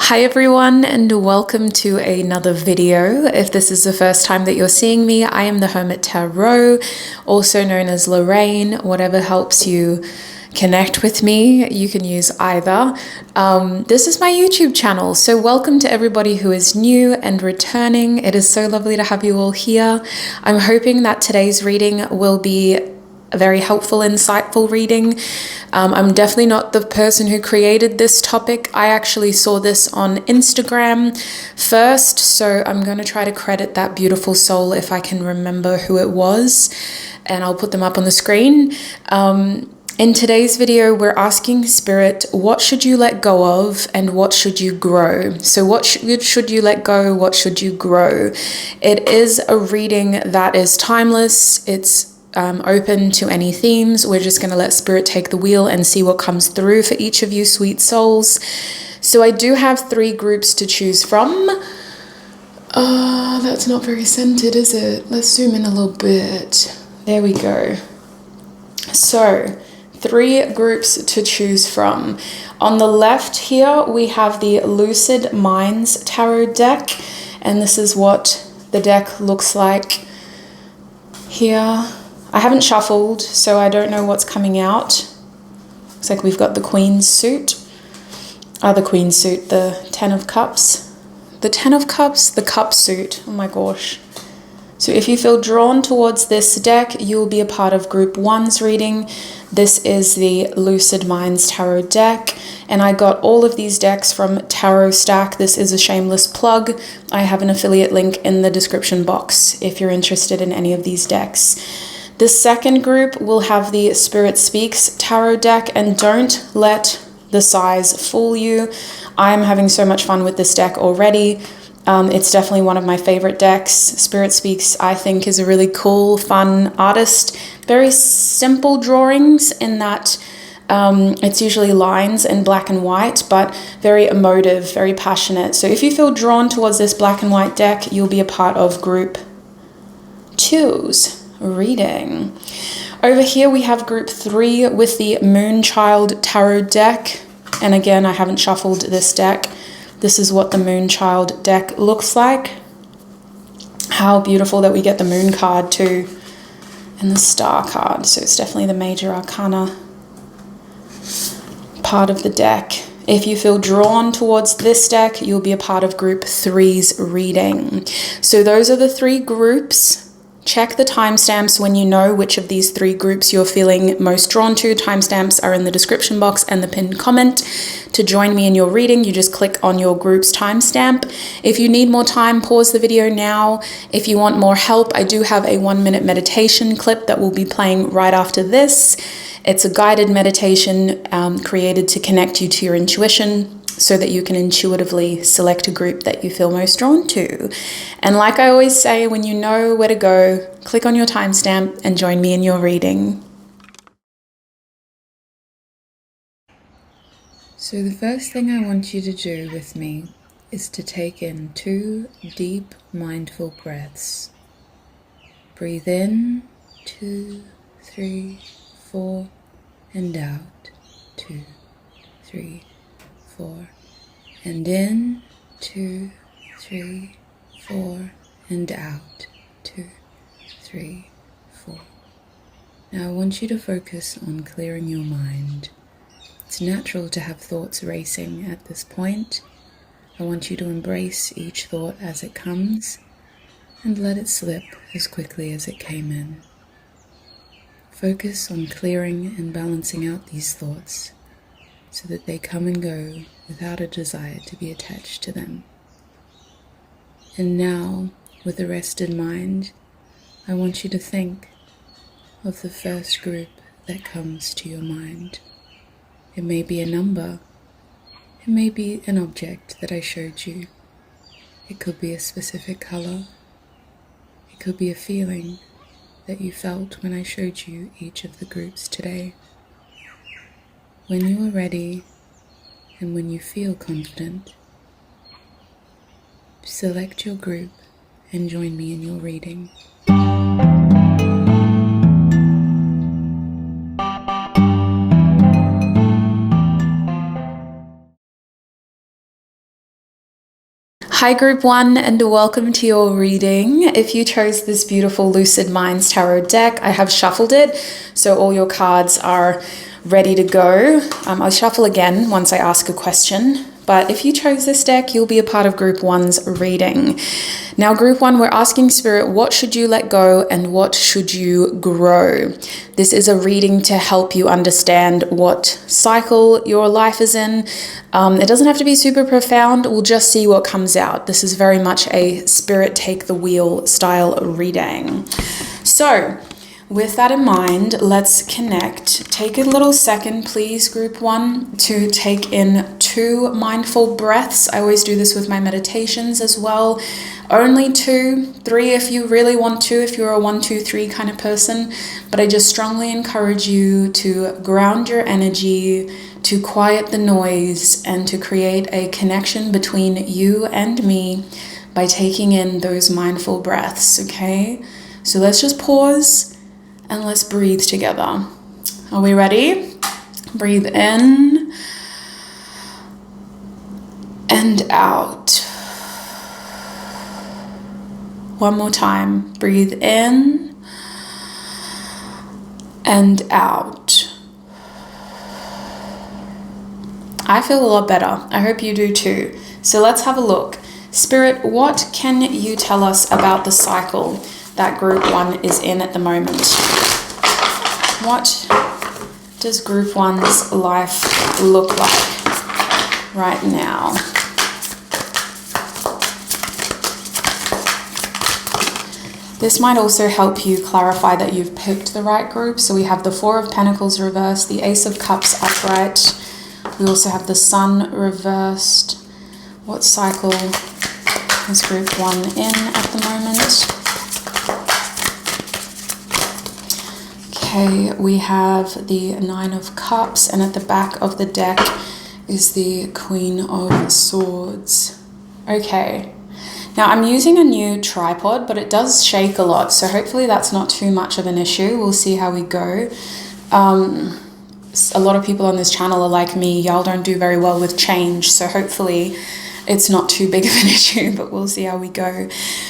Hi everyone, and welcome to another video. If this is the first time that you're seeing me, I am the Hermit Tarot, also known as Lorraine. Whatever helps you connect with me, you can use either. This is my YouTube channel, so welcome to everybody who is new and returning. It is so lovely to have you all here. I'm hoping that today's reading will be a very helpful, insightful reading. I'm definitely not the person who created this topic. I actually saw this on Instagram first, so I'm going to try to credit that beautiful soul if I can remember who it was, and I'll put them up on the screen. In today's video, we're asking Spirit, what should you let go of and what should you grow? So what should you let go? What should you grow? It is a reading that is timeless. It's open to any themes. We're just going to let Spirit take the wheel and see what comes through for each of you sweet souls. So I do have 3 groups to choose from. That's not very centered, is it? Let's zoom in a little bit. There we go. So 3 groups to choose from. On the left here, we have the Lucid Minds Tarot deck, and this is what the deck looks like here. I haven't shuffled, so I don't know what's coming out. Looks like we've got the Queen's suit. The Queen's suit, the 10 of Cups. The 10 of Cups, the Cup suit. Oh my gosh. So if you feel drawn towards this deck, you will be a part of Group 1's reading. This is the Lucid Minds Tarot deck, and I got all of these decks from Tarot Stack. This is a shameless plug. I have an affiliate link in the description box if you're interested in any of these decks. The second group will have the Spirit Speaks Tarot deck, and don't let the size fool you. I'm having so much fun with this deck already. It's definitely one of my favorite decks. Spirit Speaks, I think, is a really cool, fun artist. Very simple drawings in that it's usually lines in black and white, but very emotive, very passionate. So if you feel drawn towards this black and white deck, you'll be a part of Group 2's reading. Over here we have Group 3 with the Moonchild Tarot deck. And again, I haven't shuffled this deck. This is what the Moonchild deck looks like. How beautiful that we get the Moon card too, and the Star card. So it's definitely the major arcana part of the deck. If you feel drawn towards this deck, you'll be a part of Group 3's reading. So those are the 3 groups. Check the timestamps when you know which of these 3 groups you're feeling most drawn to. Timestamps are in the description box and the pinned comment. To join me in your reading, you just click on your group's timestamp. If you need more time, pause the video now. If you want more help, I do have a 1-minute meditation clip that will be playing right after this. It's a guided meditation created to connect you to your intuition, so that you can intuitively select a group that you feel most drawn to. And like I always say, when you know where to go, click on your timestamp and join me in your reading. So the first thing I want you to do with me is to take in 2 deep, mindful breaths. Breathe in, 2, 3, 4, and out, 2, 3, 4, and in, 2, 3, 4, and out, 2, 3, 4. Now I want you to focus on clearing your mind. It's natural to have thoughts racing at this point. I want you to embrace each thought as it comes and let it slip as quickly as it came in. Focus on clearing and balancing out these thoughts, so that they come and go without a desire to be attached to them. And now, with a rested mind, I want you to think of the first group that comes to your mind. It may be a number, it may be an object that I showed you. It could be a specific color, it could be a feeling that you felt when I showed you each of the groups today. When you are ready, and when you feel confident, select your group and join me in your reading. Hi group 1 and welcome to your reading. If you chose this beautiful Lucid Minds Tarot deck, I have shuffled it so all your cards are ready to go. I'll shuffle again once I ask a question, but if you chose this deck, you'll be a part of group 1's reading. Now group 1, we're asking Spirit, what should you let go and what should you grow? This is a reading to help you understand what cycle your life is in. It doesn't have to be super profound. We'll just see what comes out. This is very much a Spirit take the wheel style reading. So with that in mind, let's connect. Take a little second, please, group 1, to take in 2 mindful breaths. I always do this with my meditations as well. Only 2, 3 if you really want to, if you're a 1, 2, 3 kind of person. But I just strongly encourage you to ground your energy, to quiet the noise, and to create a connection between you and me by taking in those mindful breaths, okay? So let's just pause and let's breathe together. Are we ready? Breathe in and out. One more time. Breathe in and out. I feel a lot better. I hope you do too. So let's have a look. Spirit, what can you tell us about the cycle that group 1 is in at the moment? What does group 1's life look like right now? This might also help you clarify that you've picked the right group. So we have the 4 of Pentacles reversed, the Ace of Cups upright. We also have the Sun reversed. What cycle is group 1 in at the moment? Okay, we have the 9 of Cups, and at the back of the deck is the Queen of Swords. Okay, now I'm using a new tripod, but it does shake a lot, so hopefully that's not too much of an issue. We'll see how we go. A lot of people on this channel are like me. Y'all don't do very well with change, so hopefully it's not too big of an issue, but we'll see how we go.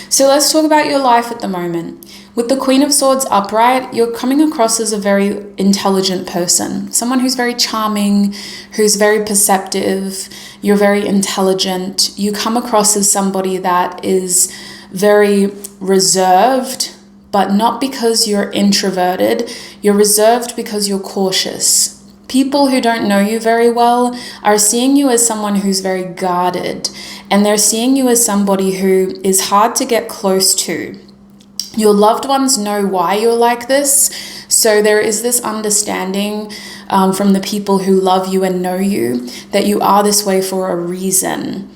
So let's talk about your life at the moment. With the Queen of Swords upright, you're coming across as a very intelligent person, someone who's very charming, who's very perceptive. You're very intelligent. You come across as somebody that is very reserved, but not because you're introverted. You're reserved because you're cautious. People who don't know you very well are seeing you as someone who's very guarded, and they're seeing you as somebody who is hard to get close to. Your loved ones know why you're like this, so there is this understanding from the people who love you and know you that you are this way for a reason.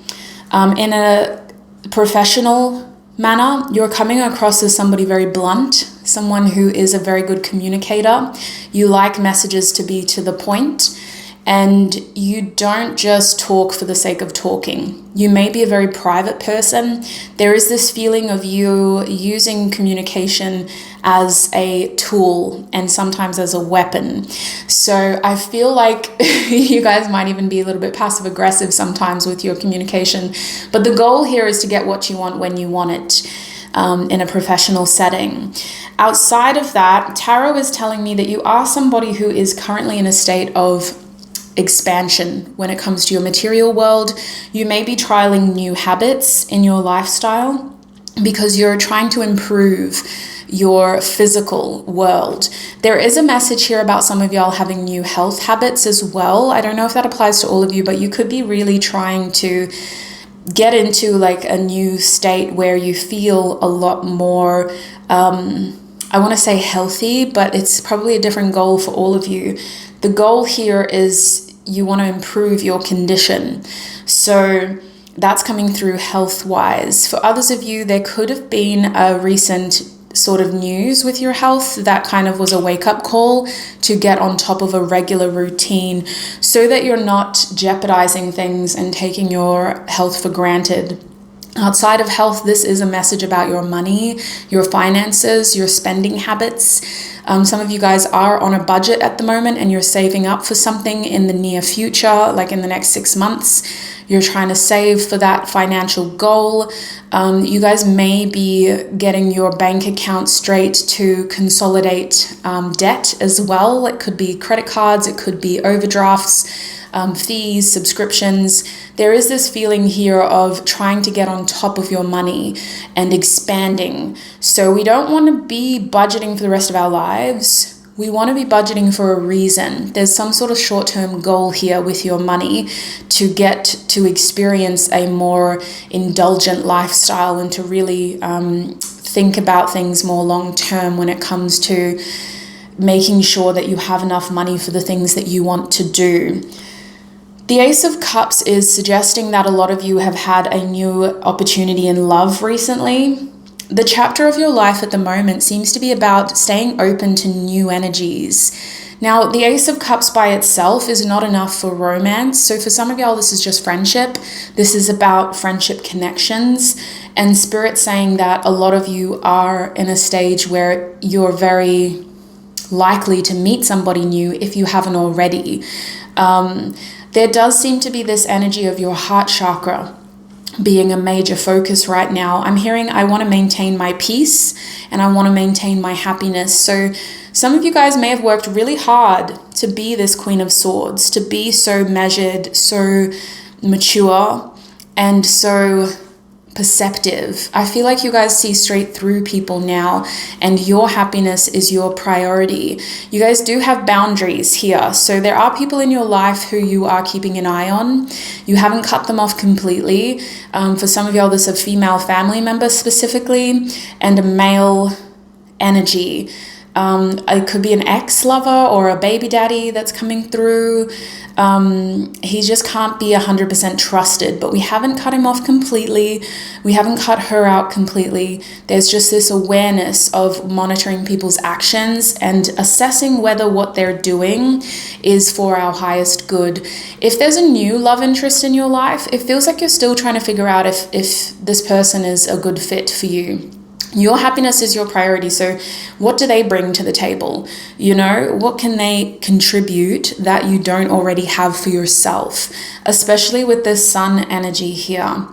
In a professional manner, you're coming across as somebody very blunt, someone who is a very good communicator. You like messages to be to the point, and you don't just talk for the sake of talking. You may be a very private person. There is this feeling of you using communication as a tool and sometimes as a weapon. So I feel like you guys might even be a little bit passive aggressive sometimes with your communication, but the goal here is to get what you want when you want it. In a professional setting. Outside of that, tarot is telling me that you are somebody who is currently in a state of expansion when it comes to your material world. You may be trialing new habits in your lifestyle because you're trying to improve your physical world. There is a message here about some of y'all having new health habits as well. I don't know if that applies to all of you, but you could be really trying to get into like a new state where you feel a lot more, I want to say healthy, but it's probably a different goal for all of you. The goal here is you want to improve your condition. So that's coming through health-wise. For others of you, there could have been a recent sort of news with your health that kind of was a wake-up call to get on top of a regular routine so that you're not jeopardizing things and taking your health for granted. Outside of health, this is a message about your money, your finances, your spending habits. Some of you guys are on a budget at the moment and you're saving up for something in the near future, like in the next 6 months. you're trying to save for that financial goal. You guys may be getting your bank account straight to consolidate debt as well. It could be credit cards, it could be overdrafts, fees, subscriptions. There is this feeling here of trying to get on top of your money and expanding. So we don't want to be budgeting for the rest of our lives. We want to be budgeting for a reason. There's some sort of short-term goal here with your money to get to experience a more indulgent lifestyle and to really think about things more long-term when it comes to making sure that you have enough money for the things that you want to do. The Ace of Cups is suggesting that a lot of you have had a new opportunity in love recently. The chapter of your life at the moment seems to be about staying open to new energies. Now, the Ace of Cups by itself is not enough for romance. So for some of y'all, this is just friendship. This is about friendship connections. And Spirit saying that a lot of you are in a stage where you're very likely to meet somebody new if you haven't already. There does seem to be this energy of your heart chakra being a major focus right now. I'm hearing I want to maintain my peace and I want to maintain my happiness. So some of you guys may have worked really hard to be this Queen of Swords, to be so measured, so mature, and so perceptive. I feel like you guys see straight through people now, and your happiness is your priority. You guys do have boundaries here. So there are people in your life who you are keeping an eye on. You haven't cut them off completely. For some of y'all, this is a female family member specifically, and a male energy. It could be an ex-lover or a baby daddy that's coming through. He just can't be 100% trusted, but we haven't cut him off completely. We haven't cut her out completely. There's just this awareness of monitoring people's actions and assessing whether what they're doing is for our highest good. If there's a new love interest in your life, it feels like you're still trying to figure out if this person is a good fit for you. Your happiness is your priority. So what do they bring to the table? You know, what can they contribute that you don't already have for yourself? Especially with this sun energy here.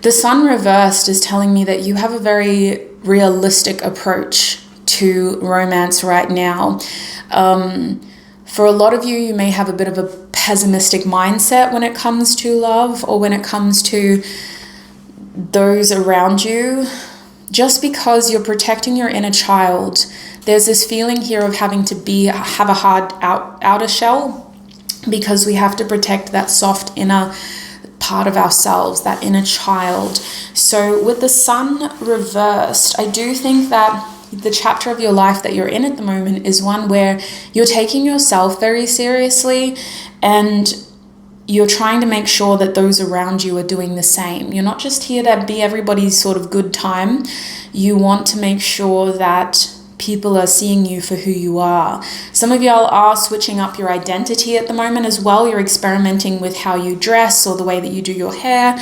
The sun reversed is telling me that you have a very realistic approach to romance right now. For a lot of you, you may have a bit of a pessimistic mindset when it comes to love or when it comes to those around you. Just because you're protecting your inner child, there's this feeling here of having to have a hard outer shell, because we have to protect that soft inner part of ourselves, that inner child. So with the sun reversed, I do think that the chapter of your life that you're in at the moment is one where you're taking yourself very seriously, and you're trying to make sure that those around you are doing the same. You're not just here to be everybody's sort of good time. You want to make sure that people are seeing you for who you are. Some of y'all are switching up your identity at the moment as well. You're experimenting with how you dress or the way that you do your hair.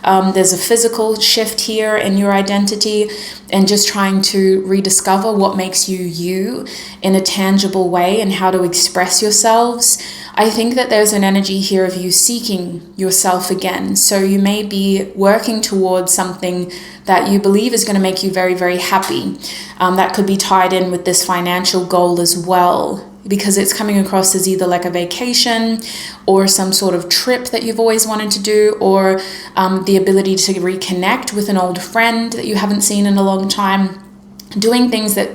There's a physical shift here in your identity, and just trying to rediscover what makes you you in a tangible way and how to express yourselves. I think that there's an energy here of you seeking yourself again. So you may be working towards something that you believe is going to make you very, very happy. That could be tied in with this financial goal as well, because it's coming across as either like a vacation or some sort of trip that you've always wanted to do, or the ability to reconnect with an old friend that you haven't seen in a long time, doing things that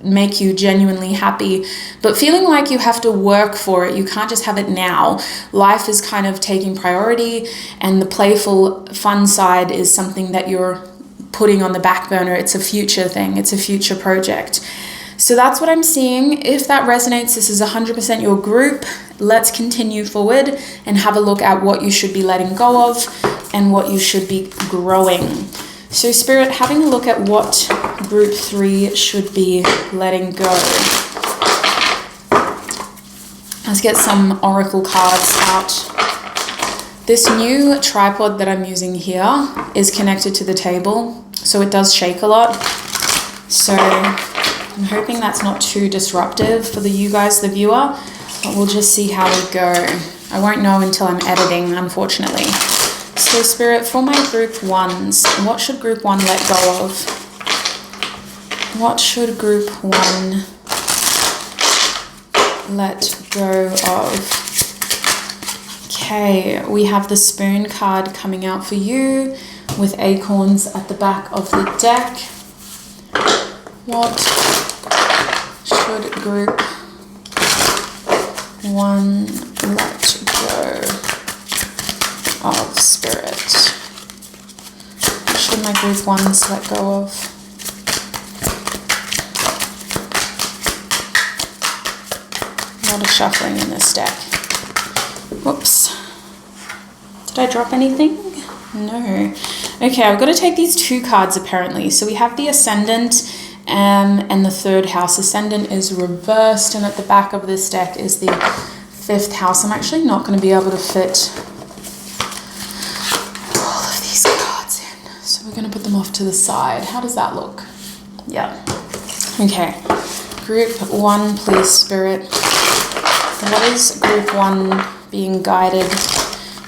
make you genuinely happy, but feeling like you have to work for it. You can't just have it now. Life is kind of taking priority, and the playful, fun side is something that you're putting on the back burner. It's a future thing. It's a future project. So that's what I'm seeing. If that resonates, this is 100% your group. Let's continue forward and have a look at what you should be letting go of and what you should be growing. So Spirit, having a look at what group 3 should be letting go. Let's get some oracle cards out. This new tripod that I'm using here is connected to the table, so it does shake a lot. So I'm hoping that's not too disruptive for you guys, the viewer, but we'll just see how we go. I won't know until I'm editing, unfortunately. So Spirit, for my group ones, what should group one let go of? What should group one let go of? Okay, we have the Spoon card coming out for you with acorns at the back of the deck. What should group one let go of, Spirit? What should my group ones let go of? A lot of shuffling in this deck. Whoops. Did I drop anything? No. Okay, I've got to take these two cards apparently. So we have the Ascendant and the third house. Ascendant is reversed, and at the back of this deck is the fifth house. I'm actually not going to be able to fit all of these cards in. So we're going to put them off to the side. How does that look? Yeah. Okay. Group one, please, Spirit. What is group one being guided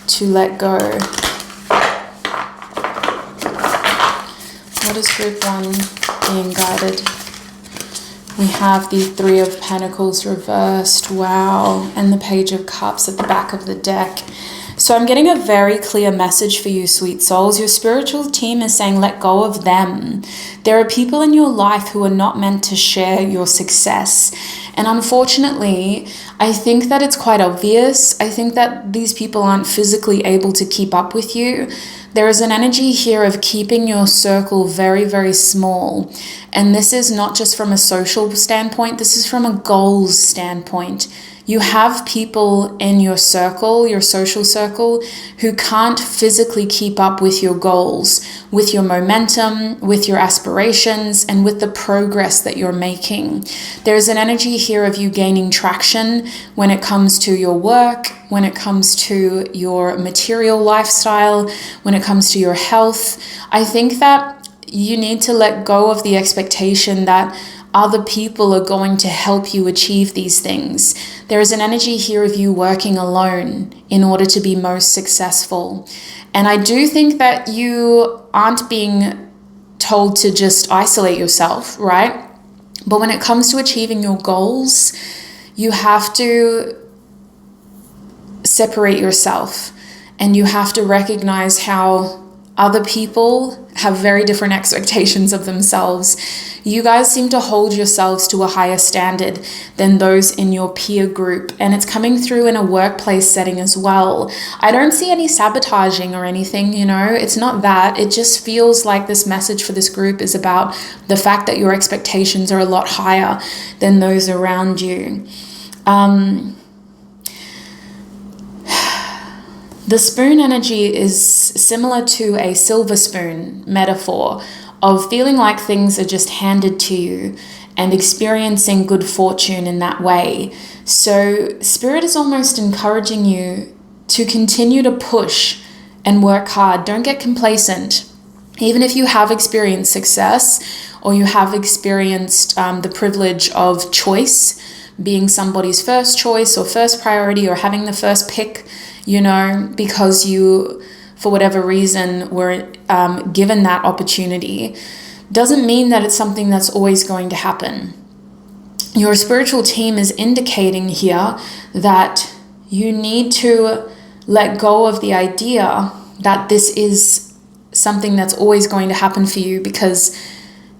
to let go? What is group one being guided? We have the Three of Pentacles reversed, wow, and the Page of Cups at the back of the deck. So I'm getting a very clear message for you, sweet souls. Your spiritual team is saying, let go of them. There are people in your life who are not meant to share your success. And unfortunately, I think that it's quite obvious. I think that these people aren't physically able to keep up with you. There is an energy here of keeping your circle very, very small. And this is not just from a social standpoint, this is from a goals standpoint. You have people in your circle, your social circle, who can't physically keep up with your goals, with your momentum, with your aspirations, and with the progress that you're making. There's an energy here of you gaining traction when it comes to your work, when it comes to your material lifestyle, when it comes to your health. I think that you need to let go of the expectation that other people are going to help you achieve these things. There is an energy here of you working alone in order to be most successful. And I do think that you aren't being told to just isolate yourself, right? But when it comes to achieving your goals, you have to separate yourself, and you have to recognize how other people have very different expectations of themselves. You guys seem to hold yourselves to a higher standard than those in your peer group, and it's coming through in a workplace setting as well. I don't see any sabotaging or anything, you know, it's not that. It just feels like this message for this group is about the fact that your expectations are a lot higher than those around you. The spoon energy is similar to a silver spoon metaphor of feeling like things are just handed to you and experiencing good fortune in that way. So Spirit is almost encouraging you to continue to push and work hard. Don't get complacent. Even if you have experienced success or you have experienced the privilege of choice, being somebody's first choice or first priority or having the first pick, you know, because you, for whatever reason, were given that opportunity, doesn't mean that it's something that's always going to happen. Your spiritual team is indicating here that you need to let go of the idea that this is something that's always going to happen for you, because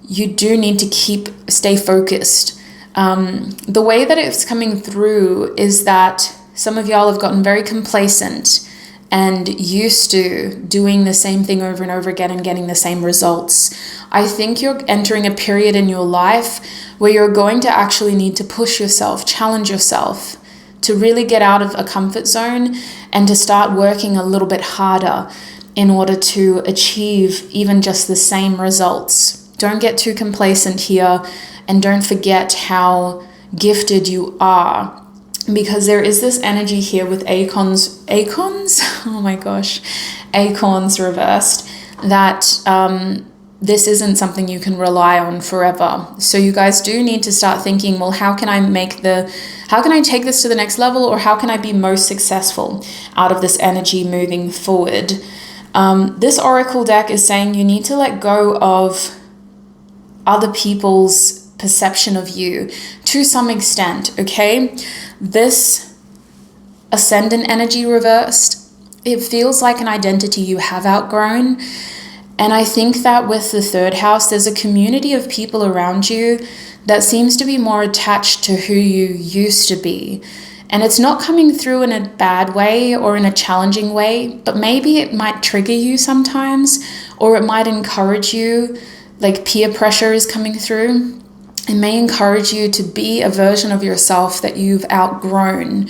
you do need to stay focused. The way that it's coming through is that some of y'all have gotten very complacent and used to doing the same thing over and over again and getting the same results. I think you're entering a period in your life where you're going to actually need to push yourself, challenge yourself, to really get out of a comfort zone and to start working a little bit harder in order to achieve even just the same results. Don't get too complacent here, and don't forget how gifted you are. Because there is this energy here with acorns, oh my gosh, acorns reversed, that this isn't something you can rely on forever. So you guys do need to start thinking, well, how can I take this to the next level, or how can I be most successful out of this energy moving forward? This oracle deck is saying you need to let go of other people's perception of you to some extent, okay? This ascendant energy reversed, it feels like an identity you have outgrown. And I think that with the third house, there's a community of people around you that seems to be more attached to who you used to be. And it's not coming through in a bad way or in a challenging way, but maybe it might trigger you sometimes, or it might encourage you, like peer pressure is coming through. It may encourage you to be a version of yourself that you've outgrown.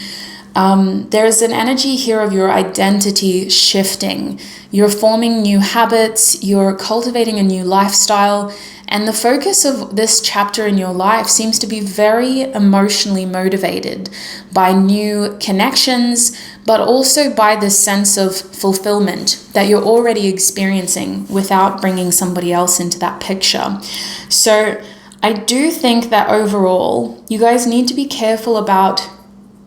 There's an energy here of your identity shifting. You're forming new habits, you're cultivating a new lifestyle, and the focus of this chapter in your life seems to be very emotionally motivated by new connections, but also by this sense of fulfillment that you're already experiencing without bringing somebody else into that picture. So I do think that overall, you guys need to be careful about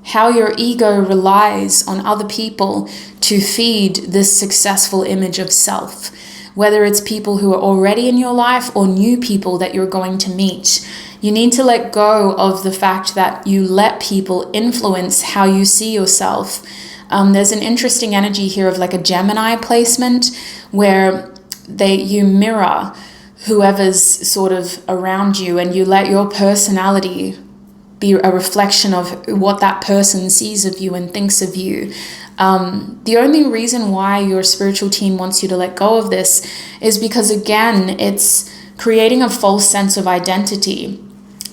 how your ego relies on other people to feed this successful image of self, whether it's people who are already in your life or new people that you're going to meet. You need to let go of the fact that you let people influence how you see yourself. There's an interesting energy here of like a Gemini placement where you mirror whoever's sort of around you, and you let your personality be a reflection of what that person sees of you and thinks of you. The only reason why your spiritual team wants you to let go of this is because, again, it's creating a false sense of identity.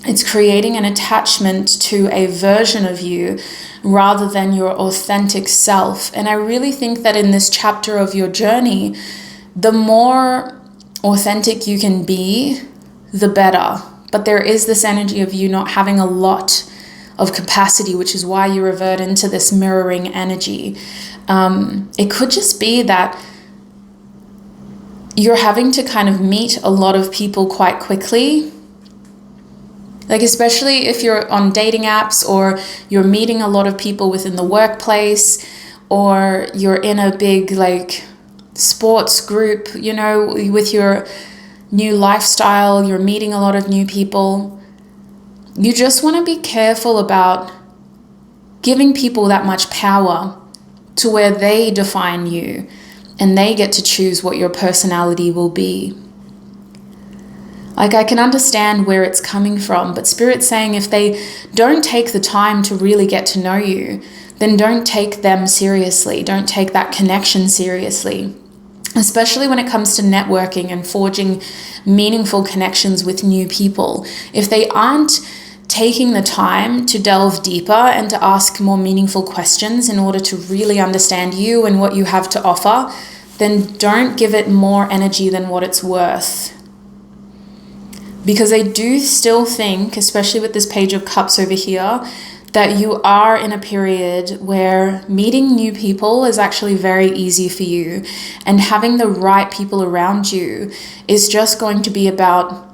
It's creating an attachment to a version of you rather than your authentic self. And I really think that in this chapter of your journey, the more authentic you can be, the better. But there is this energy of you not having a lot of capacity, which is why you revert into this mirroring energy. It could just be that you're having to kind of meet a lot of people quite quickly. Like, especially if you're on dating apps, or you're meeting a lot of people within the workplace, or you're in a big like sports group, you know, with your new lifestyle, you're meeting a lot of new people. You just want to be careful about giving people that much power to where they define you and they get to choose what your personality will be. Like, I can understand where it's coming from, but Spirit's saying if they don't take the time to really get to know you, then don't take them seriously. Don't take that connection seriously. Especially when it comes to networking and forging meaningful connections with new people. If they aren't taking the time to delve deeper and to ask more meaningful questions in order to really understand you and what you have to offer, then don't give it more energy than what it's worth. Because I do still think, especially with this Page of Cups over here, that you are in a period where meeting new people is actually very easy for you, and having the right people around you is just going to be about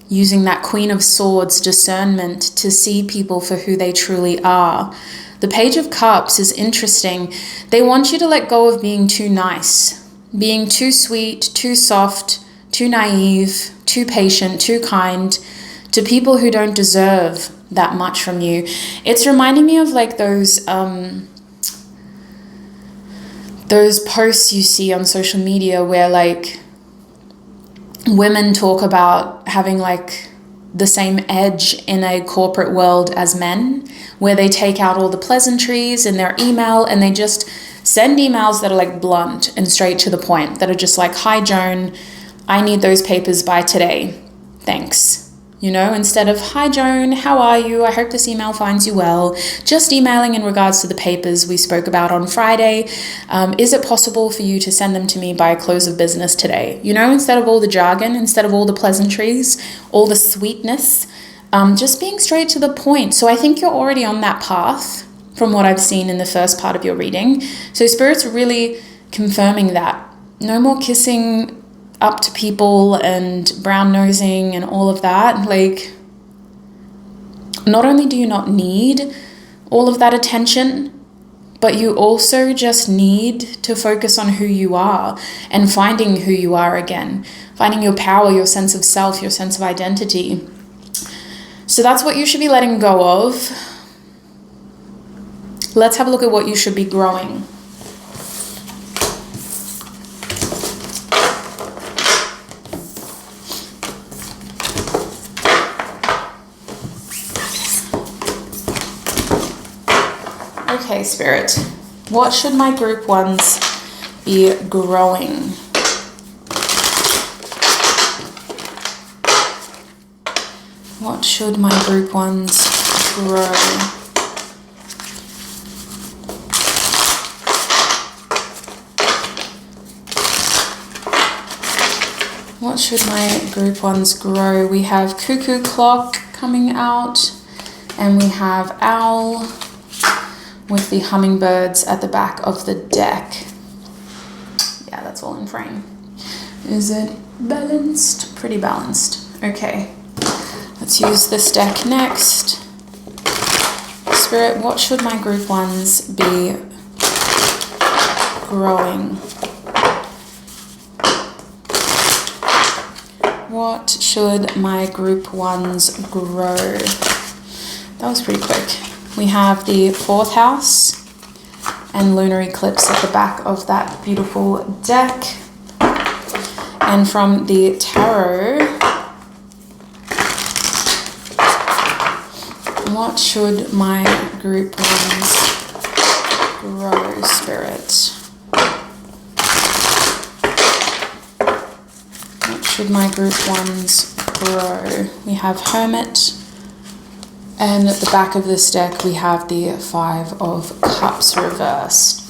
using that Queen of Swords discernment to see people for who they truly are. The Page of Cups is interesting. They want you to let go of being too nice, being too sweet, too soft, too naive, too patient, too kind to people who don't deserve that much from you. It's reminding me of like those posts you see on social media where like women talk about having like the same edge in a corporate world as men, where they take out all the pleasantries in their email and they just send emails that are like blunt and straight to the point, that are just like, "Hi Joan, I need those papers by today. Thanks." You know, instead of, "Hi Joan, how are you? I hope this email finds you well. Just emailing in regards to the papers we spoke about on Friday. Is it possible for you to send them to me by close of business today?" You know, instead of all the jargon, instead of all the pleasantries, all the sweetness, just being straight to the point. So I think you're already on that path from what I've seen in the first part of your reading. So Spirit's really confirming that. No more kissing up to people and brown nosing and all of that. Like, not only do you not need all of that attention, but you also just need to focus on who you are and finding who you are again, finding your power, your sense of self, your sense of identity. So that's what you should be letting go of. Let's have a look at what you should be growing. Okay, Spirit, what should my group ones be growing? What should my group ones grow? What should my group ones grow? We have Cuckoo Clock coming out, and we have Owl with the hummingbirds at the back of the deck. Yeah, that's all in frame. Is it balanced? Pretty balanced. Okay, let's use this deck next. Spirit, what should my group ones be growing? What should my group ones grow? That was pretty quick. We have the 4th house and lunar eclipse at the back of that beautiful deck. And from the tarot, what should my group ones grow, Spirit? What should my group ones grow? We have Hermit. And at the back of this deck, we have the 5 of Cups reversed.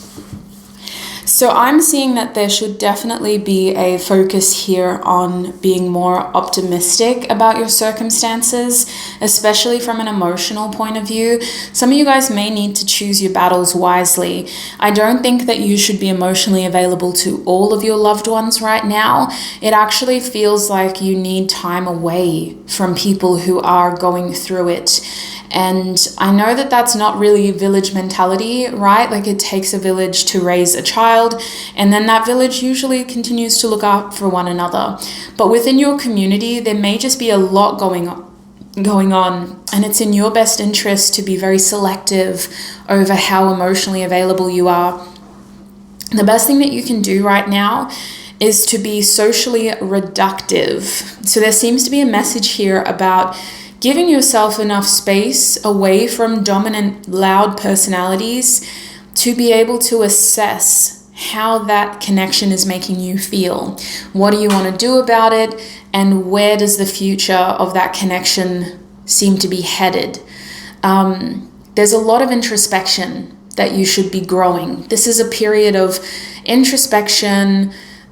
So I'm seeing that there should definitely be a focus here on being more optimistic about your circumstances, especially from an emotional point of view. Some of you guys may need to choose your battles wisely. I don't think that you should be emotionally available to all of your loved ones right now. It actually feels like you need time away from people who are going through it. And I know that that's not really village mentality, right? Like it takes a village to raise a child, and then that village usually continues to look out for one another. But within your community, there may just be a lot going on, and it's in your best interest to be very selective over how emotionally available you are. The best thing that you can do right now is to be socially reductive. So there seems to be a message here about giving yourself enough space away from dominant, loud personalities to be able to assess how that connection is making you feel. What do you want to do about it? And where does the future of that connection seem to be headed? There's a lot of introspection that you should be growing. This is a period of introspection,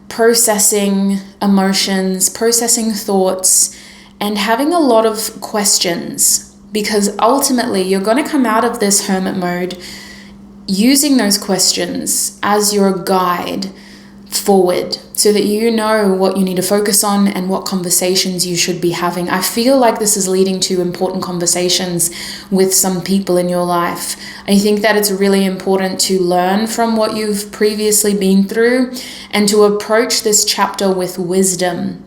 processing emotions, processing thoughts, and having a lot of questions, because ultimately you're going to come out of this hermit mode using those questions as your guide forward so that you know what you need to focus on and what conversations you should be having. I feel like this is leading to important conversations with some people in your life. I think that it's really important to learn from what you've previously been through and to approach this chapter with wisdom.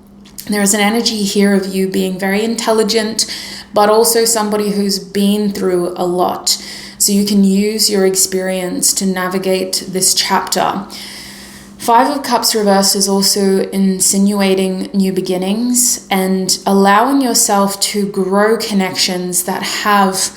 There is an energy here of you being very intelligent, but also somebody who's been through a lot. So you can use your experience to navigate this chapter. 5 of Cups reversed is also insinuating new beginnings and allowing yourself to grow connections that have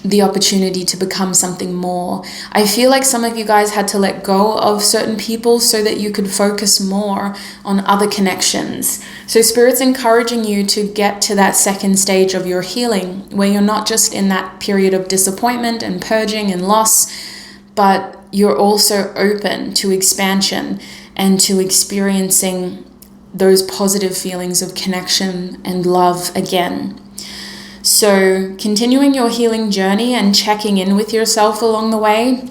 the opportunity to become something more. I feel like some of you guys had to let go of certain people so that you could focus more on other connections. So Spirit's encouraging you to get to that second stage of your healing, where you're not just in that period of disappointment and purging and loss, but you're also open to expansion and to experiencing those positive feelings of connection and love again. So continuing your healing journey and checking in with yourself along the way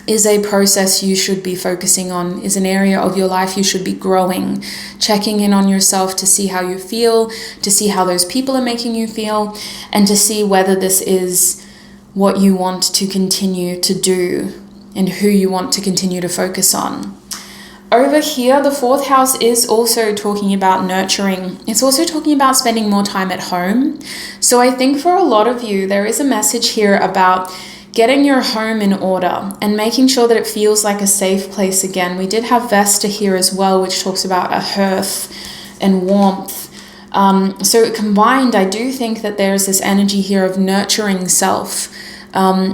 is a process you should be focusing on, is an area of your life you should be growing. Checking in on yourself to see how you feel, to see how those people are making you feel, and to see whether this is what you want to continue to do and who you want to continue to focus on. Over here, the fourth house is also talking about nurturing. It's also talking about spending more time at home. So I think for a lot of you, there is a message here about getting your home in order and making sure that it feels like a safe place again. We did have Vesta here as well, which talks about a hearth and warmth. So combined, I do think that there's this energy here of nurturing self,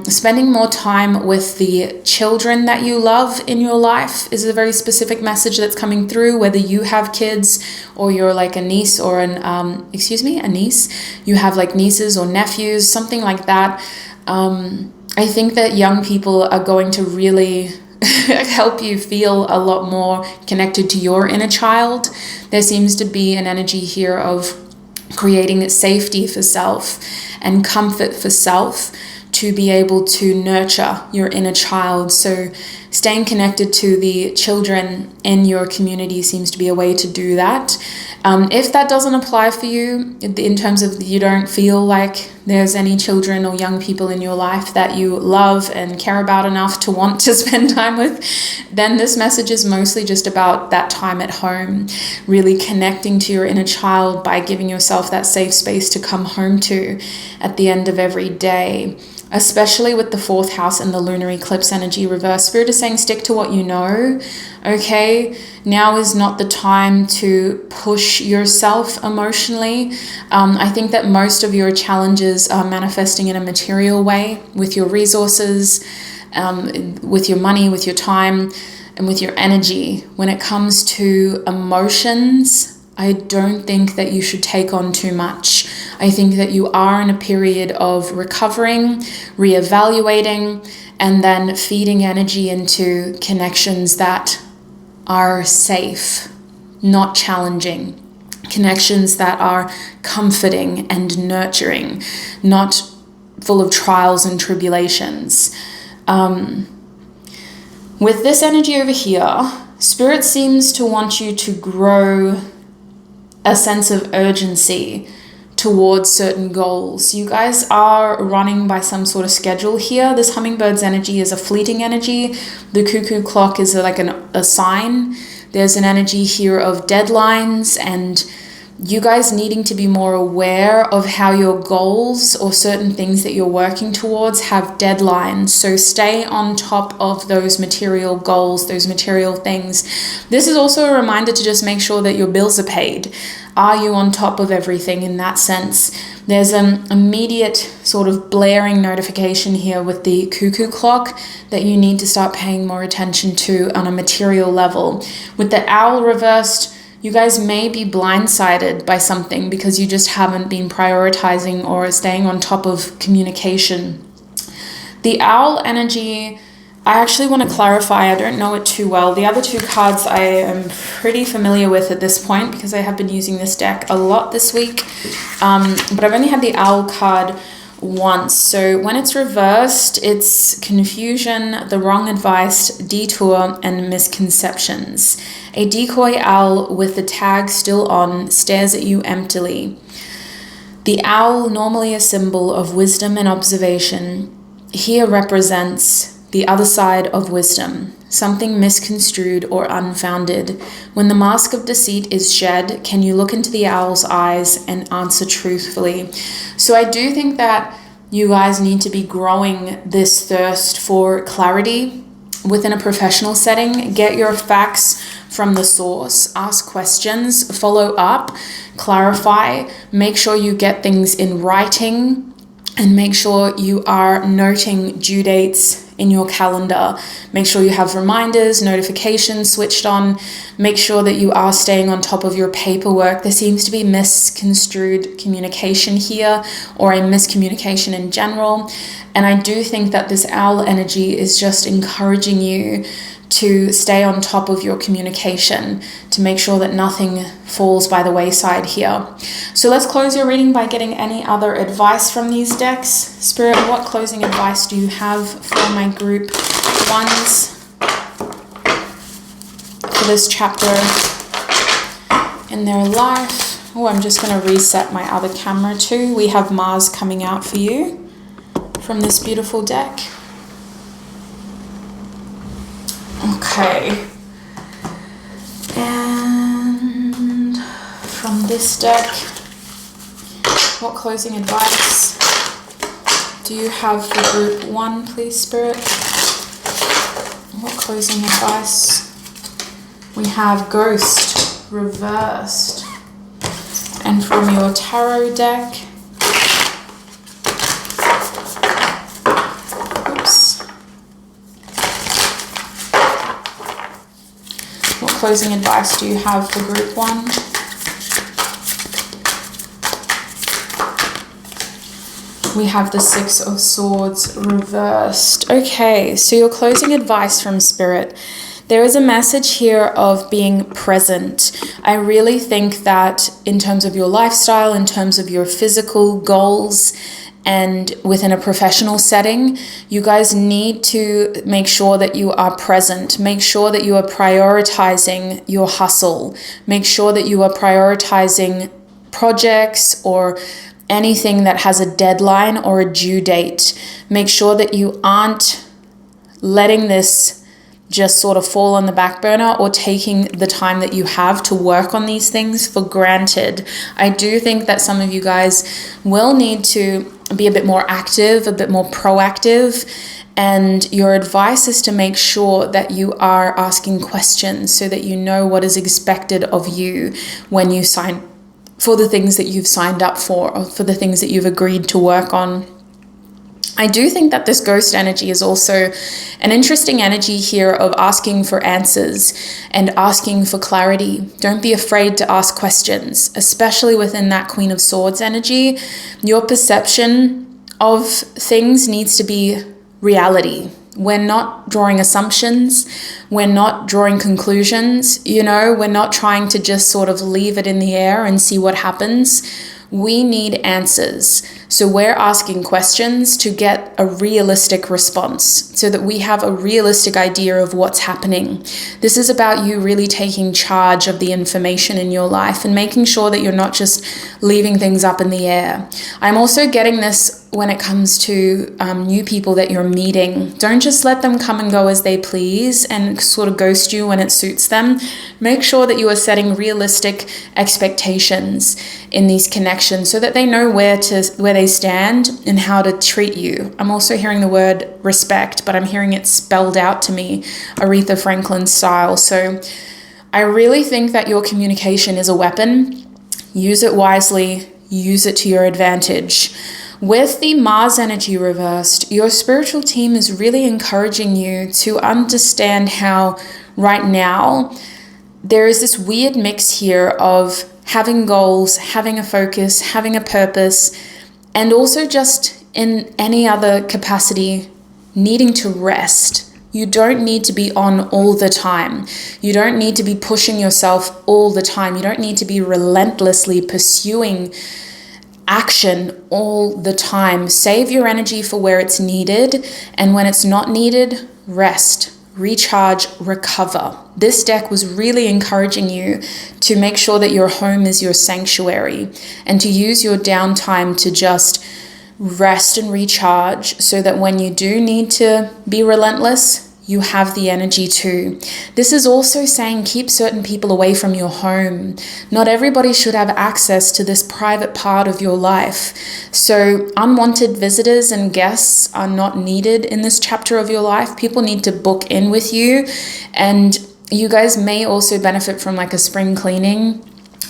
spending more time with the children that you love in your life is a very specific message that's coming through, whether you have kids or you're like a niece or a niece, you have like nieces or nephews, something like that. I think that young people are going to really help you feel a lot more connected to your inner child. There seems to be an energy here of creating safety for self and comfort for self to be able to nurture your inner child. So staying connected to the children in your community seems to be a way to do that. If that doesn't apply for you, in terms of you don't feel like there's any children or young people in your life that you love and care about enough to want to spend time with, then this message is mostly just about that time at home, really connecting to your inner child by giving yourself that safe space to come home to at the end of every day. Especially with the fourth house and the lunar eclipse energy reverse. Spirit is saying stick to what you know, okay? Now is not the time to push yourself emotionally. I think that most of your challenges are manifesting in a material way with your resources, with your money, with your time, and with your energy. When it comes to emotions, I don't think that you should take on too much. I think that you are in a period of recovering, reevaluating, and then feeding energy into connections that are safe, not challenging. Connections that are comforting and nurturing, not full of trials and tribulations. With this energy over here, Spirit seems to want you to grow a sense of urgency towards certain goals. You guys are running by some sort of schedule here. This hummingbird's energy is a fleeting energy. The cuckoo clock is like a sign. There's an energy here of deadlines and you guys needing to be more aware of how your goals or certain things that you're working towards have deadlines. So stay on top of those material goals, those material things. This is also a reminder to just make sure that your bills are paid. Are you on top of everything in that sense? There's an immediate sort of blaring notification here with the cuckoo clock that you need to start paying more attention to on a material level. With the owl reversed, you guys may be blindsided by something because you just haven't been prioritizing or staying on top of communication. The owl energy, I actually want to clarify, I don't know it too well. The other two cards I am pretty familiar with at this point because I have been using this deck a lot this week. But I've only had the owl card once. So when it's reversed, it's confusion, the wrong advice, detour, and misconceptions. A decoy owl with the tag still on stares at you emptily. The owl, normally a symbol of wisdom and observation, here represents the other side of wisdom, something misconstrued or unfounded. When the mask of deceit is shed, can you look into the owl's eyes and answer truthfully? So I do think that you guys need to be growing this thirst for clarity within a professional setting. Get your facts from the source, ask questions, follow up, clarify, make sure you get things in writing, and make sure you are noting due dates in your calendar. Make sure you have reminders, notifications switched on. Make sure that you are staying on top of your paperwork. There seems to be misconstrued communication here or a miscommunication in general. And I do think that this owl energy is just encouraging you to stay on top of your communication, to make sure that nothing falls by the wayside here. So let's close your reading by getting any other advice from these decks. Spirit, what closing advice do you have for my group ones for this chapter in their life? Oh, I'm just going to reset my other camera too. We have Mars coming out for you from this beautiful deck. Okay. And from this deck, what closing advice do you have for group 1, please, Spirit? What closing advice? We have Ghost reversed. And from your tarot deck, oops. What closing advice do you have for group 1? We have the 6 of Swords reversed. Okay, so your closing advice from Spirit. There is a message here of being present. I really think that in terms of your lifestyle, in terms of your physical goals, and within a professional setting, you guys need to make sure that you are present. Make sure that you are prioritizing your hustle. Make sure that you are prioritizing projects or anything that has a deadline or a due date. Make sure that you aren't letting this just sort of fall on the back burner or taking the time that you have to work on these things for granted. I do think that some of you guys will need to be a bit more active, a bit more proactive, and your advice is to make sure that you are asking questions so that you know what is expected of you when you sign for the things that you've signed up for or for the things that you've agreed to work on. I do think that this ghost energy is also an interesting energy here of asking for answers and asking for clarity. Don't be afraid to ask questions, especially within that Queen of Swords energy. Your perception of things needs to be reality. We're not drawing assumptions. We're not drawing conclusions. We're not trying to just sort of leave it in the air and see what happens. We need answers. So we're asking questions to get a realistic response so that we have a realistic idea of what's happening. This is about you really taking charge of the information in your life and making sure that you're not just leaving things up in the air. I'm also getting this when it comes to new people that you're meeting. Don't just let them come and go as they please and sort of ghost you when it suits them. Make sure that you are setting realistic expectations in these connections so that they know where they stand and how to treat you. I'm also hearing the word respect, but I'm hearing it spelled out to me, Aretha Franklin style. So I really think that your communication is a weapon. Use it wisely, use it to your advantage. With the Mars energy reversed, your spiritual team is really encouraging you to understand how right now there is this weird mix here of having goals, having a focus, having a purpose, and also just in any other capacity, needing to rest. You don't need to be on all the time. You don't need to be pushing yourself all the time. You don't need to be relentlessly pursuing action all the time. Save your energy for where it's needed, and when it's not needed, rest, recharge, recover. This deck was really encouraging you to make sure that your home is your sanctuary and to use your downtime to just rest and recharge so that when you do need to be relentless, you have the energy to. This is also saying keep certain people away from your home. Not everybody should have access to this private part of your life. So unwanted visitors and guests are not needed in this chapter of your life. People need to book in with you, and you guys may also benefit from like a spring cleaning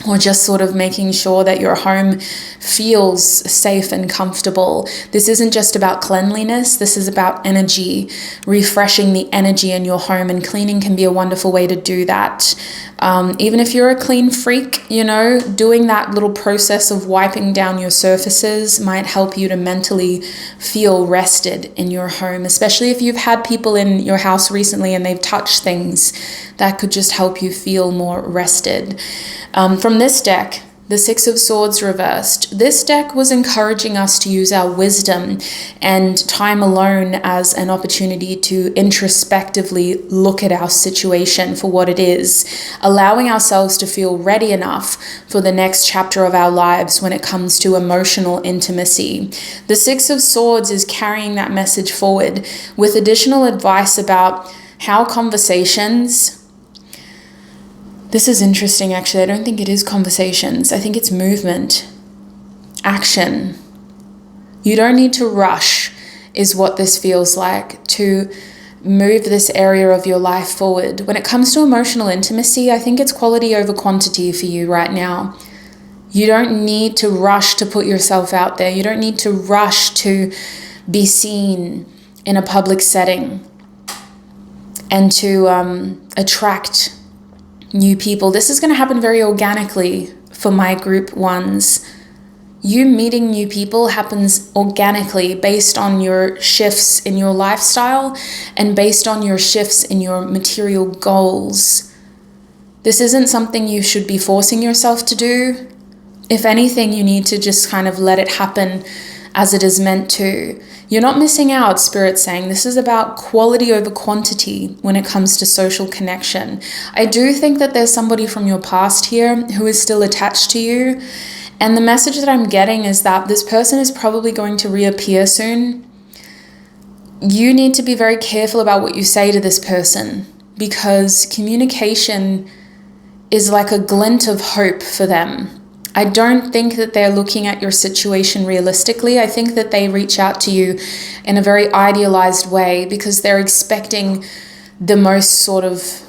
or just sort of making sure that your home feels safe and comfortable. This isn't just about cleanliness. This is about energy, refreshing the energy in your home, and cleaning can be a wonderful way to do that. Even if you're a clean freak, doing that little process of wiping down your surfaces might help you to mentally feel rested in your home, especially if you've had people in your house recently and they've touched things. That could just help you feel more rested. From this deck, the Six of Swords reversed. This deck was encouraging us to use our wisdom and time alone as an opportunity to introspectively look at our situation for what it is, allowing ourselves to feel ready enough for the next chapter of our lives when it comes to emotional intimacy. The Six of Swords is carrying that message forward with additional advice about how conversations... This is interesting, actually. I don't think it is conversations. I think it's movement, action. You don't need to rush, is what this feels like, to move this area of your life forward. When it comes to emotional intimacy, I think it's quality over quantity for you right now. You don't need to rush to put yourself out there. You don't need to rush to be seen in a public setting and to attract new people. This is going to happen very organically for my group ones. You meeting new people happens organically based on your shifts in your lifestyle and based on your shifts in your material goals. This isn't something you should be forcing yourself to do. If anything, you need to just kind of let it happen as it is meant to. You're not missing out, Spirit's saying. This is about quality over quantity when it comes to social connection. I do think that there's somebody from your past here who is still attached to you. And the message that I'm getting is that this person is probably going to reappear soon. You need to be very careful about what you say to this person, because communication is like a glint of hope for them. I don't think that they're looking at your situation realistically. I think that they reach out to you in a very idealized way because they're expecting the most sort of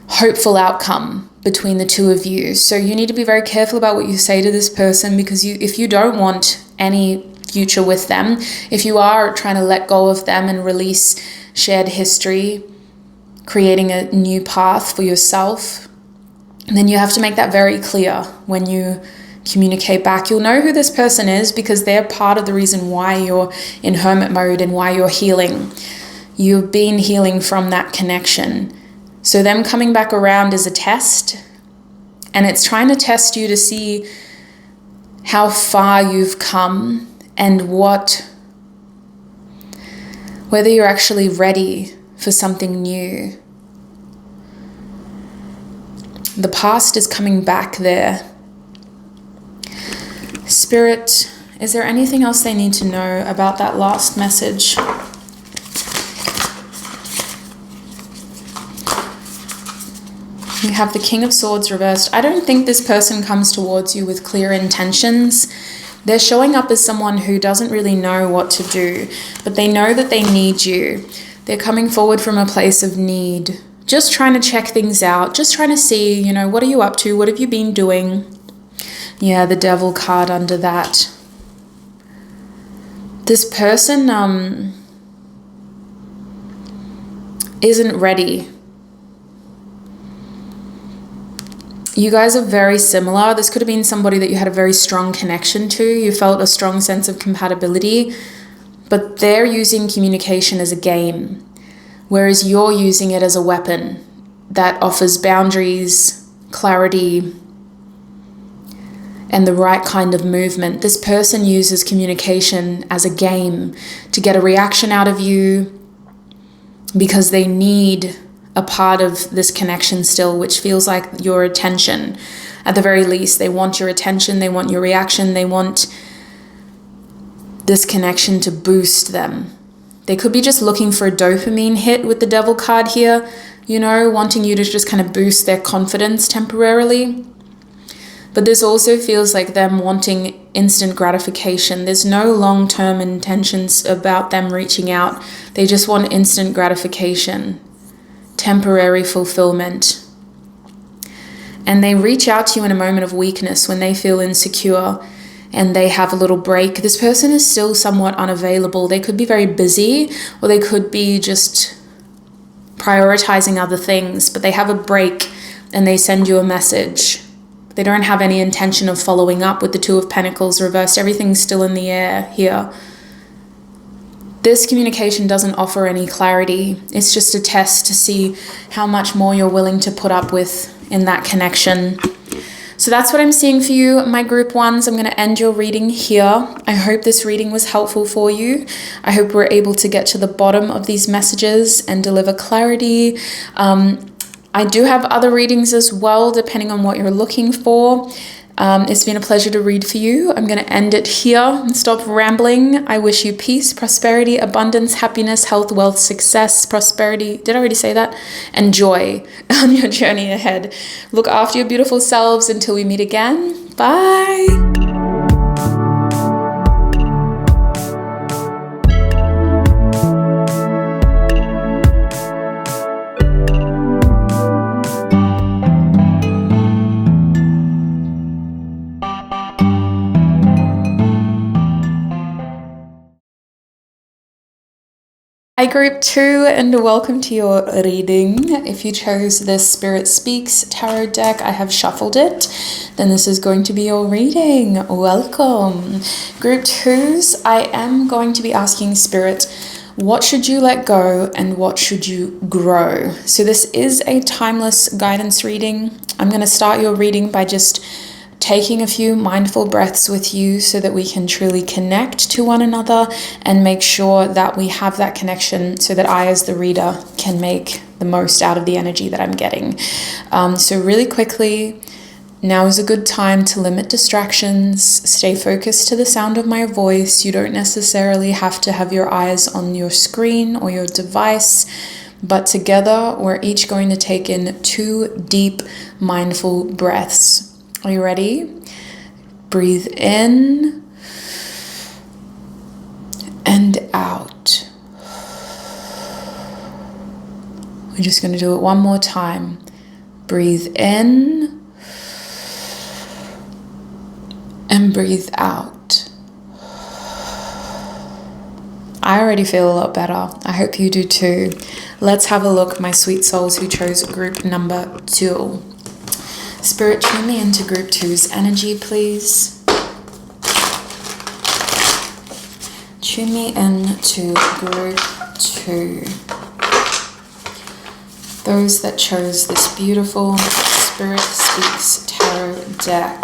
hopeful outcome between the two of you. So you need to be very careful about what you say to this person, because if you don't want any future with them, if you are trying to let go of them and release shared history, creating a new path for yourself, then you have to make that very clear when you communicate back. You'll know who this person is because they're part of the reason why you're in hermit mode and why you're healing. You've been healing from that connection. So them coming back around is a test, and it's trying to test you to see how far you've come and whether you're actually ready for something new. The past is coming back there. Spirit, is there anything else they need to know about that last message? You have the King of Swords reversed. I don't think this person comes towards you with clear intentions. They're showing up as someone who doesn't really know what to do, but they know that they need you. They're coming forward from a place of need. Just trying to check things out, just trying to see, what are you up to? What have you been doing? Yeah, the Devil card under that. This person isn't ready. You guys are very similar. This could have been somebody that you had a very strong connection to. You felt a strong sense of compatibility, but they're using communication as a game, whereas you're using it as a weapon that offers boundaries, clarity, and the right kind of movement. This person uses communication as a game to get a reaction out of you because they need a part of this connection still, which feels like your attention. At the very least, they want your attention, they want your reaction, they want this connection to boost them. They could be just looking for a dopamine hit with the Devil card here, wanting you to just kind of boost their confidence temporarily. But this also feels like them wanting instant gratification. There's no long-term intentions about them reaching out. They just want instant gratification, temporary fulfillment. And they reach out to you in a moment of weakness when they feel insecure and they have a little break. This person is still somewhat unavailable. They could be very busy, or they could be just prioritizing other things, but they have a break and they send you a message. They don't have any intention of following up with the Two of Pentacles reversed. Everything's still in the air here. This communication doesn't offer any clarity. It's just a test to see how much more you're willing to put up with in that connection. So that's what I'm seeing for you, my group ones. I'm going to end your reading here. I hope this reading was helpful for you. I hope we're able to get to the bottom of these messages and deliver clarity. I do have other readings as well, depending on what you're looking for. It's been a pleasure to read for you. I'm going to end it here and stop rambling. I wish you peace, prosperity, abundance, happiness, health, wealth, success, prosperity. Did I already say that? And joy on your journey ahead. Look after your beautiful selves until we meet again. Bye. Hi group 2 and welcome to your reading. If you chose this Spirit Speaks tarot deck, I have shuffled it, then this is going to be your reading. Welcome. Group 2s, I am going to be asking Spirit, what should you let go and what should you grow? So this is a timeless guidance reading. I'm going to start your reading by just taking a few mindful breaths with you so that we can truly connect to one another and make sure that we have that connection so that I, as the reader, can make the most out of the energy that I'm getting. So really quickly, now is a good time to limit distractions, stay focused to the sound of my voice. You don't necessarily have to have your eyes on your screen or your device, but together we're each going to take in 2 deep, mindful breaths. Are you ready? Breathe in and out. We're just going to do it one more time. Breathe in and breathe out. I already feel a lot better. I hope you do too. Let's have a look, my sweet souls who chose group number 2. Spirit, tune me into group 2's energy, please. Tune me into group 2. Those that chose this beautiful Spirit Speaks tarot deck.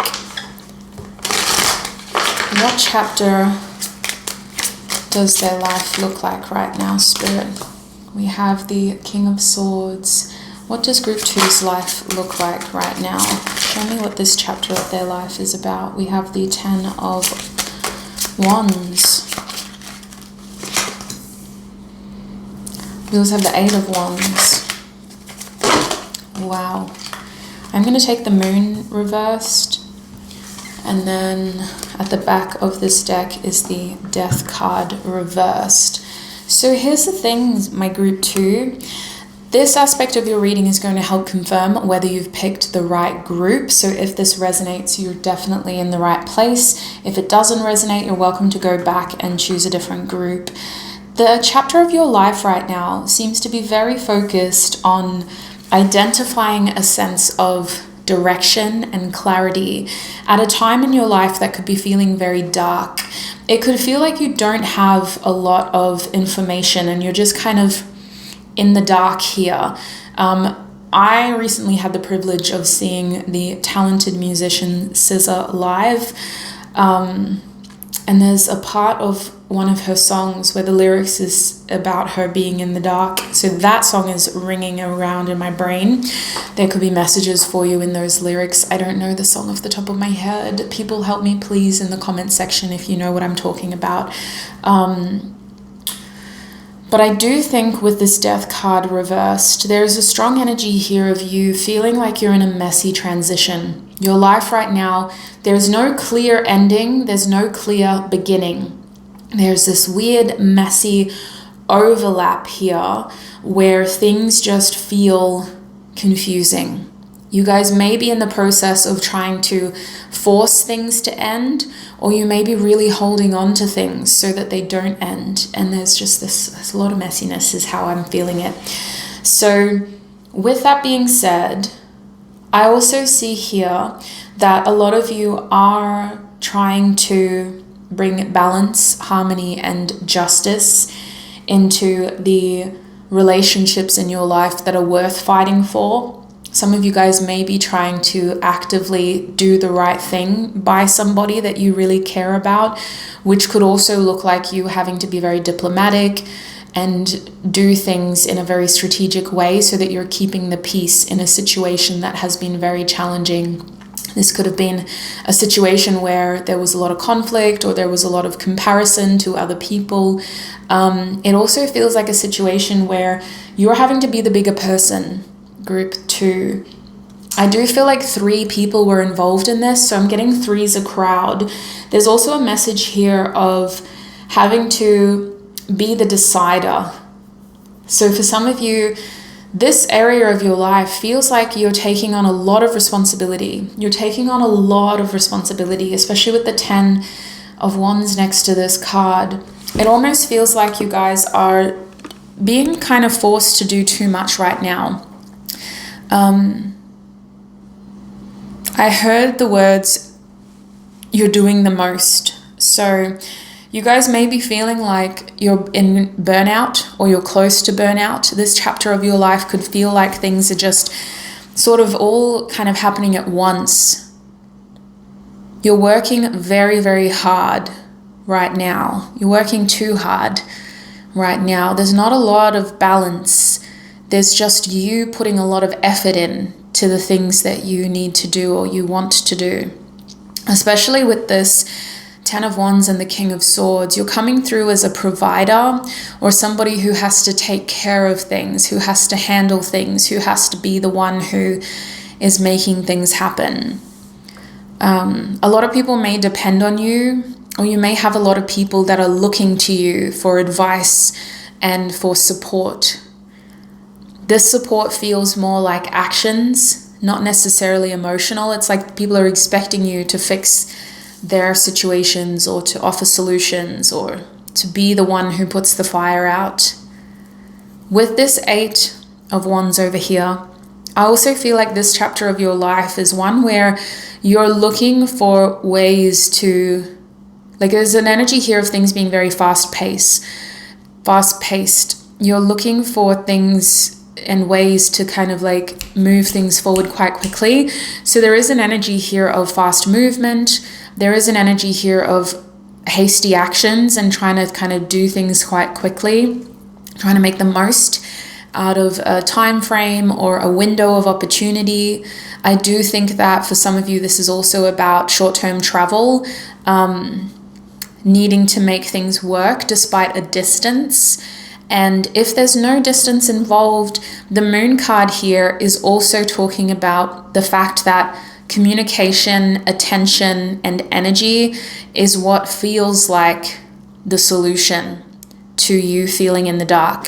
What chapter does their life look like right now, Spirit? We have the King of Swords. What does group 2's life look like right now? Show me what this chapter of their life is about. We have the 10 of Wands. We also have the 8 of Wands. Wow. I'm going to take the Moon reversed. And then at the back of this deck is the Death card reversed. So here's the thing, my group 2. This aspect of your reading is going to help confirm whether you've picked the right group. So if this resonates, you're definitely in the right place. If it doesn't resonate, you're welcome to go back and choose a different group. The chapter of your life right now seems to be very focused on identifying a sense of direction and clarity at a time in your life that could be feeling very dark. It could feel like you don't have a lot of information and you're just kind of in the dark here. I recently had the privilege of seeing the talented musician SZA live, and there's a part of one of her songs where the lyrics is about her being in the dark. So that song is ringing around in my brain. There could be messages for you in those lyrics. I don't know the song off the top of my head. People help me please in the comment section if you know what I'm talking about. But I do think with this Death card reversed, there's a strong energy here of you feeling like you're in a messy transition. Your life right now, there's no clear ending, there's no clear beginning. There's this weird, messy overlap here where things just feel confusing. You guys may be in the process of trying to force things to end, or you may be really holding on to things so that they don't end. And there's just there's a lot of messiness is how I'm feeling it. So with that being said, I also see here that a lot of you are trying to bring balance, harmony, and justice into the relationships in your life that are worth fighting for. Some of you guys may be trying to actively do the right thing by somebody that you really care about, which could also look like you having to be very diplomatic and do things in a very strategic way so that you're keeping the peace in a situation that has been very challenging. This could have been a situation where there was a lot of conflict or there was a lot of comparison to other people. It also feels like a situation where you're having to be the bigger person. Group 2. I do feel like 3 people were involved in this, so I'm getting 3 as a crowd. There's also a message here of having to be the decider. So for some of you, this area of your life feels like you're taking on a lot of responsibility. You're taking on a lot of responsibility, especially with the 10 of Wands next to this card. It almost feels like you guys are being kind of forced to do too much right now. I heard the words, you're doing the most. So you guys may be feeling like you're in burnout or you're close to burnout. This chapter of your life could feel like things are just sort of all kind of happening at once. You're working very, very hard right now. You're working too hard right now. There's not a lot of balance. There's just you putting a lot of effort in to the things that you need to do or you want to do. Especially with this 10 of Wands and the King of Swords, you're coming through as a provider or somebody who has to take care of things, who has to handle things, who has to be the one who is making things happen. A lot of people may depend on you, or you may have a lot of people that are looking to you for advice and for support. This support feels more like actions, not necessarily emotional. It's like people are expecting you to fix their situations or to offer solutions or to be the one who puts the fire out. With this 8 of Wands over here, I also feel like this chapter of your life is one where you're looking for ways to, like there's an energy here of things being very fast-paced. You're looking for things and ways to kind of like move things forward quite quickly. So there is an energy here of fast movement. There is an energy here of hasty actions and trying to kind of do things quite quickly, trying to make the most out of a time frame or a window of opportunity. I do think that for some of you, this is also about short-term travel, needing to make things work despite a distance. And if there's no distance involved, the Moon card here is also talking about the fact that communication, attention, and energy is what feels like the solution to you feeling in the dark.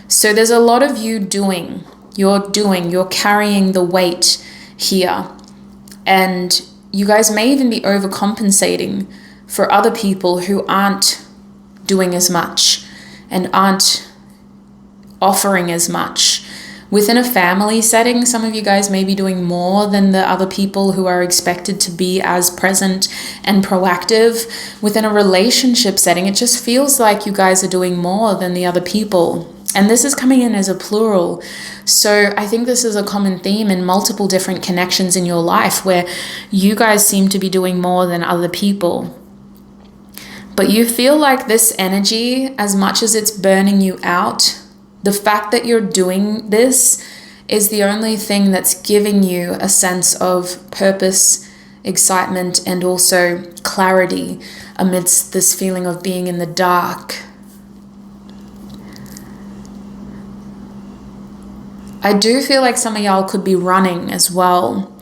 So there's a lot of you doing, you're carrying the weight here. And you guys may even be overcompensating for other people who aren't doing as much and aren't offering as much. Within a family setting, some of you guys may be doing more than the other people who are expected to be as present and proactive. Within a relationship setting, it just feels like you guys are doing more than the other people. And this is coming in as a plural. So I think this is a common theme in multiple different connections in your life where you guys seem to be doing more than other people. But you feel like this energy, as much as it's burning you out, the fact that you're doing this is the only thing that's giving you a sense of purpose, excitement, and also clarity amidst this feeling of being in the dark. I do feel like some of y'all could be running as well.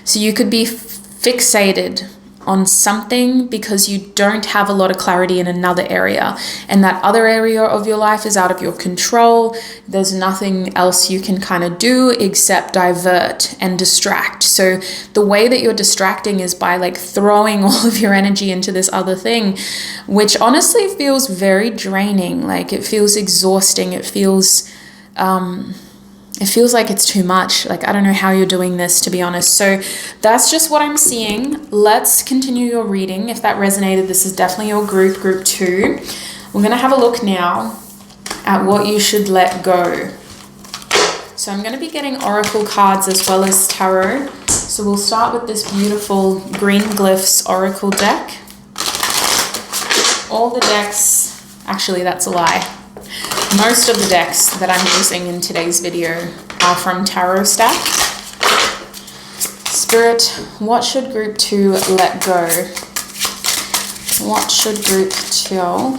So you could be fixated on something because you don't have a lot of clarity in another area, and that other area of your life is out of your control. There's nothing else you can kind of do except divert and distract. So the way that you're distracting is by like throwing all of your energy into this other thing, which honestly feels very draining. Like it feels exhausting. It feels like it's too much. Like, I don't know how you're doing this, to be honest. So that's just what I'm seeing. Let's continue your reading. If that resonated, this is definitely your group 2. We're going to have a look now at what you should let go. So I'm going to be getting oracle cards as well as tarot. So we'll start with this beautiful Green Glyphs oracle deck. All the decks, actually that's a lie. Most of the decks that I'm using in today's video are from Tarot Stack. Spirit, what should group 2 let go? What should group 2?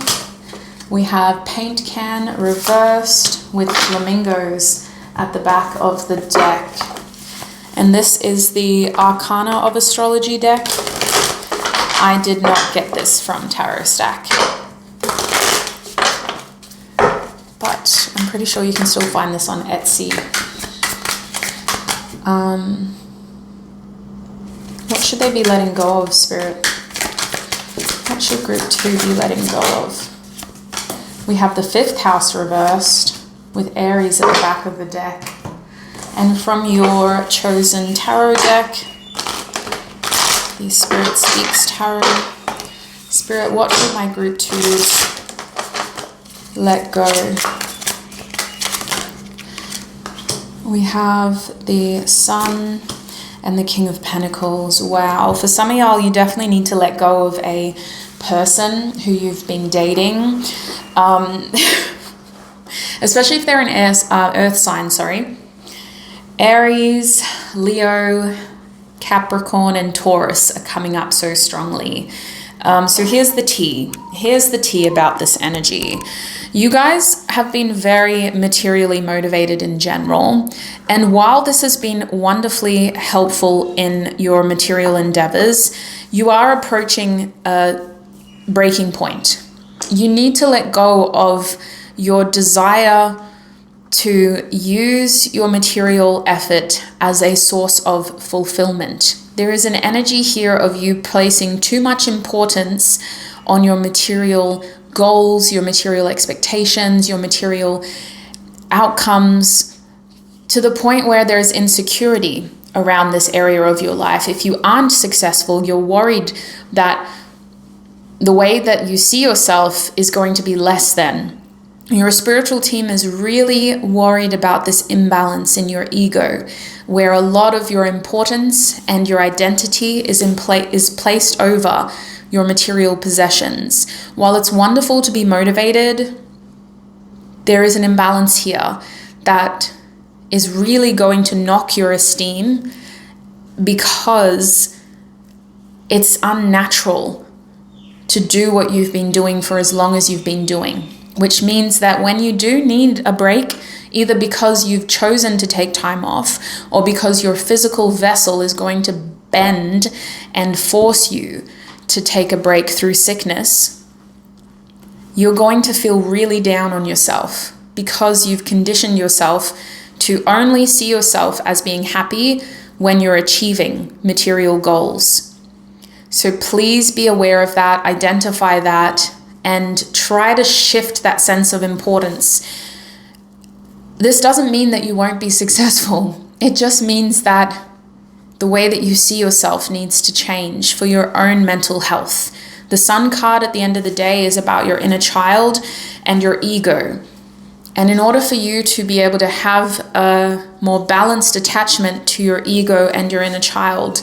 We have paint can reversed with flamingos at the back of the deck. And this is the Arcana of Astrology deck. I did not get this from Tarot Stack. But I'm pretty sure you can still find this on Etsy. What should they be letting go of, Spirit? What should group 2 be letting go of? We have the 5th house reversed with Aries at the back of the deck. And from your chosen tarot deck, the Spirit Speaks Tarot. Spirit, what should my group 2s let go? We have the Sun and the King of Pentacles. Wow, for some of y'all, you definitely need to let go of a person who you've been dating. Especially if they're an earth sign, sorry. Aries, Leo, Capricorn, and Taurus are coming up so strongly. So here's the tea. Here's the tea about this energy. You guys have been very materially motivated in general. And while this has been wonderfully helpful in your material endeavors, you are approaching a breaking point. You need to let go of your desire to use your material effort as a source of fulfillment. There is an energy here of you placing too much importance on your material goals, your material expectations, your material outcomes, to the point where there's insecurity around this area of your life. If you aren't successful, you're worried that the way that you see yourself is going to be less than. Your spiritual team is really worried about this imbalance in your ego, where a lot of your importance and your identity is placed over your material possessions. While it's wonderful to be motivated, there is an imbalance here that is really going to knock your esteem because it's unnatural to do what you've been doing for as long as you've been doing. Which means that when you do need a break, either because you've chosen to take time off or because your physical vessel is going to bend and force you to take a break through sickness, you're going to feel really down on yourself because you've conditioned yourself to only see yourself as being happy when you're achieving material goals. So please be aware of that, identify that, and try to shift that sense of importance. This doesn't mean that you won't be successful. It just means that the way that you see yourself needs to change for your own mental health. The Sun card at the end of the day is about your inner child and your ego. And in order for you to be able to have a more balanced attachment to your ego and your inner child,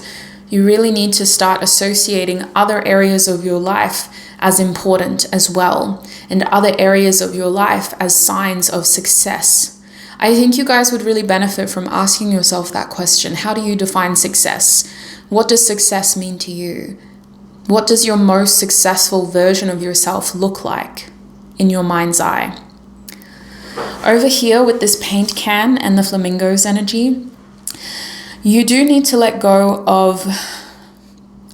you really need to start associating other areas of your life as important as well, and other areas of your life as signs of success. I think you guys would really benefit from asking yourself that question. How do you define success? What does success mean to you? What does your most successful version of yourself look like in your mind's eye? Over here with this paint can and the flamingos energy, you do need to let go of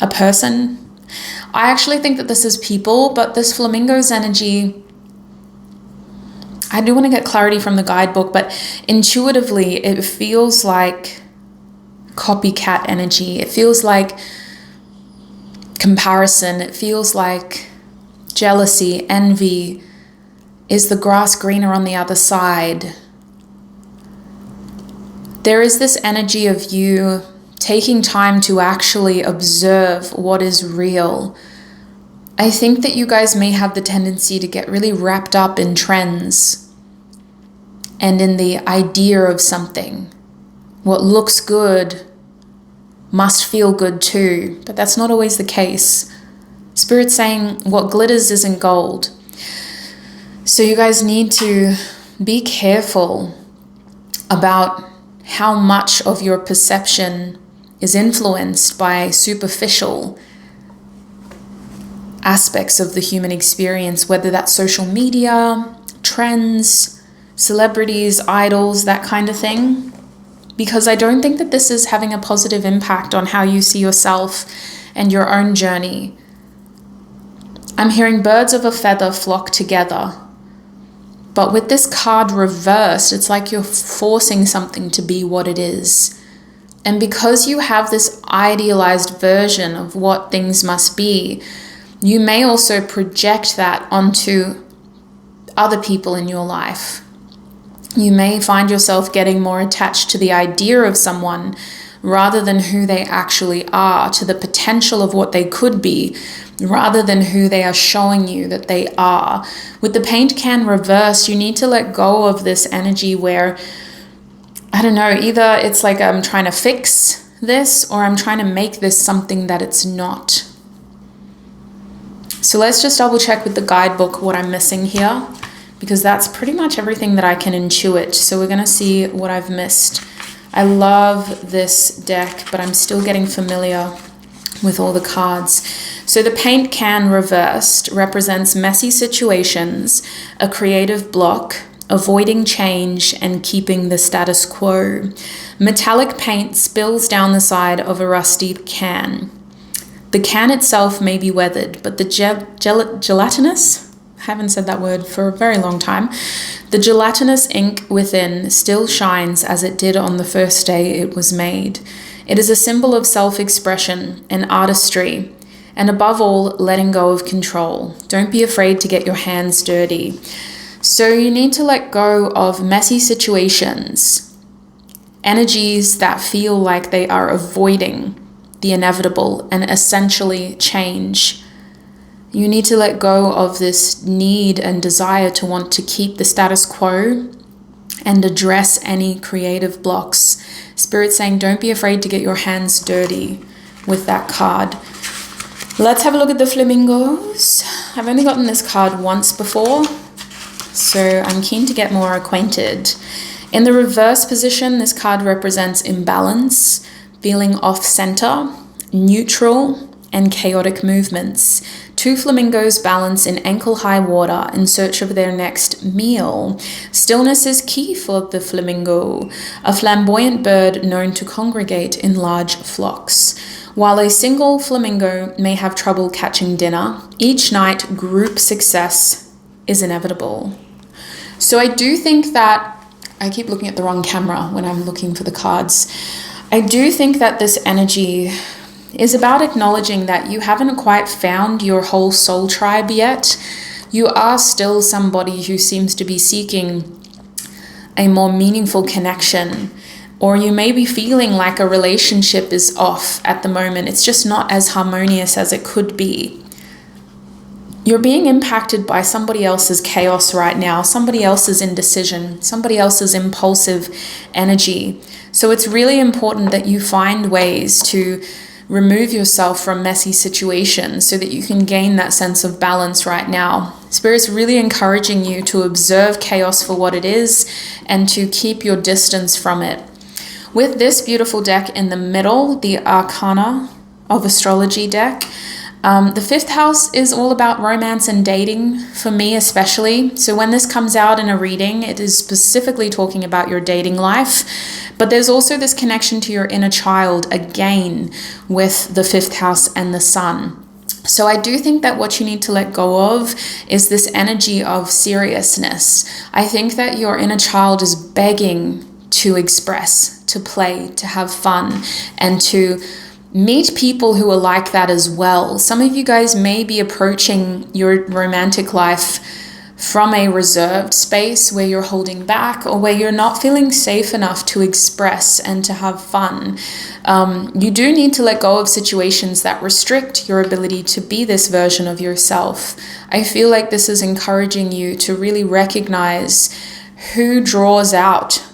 a person. I actually think that this is people, but this flamingos energy, I do want to get clarity from the guidebook, but intuitively it feels like copycat energy. It feels like comparison. It feels like jealousy, envy. Is the grass greener on the other side? There is this energy of you taking time to actually observe what is real. I think that you guys may have the tendency to get really wrapped up in trends and in the idea of something. What looks good must feel good too, but that's not always the case. Spirit's saying what glitters isn't gold. So you guys need to be careful about how much of your perception is influenced by superficial aspects of the human experience, whether that's social media, trends, celebrities, idols, that kind of thing. Because I don't think that this is having a positive impact on how you see yourself and your own journey. I'm hearing birds of a feather flock together. But with this card reversed, it's like you're forcing something to be what it is. And because you have this idealized version of what things must be, you may also project that onto other people in your life. You may find yourself getting more attached to the idea of someone rather than who they actually are, to the potential of what they could be, rather than who they are showing you that they are. With the paint can reversed, you need to let go of this energy where, I don't know, either it's like I'm trying to fix this or I'm trying to make this something that it's not. So let's just double check with the guidebook what I'm missing here, because that's pretty much everything that I can intuit. So we're going to see what I've missed. I love this deck, but I'm still getting familiar with all the cards. So the paint can reversed represents messy situations, a creative block, avoiding change, and keeping the status quo. Metallic paint spills down the side of a rusty can. The can itself may be weathered, but the gelatinous, I haven't said that word for a very long time, the gelatinous ink within still shines as it did on the first day it was made. It is a symbol of self-expression and artistry, and above all, letting go of control. Don't be afraid to get your hands dirty. So you need to let go of messy situations, energies that feel like they are avoiding the inevitable and essentially change. You need to let go of this need and desire to want to keep the status quo and address any creative blocks. Spirit's saying don't be afraid to get your hands dirty with that card. Let's have a look at the flamingos. I've only gotten this card once before, so I'm keen to get more acquainted. In the reverse position, this card represents imbalance, feeling off center, neutral, and chaotic movements. Two flamingos balance in ankle-high water in search of their next meal. Stillness is key for the flamingo, a flamboyant bird known to congregate in large flocks. While a single flamingo may have trouble catching dinner, each night group success is inevitable. So I do think that, I keep looking at the wrong camera when I'm looking for the cards. I do think that this energy is about acknowledging that you haven't quite found your whole soul tribe yet. You are still somebody who seems to be seeking a more meaningful connection, or you may be feeling like a relationship is off at the moment. It's just not as harmonious as it could be. You're being impacted by somebody else's chaos right now, somebody else's indecision, somebody else's impulsive energy. So it's really important that you find ways to remove yourself from messy situations so that you can gain that sense of balance right now. Spirit's really encouraging you to observe chaos for what it is and to keep your distance from it. With this beautiful deck in the middle, the Arcana of Astrology deck, the fifth house is all about romance and dating, for me especially. So when this comes out in a reading, it is specifically talking about your dating life. But there's also this connection to your inner child, again, with the fifth house and the sun. So I do think that what you need to let go of is this energy of seriousness. I think that your inner child is begging to express, to play, to have fun, and to meet people who are like that as well. Some of you guys may be approaching your romantic life from a reserved space where you're holding back or where you're not feeling safe enough to express and to have fun. You do need to let go of situations that restrict your ability to be this version of yourself. I feel like this is encouraging you to really recognize who draws out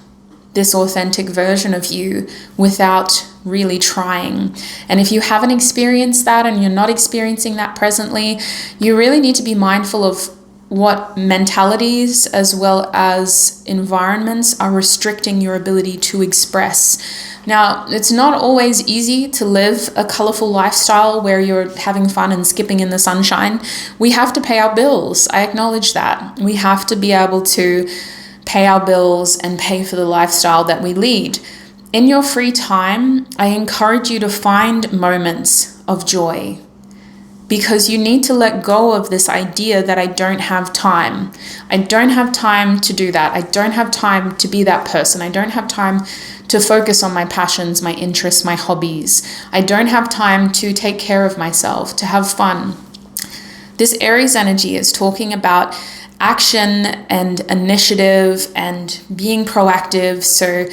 this authentic version of you without really trying. And if you haven't experienced that and you're not experiencing that presently, you really need to be mindful of what mentalities as well as environments are restricting your ability to express. Now, it's not always easy to live a colorful lifestyle where you're having fun and skipping in the sunshine. We have to pay our bills. I acknowledge that. We have to be able to pay our bills and pay for the lifestyle that we lead. In your free time, I encourage you to find moments of joy, because you need to let go of this idea that I don't have time. I don't have time to do that. I don't have time to be that person. I don't have time to focus on my passions, my interests, my hobbies. I don't have time to take care of myself, to have fun. This Aries energy is talking about action and initiative and being proactive. So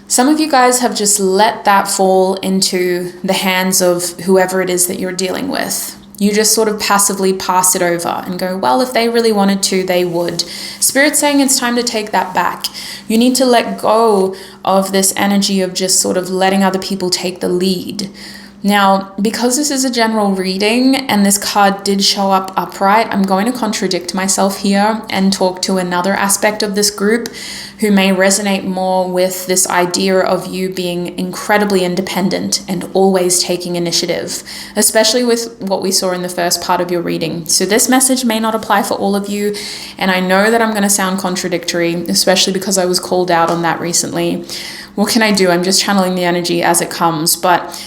some of you guys have just let that fall into the hands of whoever it is that you're dealing with. You just sort of passively pass it over and go, well, if they really wanted to, they would. Spirit's saying it's time to take that back. You need to let go of this energy of just sort of letting other people take the lead. Now, because this is a general reading and this card did show up upright, I'm going to contradict myself here and talk to another aspect of this group who may resonate more with this idea of you being incredibly independent and always taking initiative, especially with what we saw in the first part of your reading. So this message may not apply for all of you, and I know that I'm going to sound contradictory, especially because I was called out on that recently. What can I do? I'm just channeling the energy as it comes, but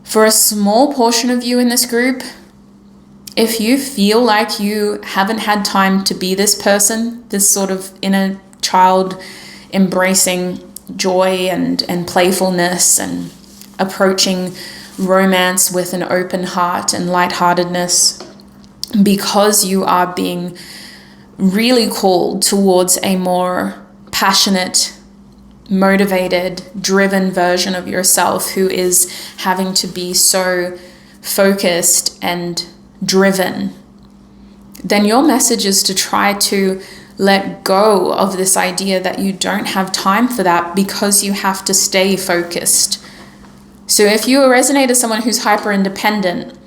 for a small portion of you in this group, if you feel like you haven't had time to be this person, this sort of inner child embracing joy and playfulness and approaching romance with an open heart and lightheartedness, because you are being really called towards a more passionate, motivated, driven version of yourself who is having to be so focused and driven, then your message is to try to let go of this idea that you don't have time for that because you have to stay focused. So if you resonate as someone who's hyper independent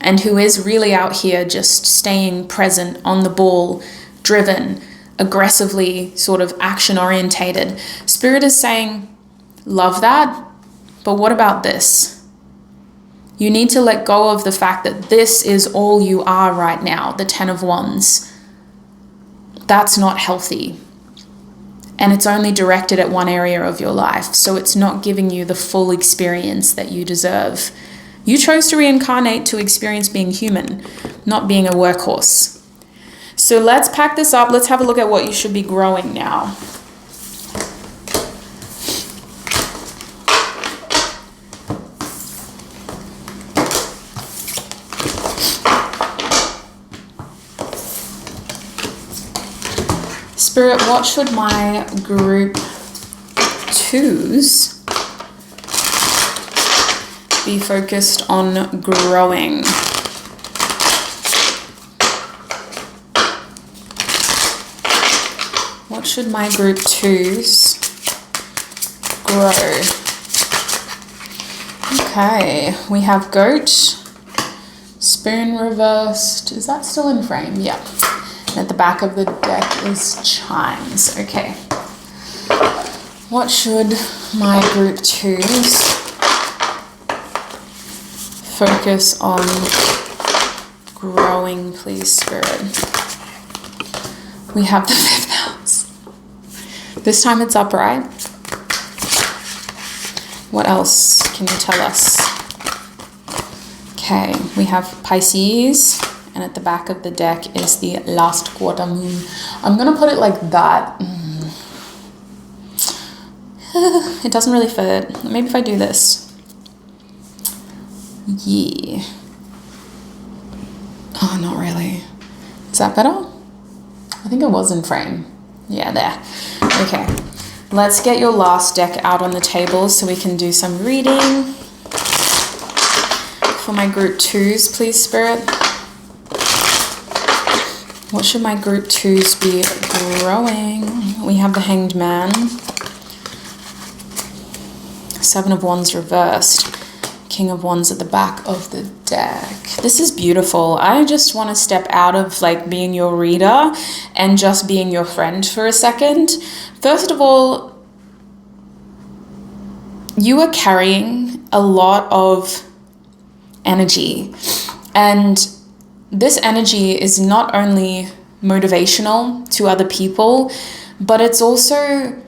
and who is really out here just staying present, on the ball, driven, aggressively sort of action orientated, Spirit is saying, love that, but what about this? You need to let go of the fact that this is all you are right now, the 10 of Wands. That's not healthy. And it's only directed at one area of your life, so it's not giving you the full experience that you deserve. You chose to reincarnate to experience being human, not being a workhorse. So let's pack this up. Let's have a look at what you should be growing now. Spirit, what should my group 2s be focused on growing? What should my group 2s grow? Okay, we have goat, spoon reversed. Is that still in frame? Yeah. And at the back of the deck is chimes. Okay. What should my group 2s focus on growing, please, Spirit? We have the 5th house. This time it's upright. What else can you tell us? Okay, we have Pisces, and at the back of the deck is the last quarter moon. I'm gonna put it like that. It doesn't really fit. Maybe if I do this. Yeah. Oh, not really. Is that better? I think it was in frame. Yeah, there. Okay. Let's get your last deck out on the table so we can do some reading. For my group 2s, please, Spirit. What should my group 2s be growing? We have the Hanged Man. 7 of Wands reversed. King of Wands at the back of the deck. This is beautiful. I just want to step out of like being your reader and just being your friend for a second. First of all, you are carrying a lot of energy, and this energy is not only motivational to other people, but it's also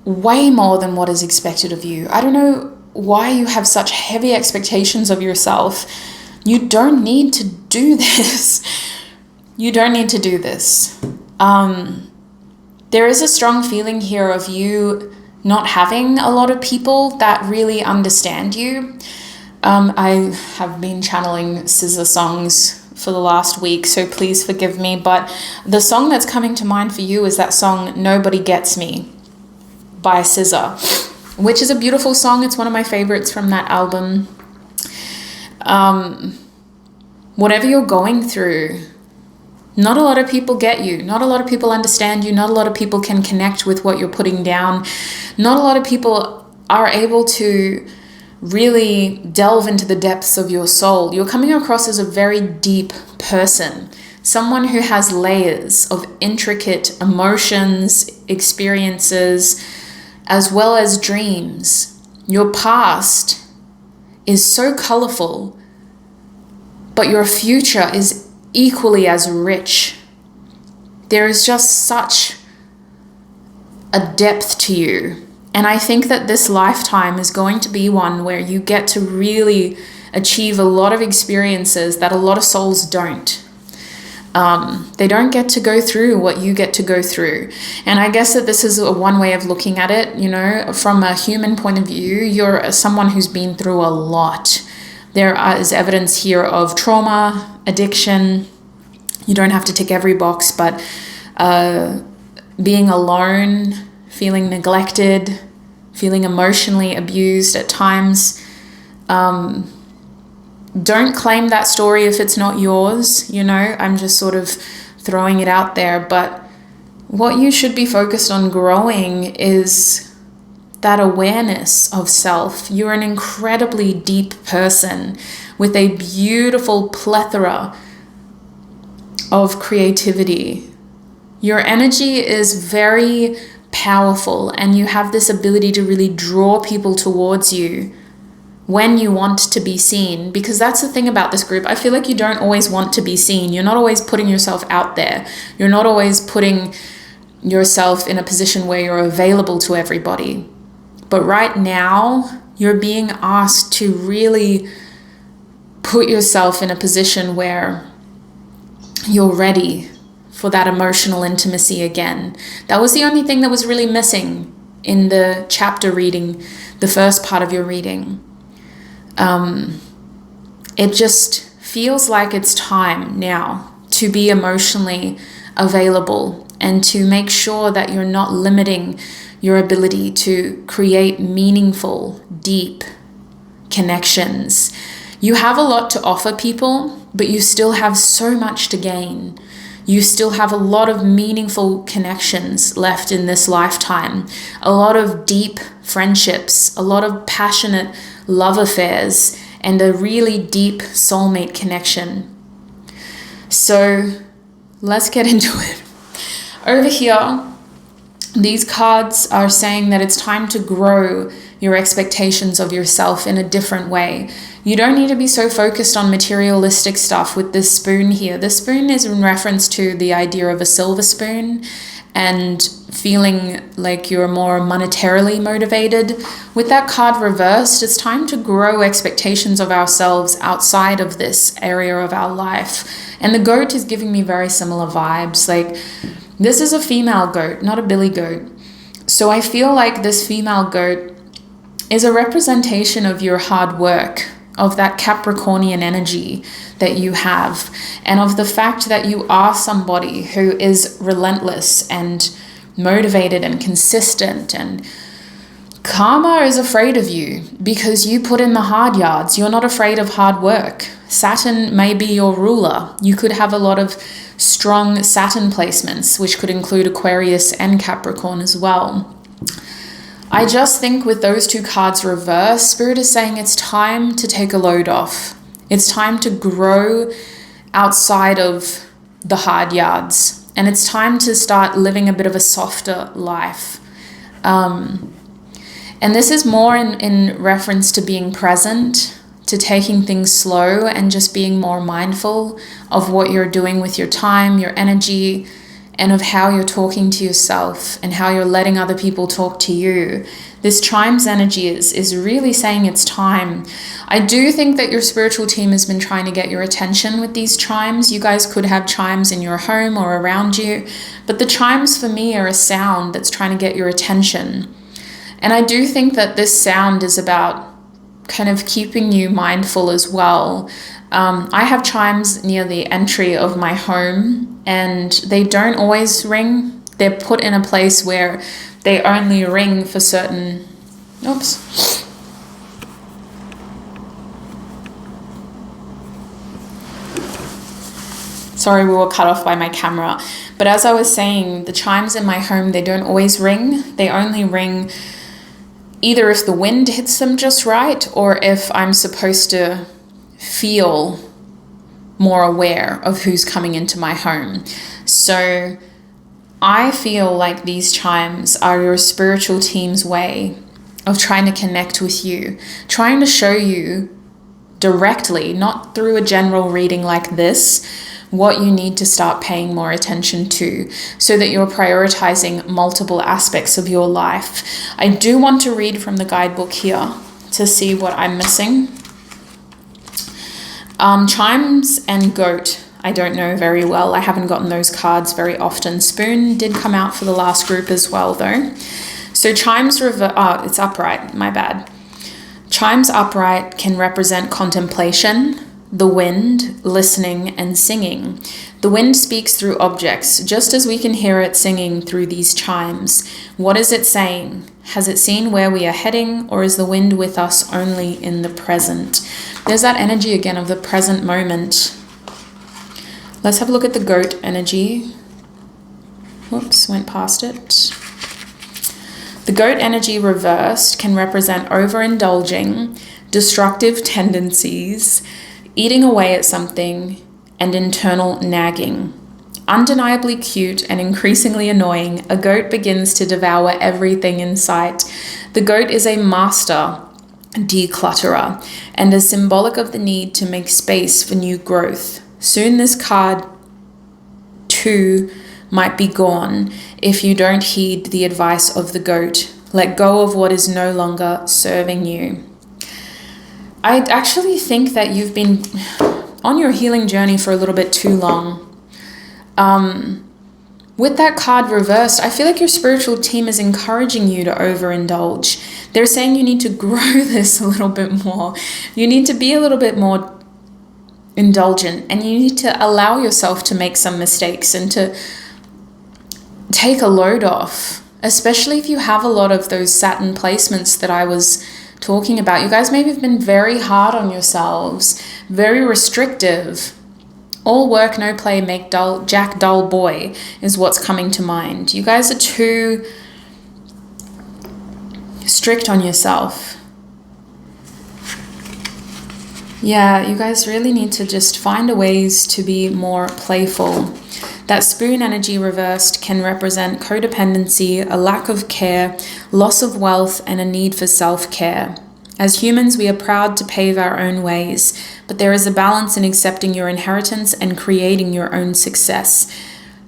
way more than what is expected of you. I don't know why you have such heavy expectations of yourself. You don't need to do this. You don't need to do this. There is a strong feeling here of you not having a lot of people that really understand you. I have been channeling scissor songs for the last week, so please forgive me, but the song that's coming to mind for you is that song Nobody Gets Me by Scissor, which is a beautiful song. It's one of my favorites from that album. Whatever you're going through, not a lot of people get you. Not a lot of people understand you. Not a lot of people can connect with what you're putting down. Not a lot of people are able to really delve into the depths of your soul. You're coming across as a very deep person, someone who has layers of intricate emotions, experiences, as well as dreams. Your past is so colorful, but your future is equally as rich. There is just such a depth to you. And I think that this lifetime is going to be one where you get to really achieve a lot of experiences that a lot of souls don't. They don't get to go through what you get to go through. And I guess that this is one way of looking at it. You know, from a human point of view, you're someone who's been through a lot. There is evidence here of trauma, addiction. You don't have to tick every box, but being alone, feeling neglected, feeling emotionally abused at times. Don't claim that story if it's not yours, you know, I'm just sort of throwing it out there. But what you should be focused on growing is that awareness of self. You're an incredibly deep person with a beautiful plethora of creativity. Your energy is very powerful, and you have this ability to really draw people towards you when you want to be seen, because that's the thing about this group. I feel like you don't always want to be seen. You're not always putting yourself out there. You're not always putting yourself in a position where you're available to everybody. But right now, you're being asked to really put yourself in a position where you're ready for that emotional intimacy again. That was the only thing that was really missing in the chapter reading, the first part of your reading. It just feels like it's time now to be emotionally available and to make sure that you're not limiting your ability to create meaningful, deep connections. You have a lot to offer people, but you still have so much to gain. You still have a lot of meaningful connections left in this lifetime, a lot of deep friendships, a lot of passionate love affairs, and a really deep soulmate connection. So let's get into it. Over here, these cards are saying that it's time to grow your expectations of yourself in a different way. You don't need to be so focused on materialistic stuff with this spoon here. This spoon is in reference to the idea of a silver spoon and feeling like you're more monetarily motivated. With that card reversed, it's time to grow expectations of ourselves outside of this area of our life. And the goat is giving me very similar vibes. Like, this is a female goat, not a billy goat. So I feel like this female goat is a representation of your hard work, of that Capricornian energy that you have, and of the fact that you are somebody who is relentless and motivated and consistent and Karma is afraid of you because you put in the hard yards. You're not afraid of hard work. Saturn may be your ruler. You could have a lot of strong Saturn placements, which could include Aquarius and Capricorn as well. I just think with those two cards reversed, Spirit is saying it's time to take a load off. It's time to grow outside of the hard yards. And it's time to start living a bit of a softer life. And this is more in reference to being present, to taking things slow and just being more mindful of what you're doing with your time, your energy, and of how you're talking to yourself and how you're letting other people talk to you. This chimes energy is really saying it's time. I do think that your spiritual team has been trying to get your attention with these chimes. You guys could have chimes in your home or around you, but the chimes for me are a sound that's trying to get your attention. And I do think that this sound is about kind of keeping you mindful as well. I have chimes near the entry of my home, and they don't always ring. They're put in a place where they only ring for certain... Oops. Sorry, we were cut off by my camera. But as I was saying, the chimes in my home, they don't always ring. They only ring either if the wind hits them just right, or if I'm supposed to feel more aware of who's coming into my home. So I feel like these chimes are your spiritual team's way of trying to connect with you, trying to show you directly, not through a general reading like this, what you need to start paying more attention to so that you're prioritizing multiple aspects of your life. I do want to read from the guidebook here to see what I'm missing. Chimes and goat, I don't know very well. I haven't gotten those cards very often. Spoon did come out for the last group as well though. So chimes it's upright, my bad. Chimes upright can represent contemplation, the wind, listening, and singing. The wind speaks through objects, just as we can hear it singing through these chimes. What is it saying? Has it seen where we are heading, or is the wind with us only in the present? There's that energy again of the present moment. Let's have a look at the goat energy. Whoops, went past it. The goat energy reversed can represent overindulging, destructive tendencies, eating away at something, and internal nagging. Undeniably cute and increasingly annoying, a goat begins to devour everything in sight. The goat is a master declutterer and is symbolic of the need to make space for new growth. Soon this card too might be gone if you don't heed the advice of the goat. Let go of what is no longer serving you. I actually think that you've been on your healing journey for a little bit too long. With that card reversed, I feel like your spiritual team is encouraging you to overindulge. They're saying you need to grow this a little bit more. You need to be a little bit more indulgent, and you need to allow yourself to make some mistakes and to take a load off, especially if you have a lot of those Saturn placements that I was talking about. You guys maybe have been very hard on yourselves, very restrictive. All work, no play, make dull, Jack dull boy is what's coming to mind. You guys are too strict on yourself. Yeah, you guys really need to just find a ways to be more playful. That spoon energy reversed can represent codependency, a lack of care, loss of wealth, and a need for self-care. As humans, we are proud to pave our own ways, but there is a balance in accepting your inheritance and creating your own success.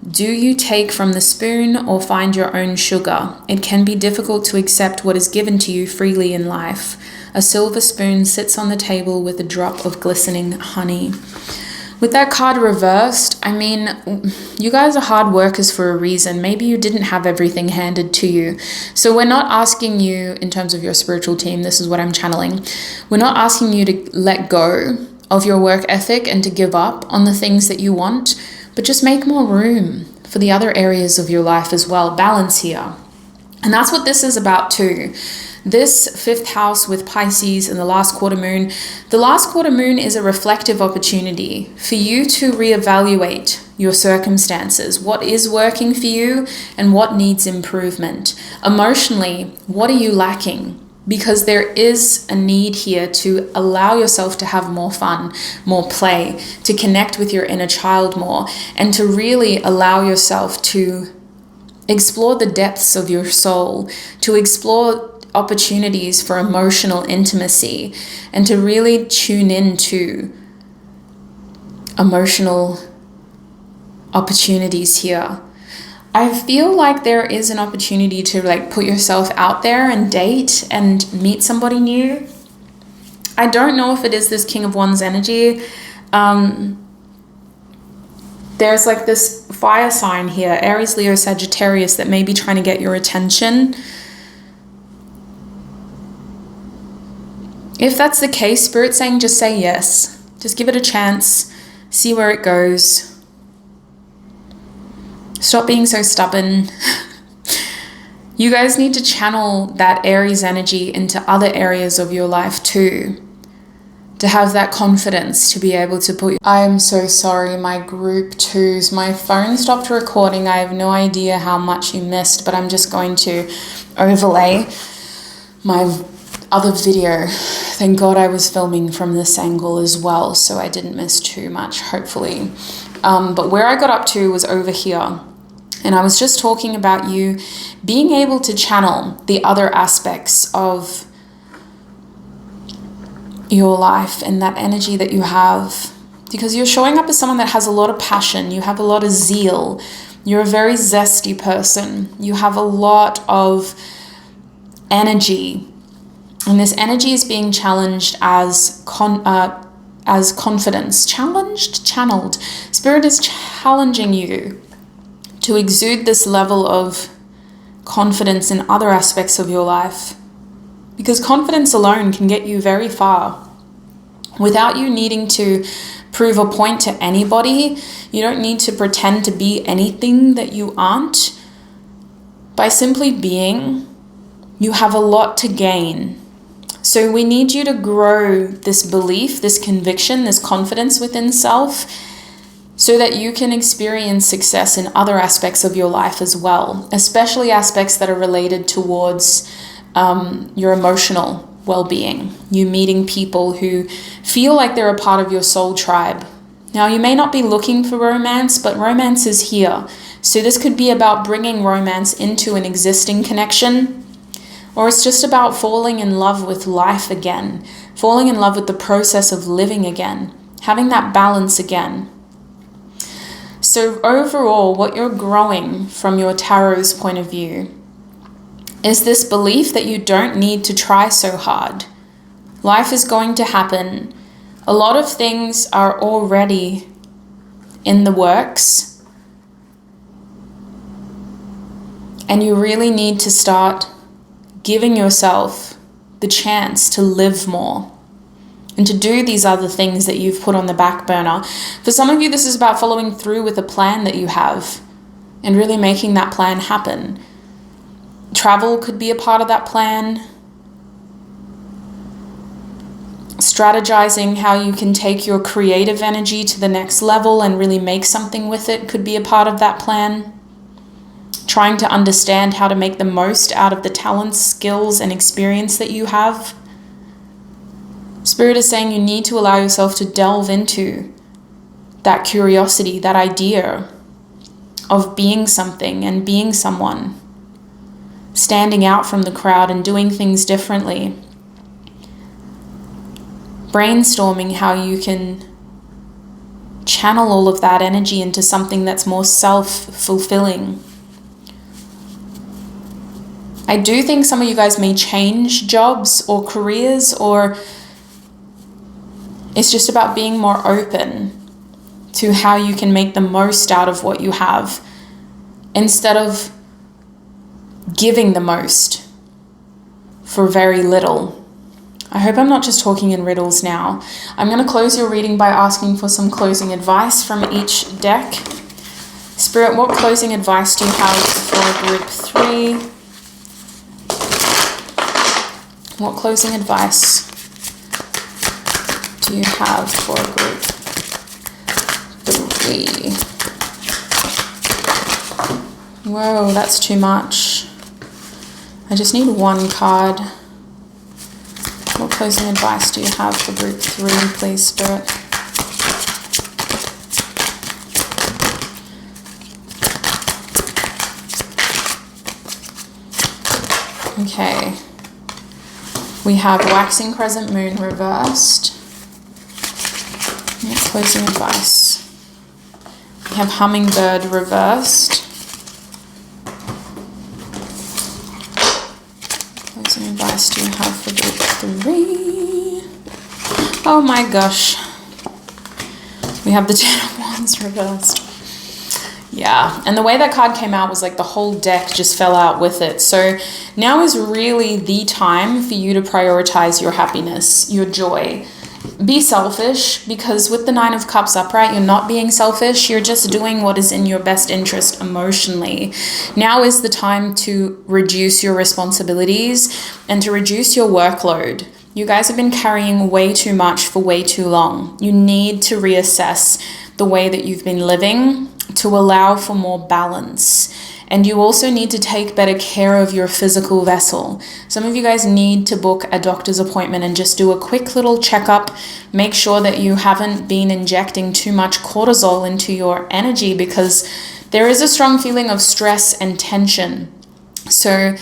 Do you take from the spoon or find your own sugar? It can be difficult to accept what is given to you freely in life. A silver spoon sits on the table with a drop of glistening honey. With that card reversed, I mean, you guys are hard workers for a reason. Maybe you didn't have everything handed to you. So we're not asking you, in terms of your spiritual team, this is what I'm channeling, we're not asking you to let go of your work ethic and to give up on the things that you want, but just make more room for the other areas of your life as well. Balance here. And that's what this is about too. This fifth house with Pisces and the last quarter moon is a reflective opportunity for you to reevaluate your circumstances. What is working for you and what needs improvement? Emotionally, what are you lacking? Because there is a need here to allow yourself to have more fun, more play, to connect with your inner child more, and to really allow yourself to explore the depths of your soul, to explore opportunities for emotional intimacy, and to really tune into emotional opportunities here. I feel like there is an opportunity to like put yourself out there and date and meet somebody new. I don't know if it is this King of Wands energy. There's like this fire sign here, Aries, Leo, Sagittarius, that may be trying to get your attention. If that's the case, Spirit's saying just say yes. Just give it a chance. See where it goes. Stop being so stubborn. You guys need to channel that Aries energy into other areas of your life too, to have that confidence to be able to put... I'm so sorry, my group twos. My phone stopped recording. I have no idea how much you missed, but I'm just going to overlay my other video. Thank God I was filming from this angle as well, so I didn't miss too much, hopefully. But where I got up to was over here. And I was just talking about you being able to channel the other aspects of your life and that energy that you have, because you're showing up as someone that has a lot of passion. You have a lot of zeal. You're a very zesty person. You have a lot of energy, and this energy is being challenged as confidence. Channeled. Spirit is challenging you to exude this level of confidence in other aspects of your life, because confidence alone can get you very far without you needing to prove a point to anybody. You don't need to pretend to be anything that you aren't. By simply being, you have a lot to gain. So we need you to grow this belief, this conviction, this confidence within self, so that you can experience success in other aspects of your life as well, especially aspects that are related towards your emotional well-being. You meeting people who feel like they're a part of your soul tribe. Now, you may not be looking for romance, but romance is here. So this could be about bringing romance into an existing connection, or it's just about falling in love with life again, falling in love with the process of living again, having that balance again. So overall, what you're growing from your tarot's point of view is this belief that you don't need to try so hard. Life is going to happen. A lot of things are already in the works, and you really need to start giving yourself the chance to live more and to do these other things that you've put on the back burner. For some of you, this is about following through with a plan that you have and really making that plan happen. Travel could be a part of that plan. Strategizing how you can take your creative energy to the next level and really make something with it could be a part of that plan. Trying to understand how to make the most out of the talents, skills, and experience that you have. Spirit is saying you need to allow yourself to delve into that curiosity, that idea of being something and being someone, standing out from the crowd and doing things differently. Brainstorming how you can channel all of that energy into something that's more self-fulfilling. I do think some of you guys may change jobs or careers, or it's just about being more open to how you can make the most out of what you have instead of giving the most for very little. I hope I'm not just talking in riddles now. I'm going to close your reading by asking for some closing advice from each deck. Spirit, what closing advice do you have for group 3? What closing advice do you have for group 3? Whoa, that's too much. I just need one card. What closing advice do you have for group 3, please, Spirit? Okay. We have waxing crescent moon reversed. Yeah, closing advice. We have hummingbird reversed. Closing advice do you have for group 3? Oh my gosh. We have the Ten of Wands reversed. Yeah, and the way that card came out was like the whole deck just fell out with it. So now is really the time for you to prioritize your happiness, your joy. Be selfish, because with the Nine of Cups upright, you're not being selfish. You're just doing what is in your best interest emotionally. Now is the time to reduce your responsibilities and to reduce your workload. You guys have been carrying way too much for way too long. You need to reassess the way that you've been living to allow for more balance. And you also need to take better care of your physical vessel. Some of you guys need to book a doctor's appointment and just do a quick little checkup. Make sure that you haven't been injecting too much cortisol into your energy, because there is a strong feeling of stress and tension. So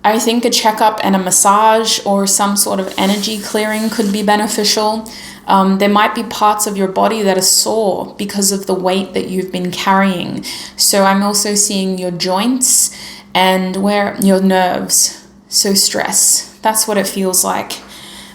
I think a checkup and a massage or some sort of energy clearing could be beneficial. There might be parts of your body that are sore because of the weight that you've been carrying. So I'm also seeing your joints and where your nerves. So stress. That's what it feels like.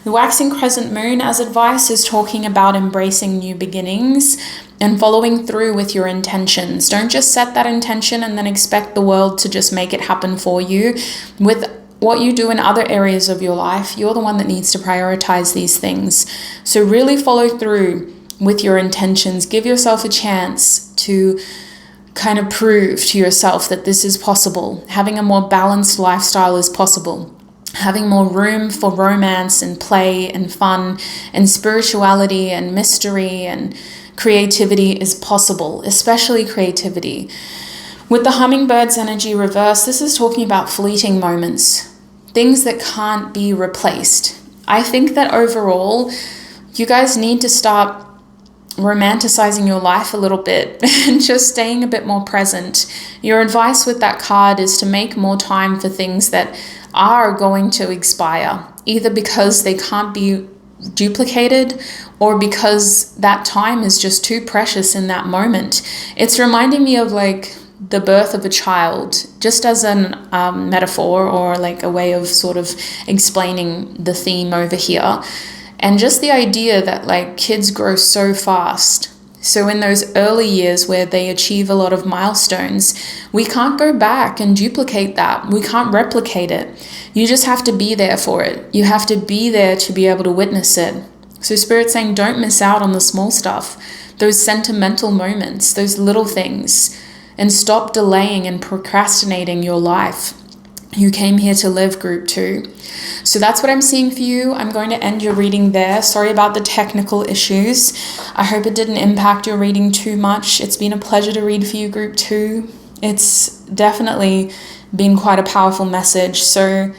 The waxing crescent moon as advice is talking about embracing new beginnings and following through with your intentions. Don't just set that intention and then expect the world to just make it happen for you. With what you do in other areas of your life, you're the one that needs to prioritize these things. So really follow through with your intentions. Give yourself a chance to kind of prove to yourself that this is possible. Having a more balanced lifestyle is possible. Having more room for romance and play and fun and spirituality and mystery and creativity is possible, especially creativity. With the hummingbird's energy reverse, this is talking about fleeting moments. Things that can't be replaced. I think that overall, you guys need to start romanticizing your life a little bit and just staying a bit more present. Your advice with that card is to make more time for things that are going to expire, either because they can't be duplicated or because that time is just too precious in that moment. It's reminding me of like the birth of a child, just as an metaphor or like a way of sort of explaining the theme over here. And just the idea that like kids grow so fast. So in those early years where they achieve a lot of milestones, we can't go back and duplicate that. We can't replicate it. You just have to be there for it. You have to be there to be able to witness it. So Spirit's saying don't miss out on the small stuff, those sentimental moments, those little things. And stop delaying and procrastinating your life. You came here to live, group 2. So that's what I'm seeing for you. I'm going to end your reading there. Sorry about the technical issues. I hope it didn't impact your reading too much. It's been a pleasure to read for you, group 2. It's definitely been quite a powerful message. So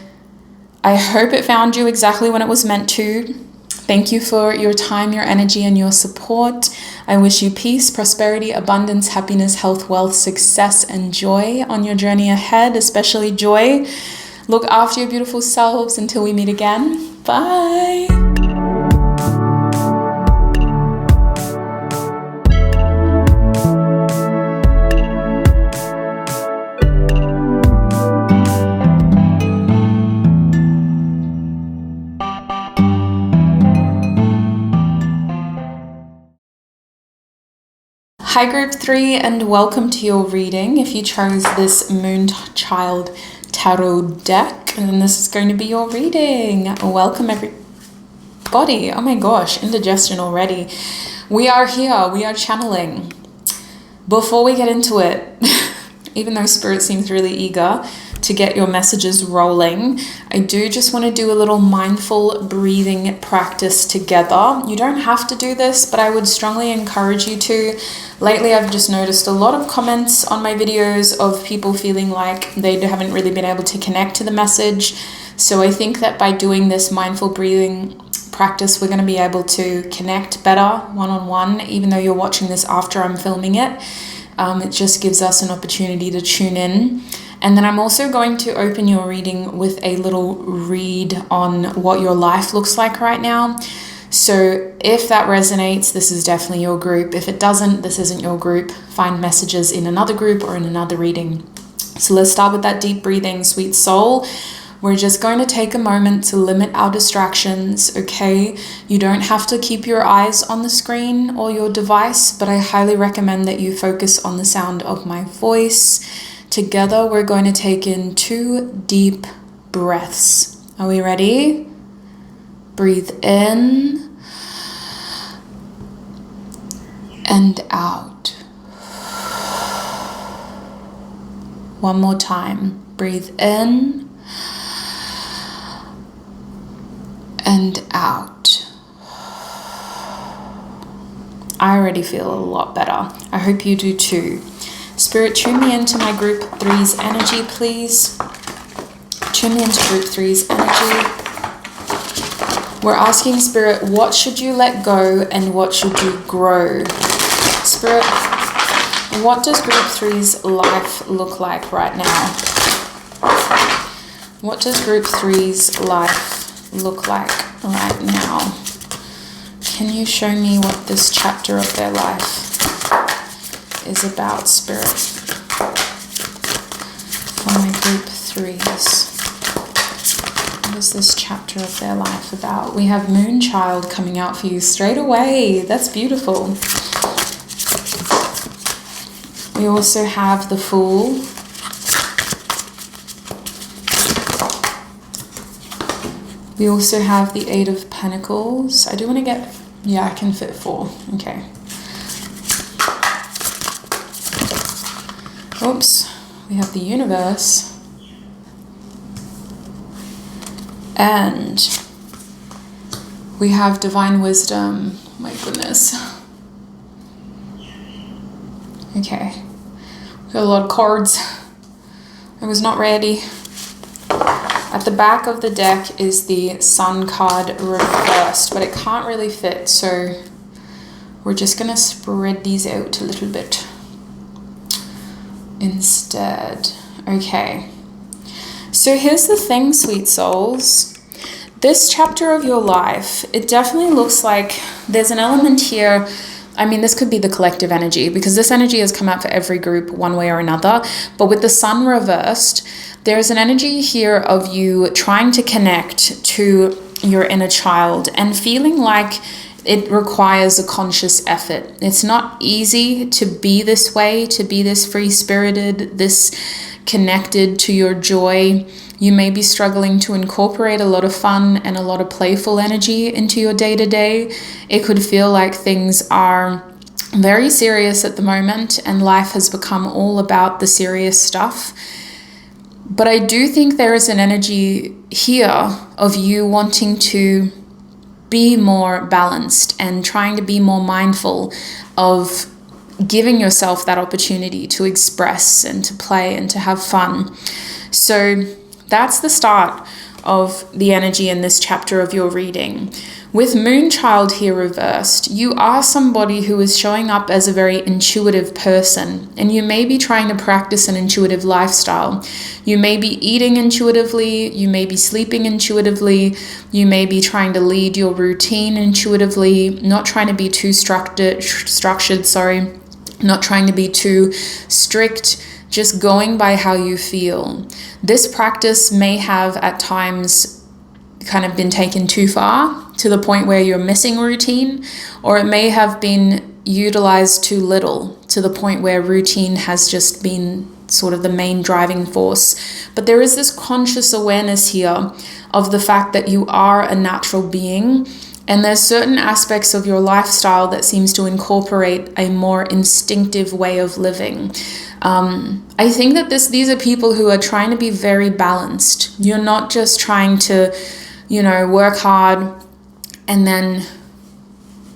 I hope it found you exactly when it was meant to. Thank you for your time, your energy, and your support. I wish you peace, prosperity, abundance, happiness, health, wealth, success, and joy on your journey ahead, especially joy. Look after your beautiful selves until we meet again. Bye. Hi group 3 and welcome to your reading. If you chose this Moonchild Tarot deck, and this is going to be your reading. Welcome everybody. Oh my gosh, indigestion already. We are here, we are channeling. Before we get into it, even though Spirit seems really eager, to get your messages rolling, I do just want to do a little mindful breathing practice together. You don't have to do this, but I would strongly encourage you to. Lately, I've just noticed a lot of comments on my videos of people feeling like they haven't really been able to connect to the message. So I think that by doing this mindful breathing practice, we're going to be able to connect better one-on-one, even though you're watching this after I'm filming it. It just gives us an opportunity to tune in. And then I'm also going to open your reading with a little read on what your life looks like right now. So if that resonates, this is definitely your group. If it doesn't, this isn't your group. Find messages in another group or in another reading. So let's start with that deep breathing, sweet soul. We're just going to take a moment to limit our distractions, okay? You don't have to keep your eyes on the screen or your device, but I highly recommend that you focus on the sound of my voice. Together, we're going to take in 2 deep breaths. Are we ready? Breathe in and out. One more time. Breathe in and out. I already feel a lot better. I hope you do too. Spirit, tune me into my group 3's energy, please. Tune me into group 3's energy. We're asking Spirit, what should you let go and what should you grow? Spirit, what does group 3's life look like right now? What does group 3's life look like right now? Can you show me what this chapter of their life is about, Spirit? For my group 3's. What is this chapter of their life about? We have Moonchild coming out for you straight away. That's beautiful. We also have the Fool. We also have the 8 of Pentacles. I do want to get, yeah, I can fit 4. Okay. Oops. We have the Universe. And we have Divine Wisdom. My goodness. Okay. Got a lot of cards. I was not ready. At the back of the deck is the Sun card reversed, but it can't really fit, so we're just going to spread these out a little bit instead. Okay. So here's the thing, sweet souls. This chapter of your life, it definitely looks like there's an element here. I mean, this could be the collective energy because this energy has come out for every group one way or another. But with the Sun reversed, there's an energy here of you trying to connect to your inner child and feeling like it requires a conscious effort. It's not easy to be this way, to be this free-spirited, this connected to your joy. You may be struggling to incorporate a lot of fun and a lot of playful energy into your day-to-day. It could feel like things are very serious at the moment and life has become all about the serious stuff. But I do think there is an energy here of you wanting to be more balanced and trying to be more mindful of giving yourself that opportunity to express and to play and to have fun. So that's the start of the energy in this chapter of your reading. With Moonchild here reversed, you are somebody who is showing up as a very intuitive person, and you may be trying to practice an intuitive lifestyle. You may be eating intuitively, you may be sleeping intuitively, you may be trying to lead your routine intuitively, not trying to be too structured, not trying to be too strict, just going by how you feel. This practice may have at times kind of been taken too far to the point where you're missing routine, or it may have been utilized too little to the point where routine has just been sort of the main driving force. But there is this conscious awareness here of the fact that you are a natural being, and there's certain aspects of your lifestyle that seems to incorporate a more instinctive way of living. I think that these are people who are trying to be very balanced. You're not just trying to, work hard and then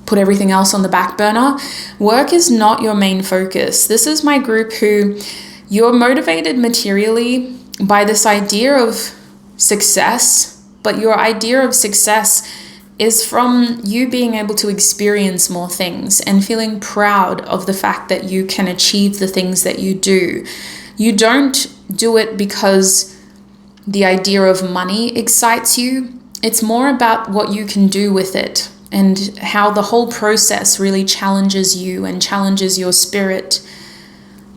put everything else on the back burner. Work is not your main focus. This is my group who you're motivated materially by this idea of success, but your idea of success is from you being able to experience more things and feeling proud of the fact that you can achieve the things that you do. You don't do it because the idea of money excites you. It's more about what you can do with it and how the whole process really challenges you and challenges your spirit.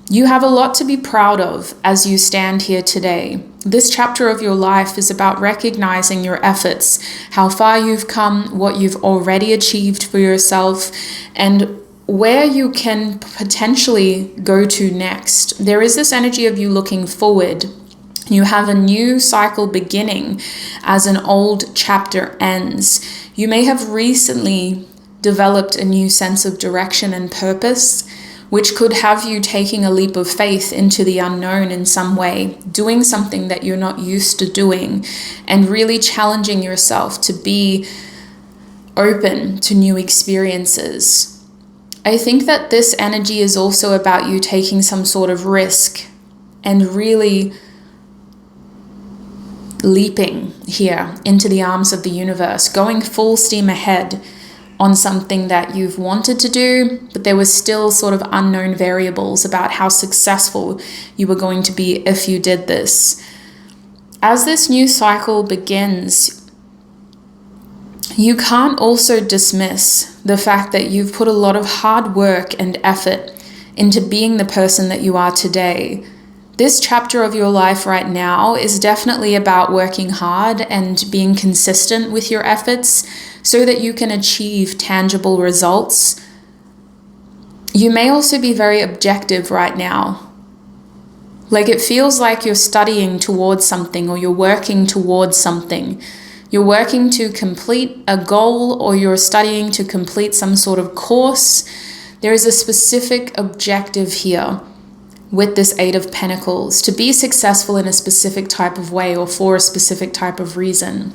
You have a lot to be proud of as you stand here today. This chapter of your life is about recognizing your efforts, how far you've come, what you've already achieved for yourself, and where you can potentially go to next. There is this energy of you looking forward. You have a new cycle beginning as an old chapter ends. You may have recently developed a new sense of direction and purpose, which could have you taking a leap of faith into the unknown in some way, doing something that you're not used to doing, and really challenging yourself to be open to new experiences. I think that this energy is also about you taking some sort of risk and really leaping here into the arms of the universe, going full steam ahead on something that you've wanted to do, but there was still sort of unknown variables about how successful you were going to be if you did this. As this new cycle begins, you can't also dismiss the fact that you've put a lot of hard work and effort into being the person that you are today. This chapter of your life right now is definitely about working hard and being consistent with your efforts so that you can achieve tangible results. You may also be very objective right now. Like it feels like you're studying towards something or you're working towards something. You're working to complete a goal or you're studying to complete some sort of course. There is a specific objective here with this Eight of Pentacles, to be successful in a specific type of way or for a specific type of reason.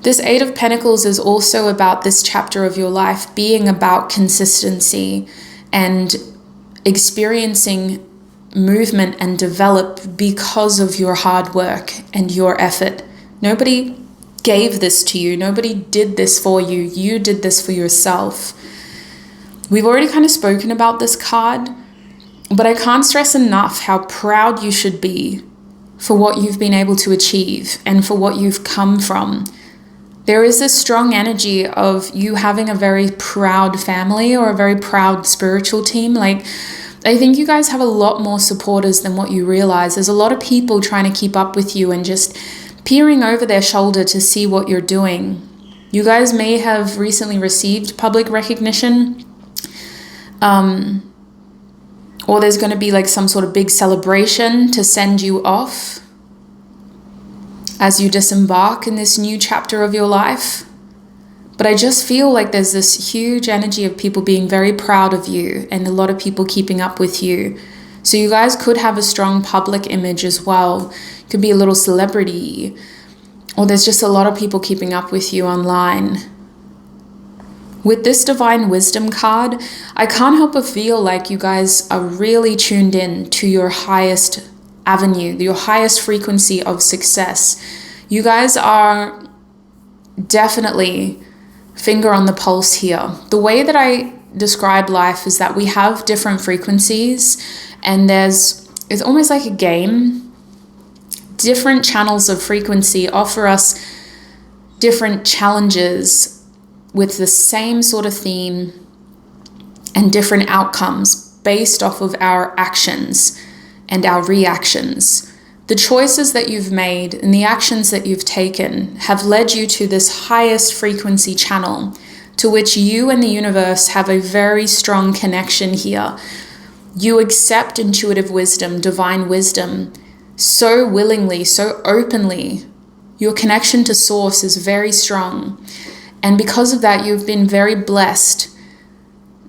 This Eight of Pentacles is also about this chapter of your life being about consistency and experiencing movement and develop because of your hard work and your effort. Nobody gave this to you. Nobody did this for you. You did this for yourself. We've already kind of spoken about this card, but I can't stress enough how proud you should be for what you've been able to achieve and for what you've come from. There is this strong energy of you having a very proud family or a very proud spiritual team. Like, I think you guys have a lot more supporters than what you realize. There's a lot of people trying to keep up with you and just peering over their shoulder to see what you're doing. You guys may have recently received public recognition, or there's going to be like some sort of big celebration to send you off as you disembark in this new chapter of your life. But I just feel like there's this huge energy of people being very proud of you and a lot of people keeping up with you. So you guys could have a strong public image as well. Could be a little celebrity, or there's just a lot of people keeping up with you online. With this Divine Wisdom card, I can't help but feel like you guys are really tuned in to your highest avenue, your highest frequency of success. You guys are definitely finger on the pulse here. The way that I describe life is that we have different frequencies and it's almost like a game. Different channels of frequency offer us different challenges with the same sort of theme and different outcomes based off of our actions and our reactions. The choices that you've made and the actions that you've taken have led you to this highest frequency channel to which you and the universe have a very strong connection here. You accept intuitive wisdom, divine wisdom, so willingly, so openly. Your connection to source is very strong. And because of that, you've been very blessed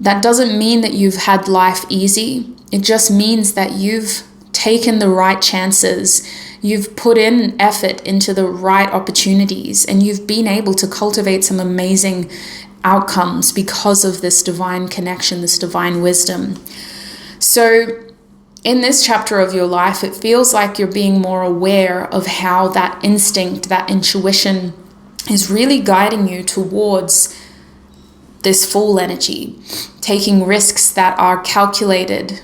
That doesn't mean that you've had life easy. It just means that you've taken the right chances. You've put in effort into the right opportunities, and you've been able to cultivate some amazing outcomes because of this divine connection, this divine wisdom. So in this chapter of your life, it feels like you're being more aware of how that instinct, that intuition is really guiding you towards this full energy, taking risks that are calculated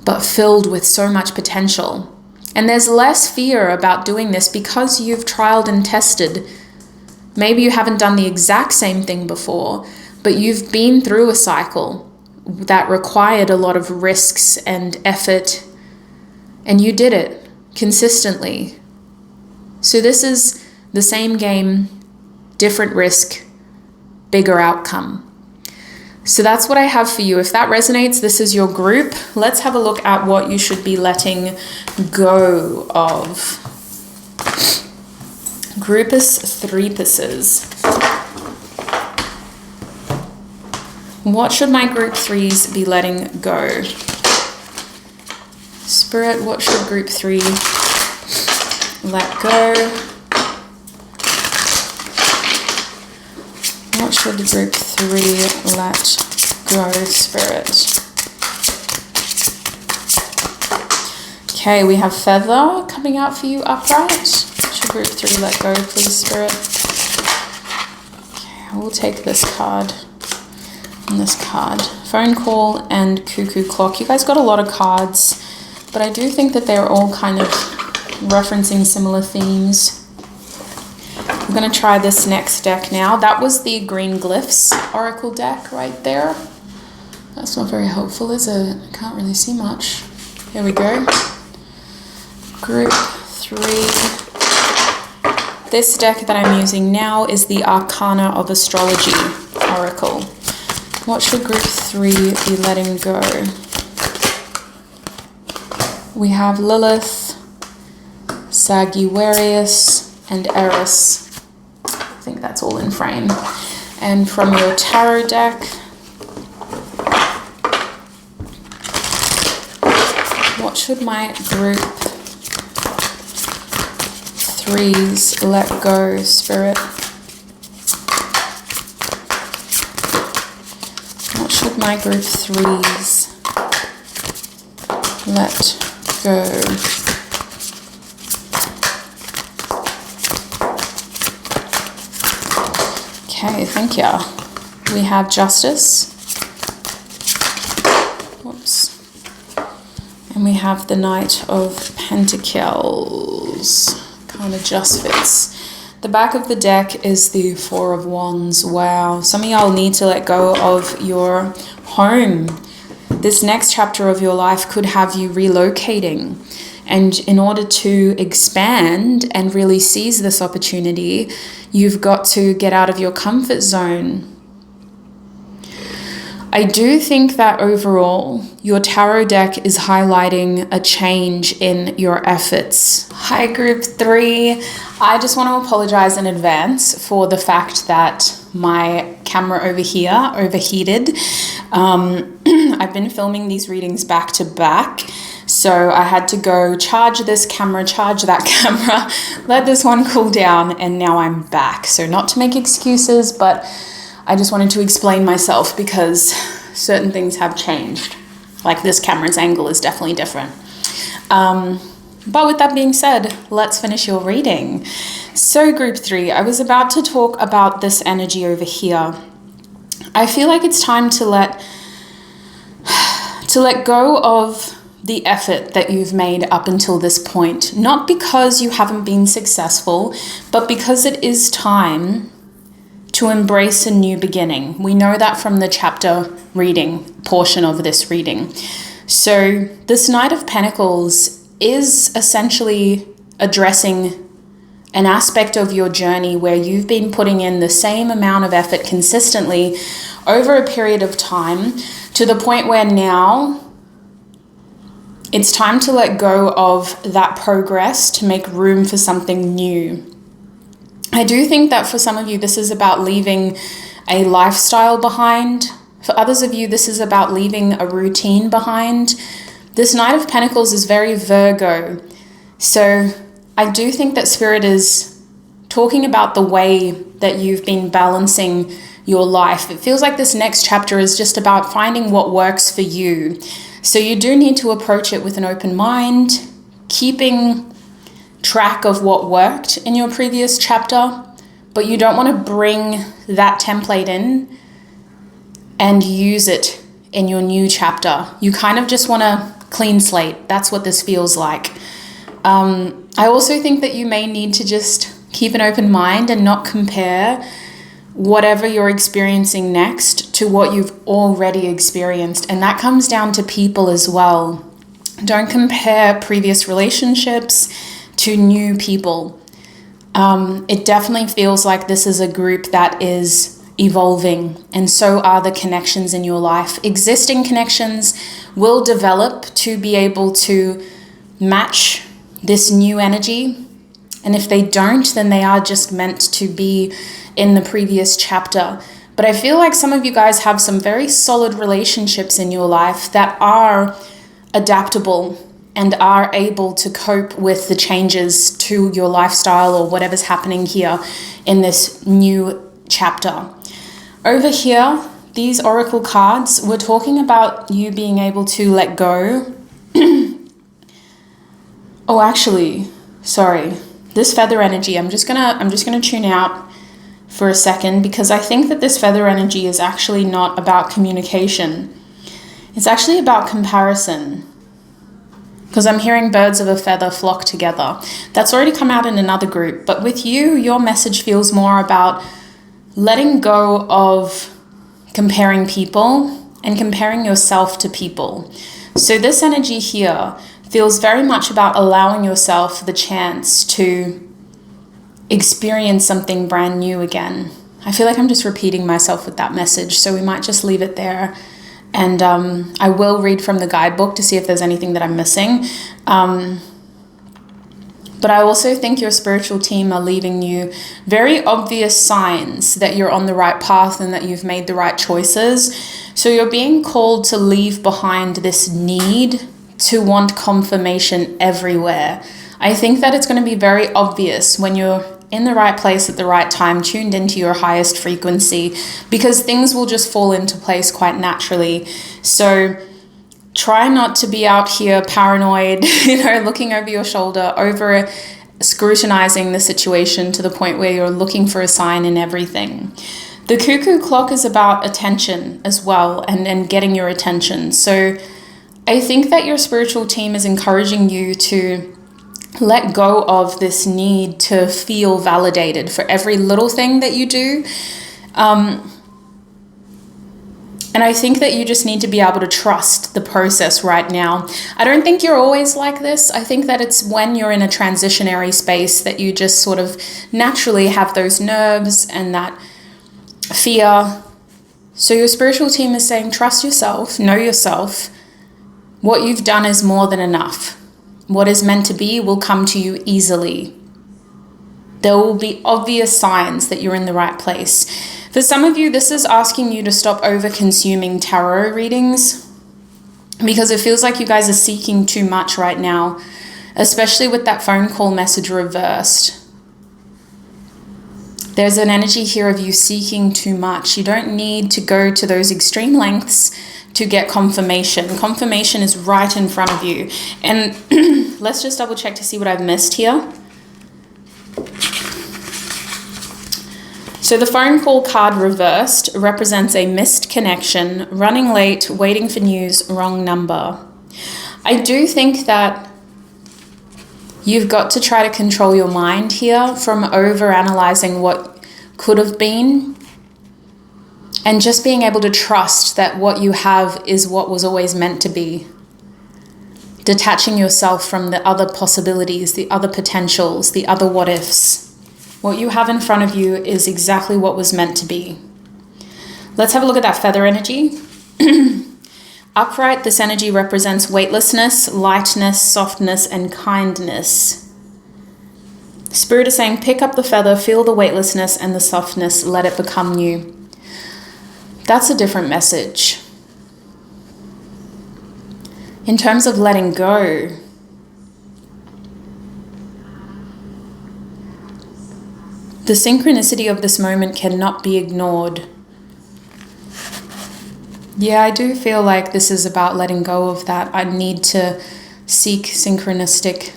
but filled with so much potential. And there's less fear about doing this because you've trialed and tested. Maybe you haven't done the exact same thing before, but you've been through a cycle that required a lot of risks and effort, and you did it consistently. So this is the same game, different risk, bigger outcome. So that's what I have for you. If that resonates, this is your group. Let's have a look at what you should be letting go of. Groupus threepuses. What should my group threes be letting go? Spirit, what should group three let go? What should group three let go, Spirit? Okay, we have Feather coming out for you upright. Should group three let go, please, Spirit? Okay, we'll take this card and this card. Phone call and cuckoo clock. You guys got a lot of cards, but I do think that they're all kind of referencing similar themes. I'm going to try this next deck now. That was the Green Glyphs Oracle deck right there. That's not very helpful, is it? I can't really see much. Here we go. Group three. This deck that I'm using now is the Arcana of Astrology Oracle. What should group three be letting go? We have Lilith, Sagittarius, and Eris. I think that's all in frame. And from your tarot deck, what should my group threes let go, Spirit? What should my group threes let go? Okay, thank you. We have Justice. Whoops. And we have the Knight of Pentacles. Kind of just fits. The back of the deck is the Four of Wands. Wow. Some of y'all need to let go of your home. This next chapter of your life could have you relocating. And in order to expand and really seize this opportunity, you've got to get out of your comfort zone. I do think that overall, your tarot deck is highlighting a change in your efforts. Hi, group three. I just want to apologize in advance for the fact that my camera over here overheated. I've been filming these readings back to back. So I had to go charge this camera, charge that camera, let this one cool down, and now I'm back. So not to make excuses, but I just wanted to explain myself because certain things have changed. Like this camera's angle is definitely different. But with that being said, let's finish your reading. So group three, I was about to talk about this energy over here. I feel like it's time to let go of the effort that you've made up until this point. Not because you haven't been successful, but because it is time to embrace a new beginning. We know that from the chapter reading portion of this reading. So this Knight of Pentacles is essentially addressing an aspect of your journey where you've been putting in the same amount of effort consistently over a period of time to the point where now it's time to let go of that progress to make room for something new. I do think that for some of you, this is about leaving a lifestyle behind, For others of you, this is about leaving a routine behind. This Knight of Pentacles is very Virgo. So I do think that Spirit is talking about the way that you've been balancing your life. It feels like this next chapter is just about finding what works for you. So you do need to approach it with an open mind, keeping track of what worked in your previous chapter, but you don't want to bring that template in and use it in your new chapter. You kind of just want a clean slate. That's what this feels like. I also think that you may need to just keep an open mind and not compare whatever you're experiencing next to what you've already experienced. And that comes down to people as well. Don't compare previous relationships to new people. It definitely feels like this is a group that is evolving, and so are the connections in your life. Existing connections will develop to be able to match this new energy. And if they don't, then they are just meant to be in the previous chapter. But I feel like some of you guys have some very solid relationships in your life that are adaptable and are able to cope with the changes to your lifestyle or whatever's happening here in this new chapter. Over here, these oracle cards, we're talking about you being able to let go. Oh, actually, sorry. This feather energy, I'm just gonna tune out for a second, because I think that this feather energy is actually not about communication. It's actually about comparison. Because I'm hearing birds of a feather flock together. That's already come out in another group. But with you, your message feels more about letting go of comparing people and comparing yourself to people. So this energy here feels very much about allowing yourself the chance to experience something brand new again. I feel like I'm just repeating myself with that message, so we might just leave it there. And I will read from the guidebook to see if there's anything that I'm missing. But I also think your spiritual team are leaving you very obvious signs that you're on the right path and that you've made the right choices. So you're being called to leave behind this need to want confirmation everywhere. I think that it's going to be very obvious when you're in the right place at the right time, tuned into your highest frequency, because things will just fall into place quite naturally. So try not to be out here paranoid, looking over your shoulder, over scrutinizing the situation to the point where you're looking for a sign in everything. The cuckoo clock is about attention as well, and getting your attention. So I think that your spiritual team is encouraging you to let go of this need to feel validated for every little thing that you do. And I think that you just need to be able to trust the process right now. I don't think you're always like this. I think that it's when you're in a transitionary space that you just sort of naturally have those nerves and that fear. So your spiritual team is saying, trust yourself, know yourself. What you've done is more than enough. What is meant to be will come to you easily. There will be obvious signs that you're in the right place. For some of you, this is asking you to stop over-consuming tarot readings, because it feels like you guys are seeking too much right now, especially with that phone call message reversed. There's an energy here of you seeking too much. You don't need to go to those extreme lengths to get confirmation. Confirmation is right in front of you. And let's just double check to see what I've missed here. So the phone call card reversed represents a missed connection, running late, waiting for news, wrong number. I do think that you've got to try to control your mind here from over-analyzing what could have been, and just being able to trust that what you have is what was always meant to be. Detaching yourself from the other possibilities, the other potentials, the other what-ifs. What you have in front of you is exactly what was meant to be. Let's have a look at that feather energy. Upright, this energy represents weightlessness, lightness, softness, and kindness. Spirit is saying, pick up the feather, feel the weightlessness and the softness, let it become you. That's a different message. In terms of letting go, the synchronicity of this moment cannot be ignored. Yeah, I do feel like this is about letting go of that. I need to seek synchronistic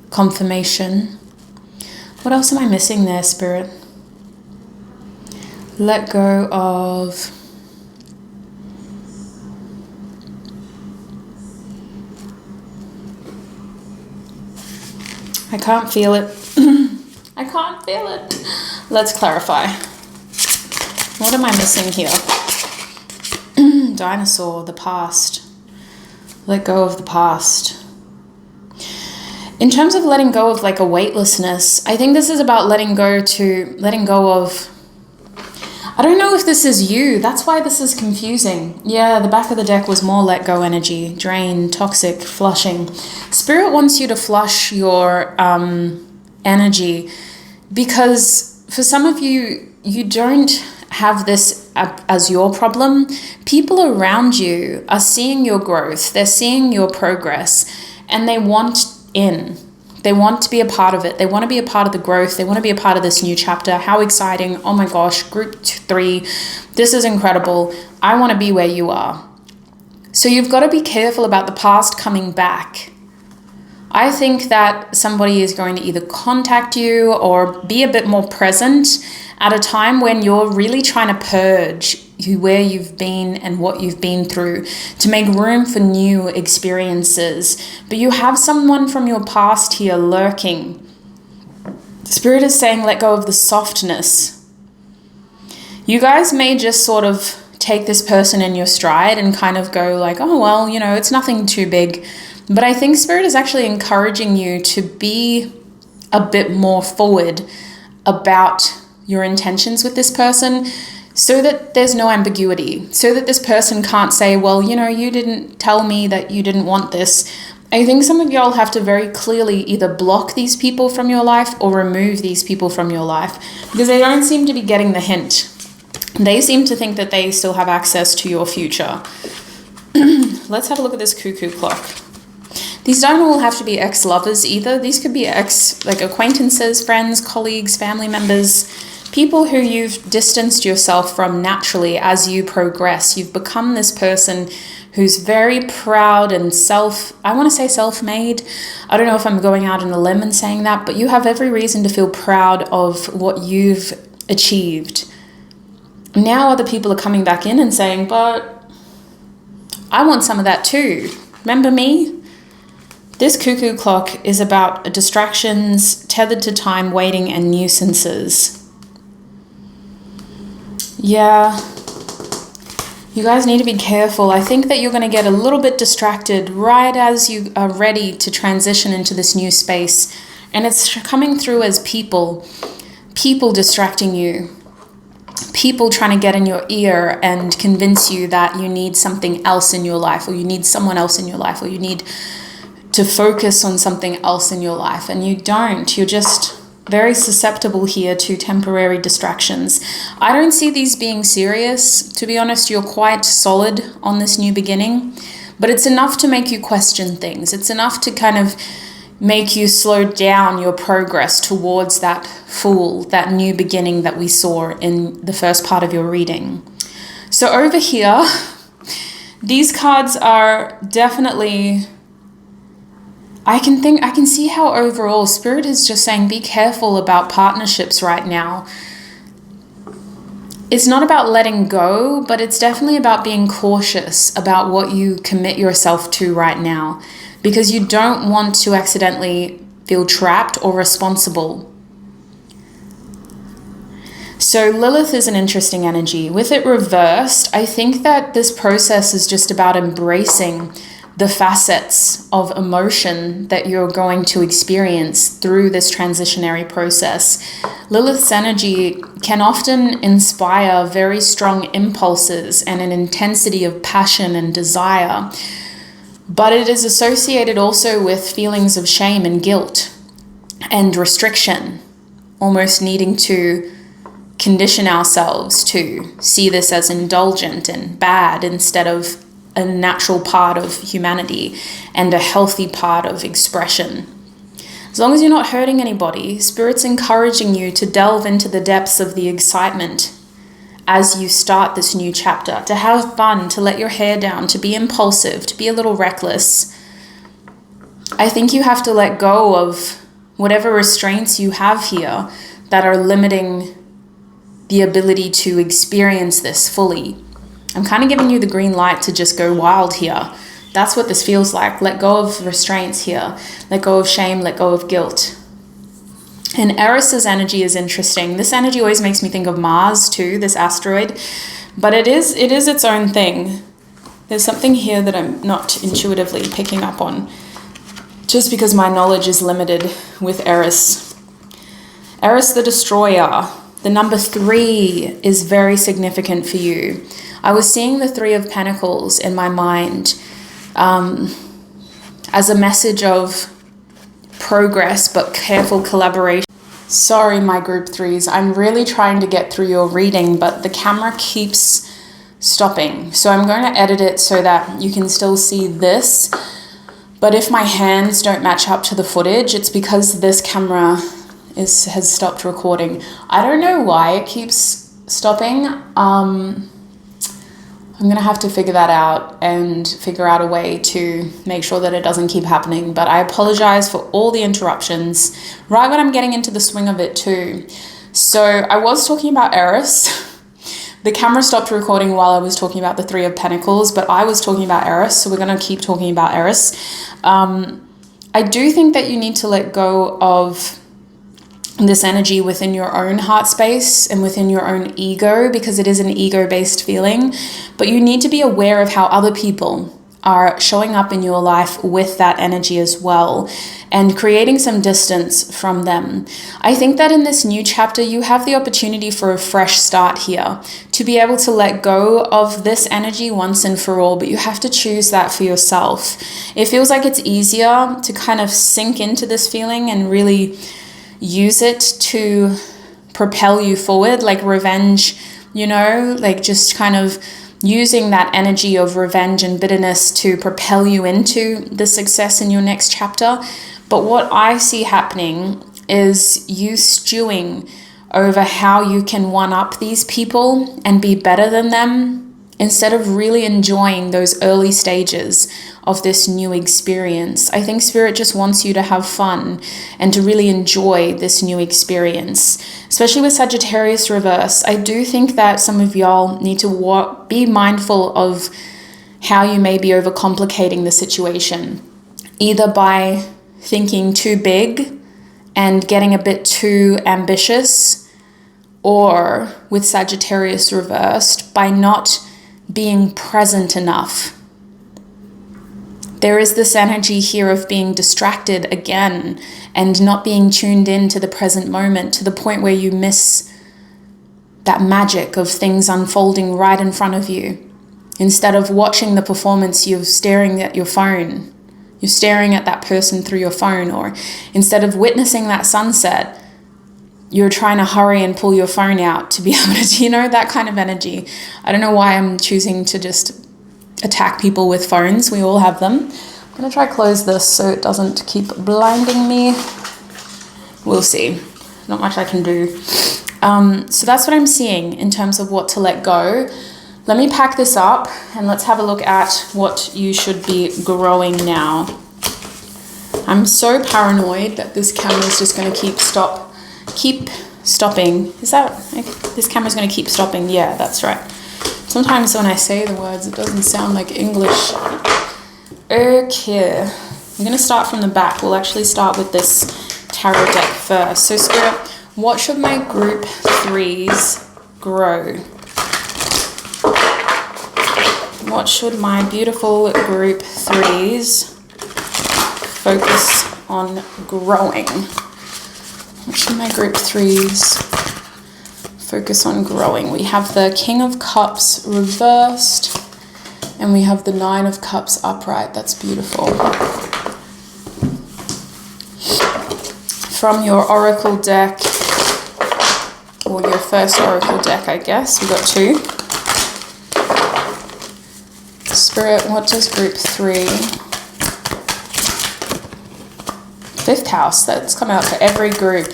confirmation. What else am I missing there, Spirit? Let go of... I can't feel it. I can't feel it. Let's clarify. What am I missing here? Dinosaur, the past. Let go of the past. In terms of letting go of like a weightlessness, I think this is about letting go of... I don't know if this is you. That's why this is confusing. Yeah, the back of the deck was more let go energy. Drain, toxic, flushing. Spirit wants you to flush your energy because for some of you, you don't have this as your problem. People around you are seeing your growth. They're seeing your progress and they want in. They want to be a part of it. They want to be a part of the growth. They want to be a part of this new chapter. How exciting. Oh my gosh, group 3. This is incredible. I want to be where you are. So you've got to be careful about the past coming back. I think that somebody is going to either contact you or be a bit more present at a time when you're really trying to purge where you've been and what you've been through to make room for new experiences. But you have someone from your past here lurking. Spirit is saying let go of the softness. You guys may just sort of take this person in your stride and kind of go like, oh, well, you know, it's nothing too big. But I think Spirit is actually encouraging you to be a bit more forward about your intentions with this person so that there's no ambiguity, so that this person can't say, well, you know, you didn't tell me that you didn't want this. I think some of y'all have to very clearly either block these people from your life or remove these people from your life because they don't seem to be getting the hint. They seem to think that they still have access to your future. Let's have a look at this cuckoo clock. These don't all have to be ex-lovers either. These could be like acquaintances, friends, colleagues, family members, people who you've distanced yourself from naturally as you progress. You've become this person who's very proud and I want to say self-made. I don't know if I'm going out on a limb and saying that, but you have every reason to feel proud of what you've achieved. Now other people are coming back in and saying, but I want some of that too. Remember me? This cuckoo clock is about distractions, tethered to time, waiting, and nuisances. Yeah, you guys need to be careful. I think that you're going to get a little bit distracted right as you are ready to transition into this new space. And it's coming through as people distracting you. People trying to get in your ear and convince you that you need something else in your life, or you need someone else in your life, or you need to focus on something else in your life, and you don't. You're just very susceptible here to temporary distractions. I don't see these being serious. To be honest, you're quite solid on this new beginning, but it's enough to make you question things. It's enough to kind of make you slow down your progress towards that that new beginning that we saw in the first part of your reading. So over here, these cards are definitely... I can see how overall Spirit is just saying be careful about partnerships right now. It's not about letting go, but it's definitely about being cautious about what you commit yourself to right now, because you don't want to accidentally feel trapped or responsible. So Lilith is an interesting energy. With it reversed, I think that this process is just about embracing the facets of emotion that you're going to experience through this transitionary process. Lilith's energy can often inspire very strong impulses and an intensity of passion and desire, but it is associated also with feelings of shame and guilt and restriction, almost needing to condition ourselves to see this as indulgent and bad instead of a natural part of humanity and a healthy part of expression. As long as you're not hurting anybody, Spirit's encouraging you to delve into the depths of the excitement as you start this new chapter, to have fun, to let your hair down, to be impulsive, to be a little reckless. I think you have to let go of whatever restraints you have here that are limiting the ability to experience this fully. I'm kind of giving you the green light to just go wild here. That's what this feels like. Let go of restraints here. Let go of shame. Let go of guilt. And Eris's energy is interesting. This energy always makes me think of Mars too, this asteroid. But it is its own thing. There's something here that I'm not intuitively picking up on, just because my knowledge is limited with Eris. Eris the Destroyer. The number 3 is very significant for you. I was seeing the 3 of Pentacles in my mind as a message of progress but careful collaboration. Sorry, my group 3s. I'm really trying to get through your reading, but the camera keeps stopping. So I'm going to edit it so that you can still see this. But if my hands don't match up to the footage, it's because this camera has stopped recording. I don't know why it keeps stopping. I'm going to have to figure that out and figure out a way to make sure that it doesn't keep happening. But I apologize for all the interruptions right when I'm getting into the swing of it too. So I was talking about Eris. The camera stopped recording while I was talking about the 3 of Pentacles, but I was talking about Eris, so we're going to keep talking about Eris. I do think that you need to let go of this energy within your own heart space and within your own ego, because it is an ego-based feeling, but you need to be aware of how other people are showing up in your life with that energy as well, and creating some distance from them. I think that in this new chapter, you have the opportunity for a fresh start here, to be able to let go of this energy once and for all, but you have to choose that for yourself. It feels like it's easier to kind of sink into this feeling and really use it to propel you forward, like revenge, like just kind of using that energy of revenge and bitterness to propel you into the success in your next chapter. But what I see happening is you stewing over how you can one-up these people and be better than them, instead of really enjoying those early stages of this new experience. I think Spirit just wants you to have fun and to really enjoy this new experience, especially with Sagittarius reverse. I do think that some of y'all need to be mindful of how you may be overcomplicating the situation, either by thinking too big and getting a bit too ambitious, or with Sagittarius reversed, by not being present enough. There is this energy here of being distracted again and not being tuned in to the present moment, to the point where you miss that magic of things unfolding right in front of you. Instead of watching the performance, you're staring at your phone. You're staring at that person through your phone. Or instead of witnessing that sunset, you're trying to hurry and pull your phone out to be able to, that kind of energy. I don't know why I'm choosing to just attack people with phones. We all have them. I'm going to try close this so it doesn't keep blinding me. We'll see. Not much I can do. So that's what I'm seeing in terms of what to let go. Let me pack this up and let's have a look at what you should be growing now. I'm so paranoid that this camera is just going to keep stopping. Is that, this camera's going to keep stopping? Yeah, that's right. Sometimes when I say the words, it doesn't sound like English. Okay, I'm going to start from the back. We'll actually start with this tarot deck first. So Spirit, what should my group 3s grow? What should my beautiful group 3s focus on growing? What should my group 3s focus on growing? We have the King of Cups reversed, and we have the 9 of Cups upright. That's beautiful. From your Oracle deck, or your first oracle deck, I guess. We've got 2. Spirit, what does group 3? 5th house, that's come out for every group.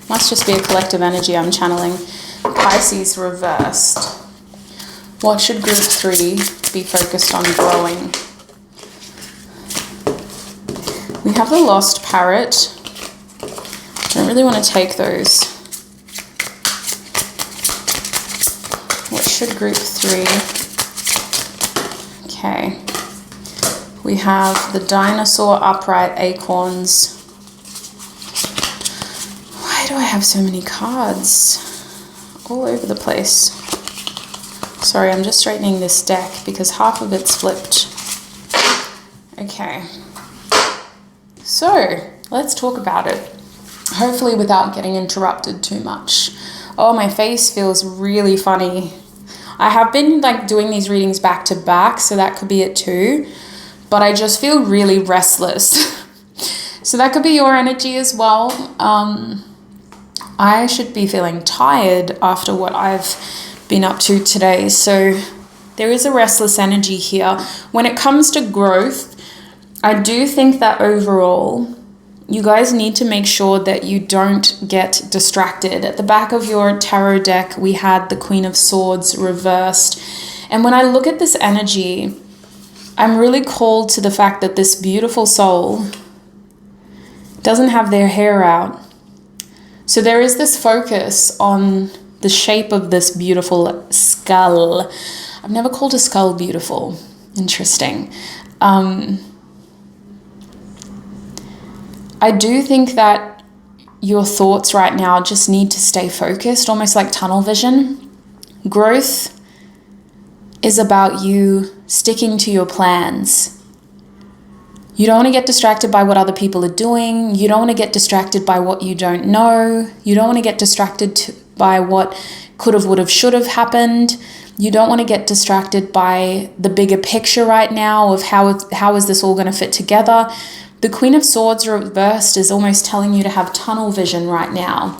Must just be a collective energy I'm channeling. Pisces reversed. What should group 3 be focused on growing? We have the lost parrot. Don't really want to take those. What should group 3? Okay. We have the dinosaur, upright, acorns. Why do I have so many cards all over the place? Sorry, I'm just straightening this deck because half of it's flipped. Okay. So, let's talk about it. Hopefully without getting interrupted too much. Oh, my face feels really funny. I have been like doing these readings back to back, so that could be it too. But I just feel really restless. So that could be your energy as well. I should be feeling tired after what I've been up to today. So there is a restless energy here. When it comes to growth, I do think that overall, you guys need to make sure that you don't get distracted. At the back of your tarot deck, we had the Queen of Swords reversed. And when I look at this energy, I'm really called to the fact that this beautiful soul doesn't have their hair out. So there is this focus on the shape of this beautiful skull. I've never called a skull beautiful. Interesting. I do think that your thoughts right now just need to stay focused, almost like tunnel vision. Growth is about you sticking to your plans. You don't want to get distracted by what other people are doing. You don't want to get distracted by what you don't know. You don't want to get distracted by what could have, would have, should have happened. You don't want to get distracted by the bigger picture right now of how is this all going to fit together. The Queen of Swords reversed is almost telling you to have tunnel vision right now.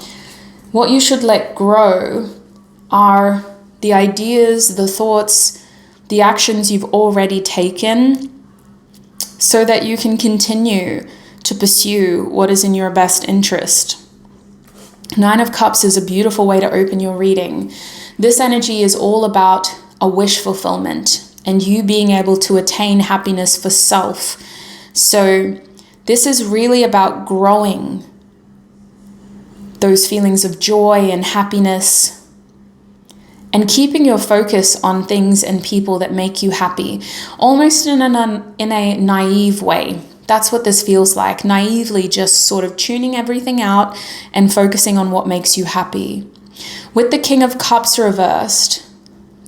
What you should let grow are the ideas, the thoughts, the actions you've already taken so that you can continue to pursue what is in your best interest. 9 of Cups is a beautiful way to open your reading. This energy is all about a wish fulfillment and you being able to attain happiness for self. So this is really about growing those feelings of joy and happiness and keeping your focus on things and people that make you happy, almost in a naive way. That's what this feels like, naively just sort of tuning everything out and focusing on what makes you happy. With the King of Cups reversed,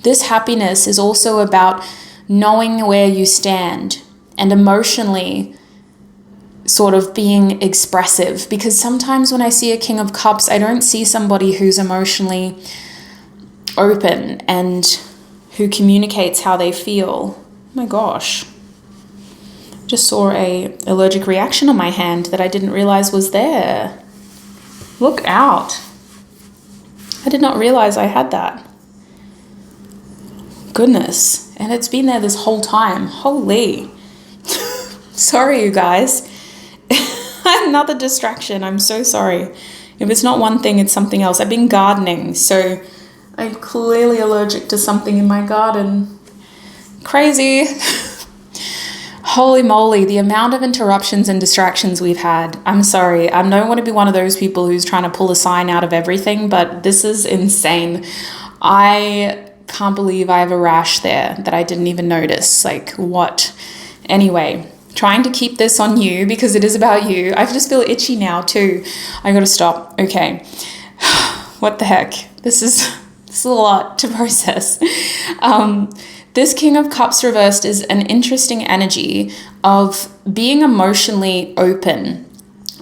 this happiness is also about knowing where you stand and emotionally sort of being expressive, because sometimes when I see a King of Cups, I don't see somebody who's emotionally open and who communicates how they feel. Oh my gosh. Just saw a allergic reaction on my hand that I didn't realize was there. Look out. I did not realize I had that. Goodness. And it's been there this whole time. Holy. Sorry, you guys. Another distraction. I'm so sorry. If it's not one thing, it's something else. I've been gardening, so I'm clearly allergic to something in my garden. Crazy. Holy moly, the amount of interruptions and distractions we've had. I'm sorry. I don't want to be one of those people who's trying to pull a sign out of everything, but this is insane. I can't believe I have a rash there that I didn't even notice. Like, what? Anyway, trying to keep this on you because it is about you. I just feel itchy now too. I gotta stop. Okay. What the heck? This is a lot to process. This King of Cups reversed is an interesting energy of being emotionally open.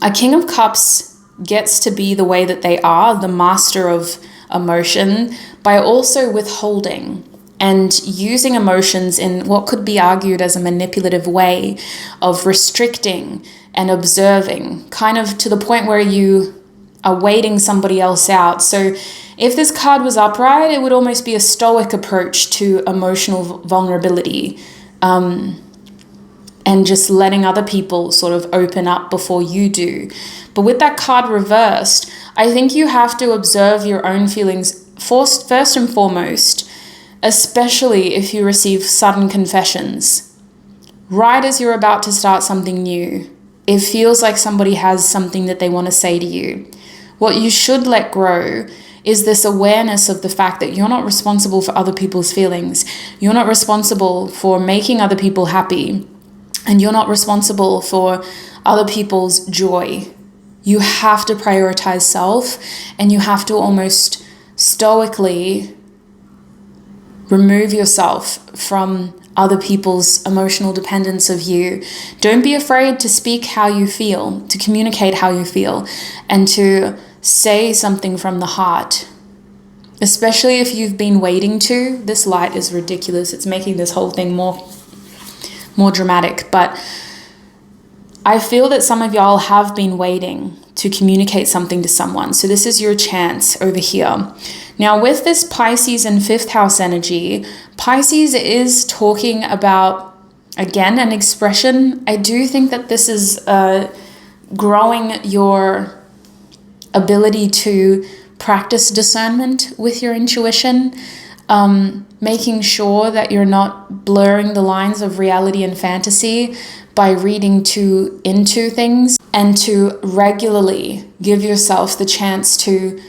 A King of Cups gets to be the way that they are, the master of emotion, by also withholding and using emotions in what could be argued as a manipulative way of restricting and observing, kind of to the point where you are waiting somebody else out. So if this card was upright, it would almost be a stoic approach to emotional vulnerability, and just letting other people sort of open up before you do. But with that card reversed, I think you have to observe your own feelings first and foremost, especially if you receive sudden confessions. Right as you're about to start something new, it feels like somebody has something that they want to say to you. What you should let grow is this awareness of the fact that you're not responsible for other people's feelings. You're not responsible for making other people happy. And you're not responsible for other people's joy. You have to prioritize self, and you have to almost stoically remove yourself from other people's emotional dependence of you. Don't be afraid to speak how you feel, to communicate how you feel, and to say something from the heart. Especially if you've been waiting to. This light is ridiculous. It's making this whole thing more dramatic, but I feel that some of y'all have been waiting to communicate something to someone. So this is your chance over here. Now with this Pisces and 5th house energy, Pisces is talking about, again, an expression. I do think that this is growing your ability to practice discernment with your intuition, making sure that you're not blurring the lines of reality and fantasy by reading too into things, and to regularly give yourself the chance to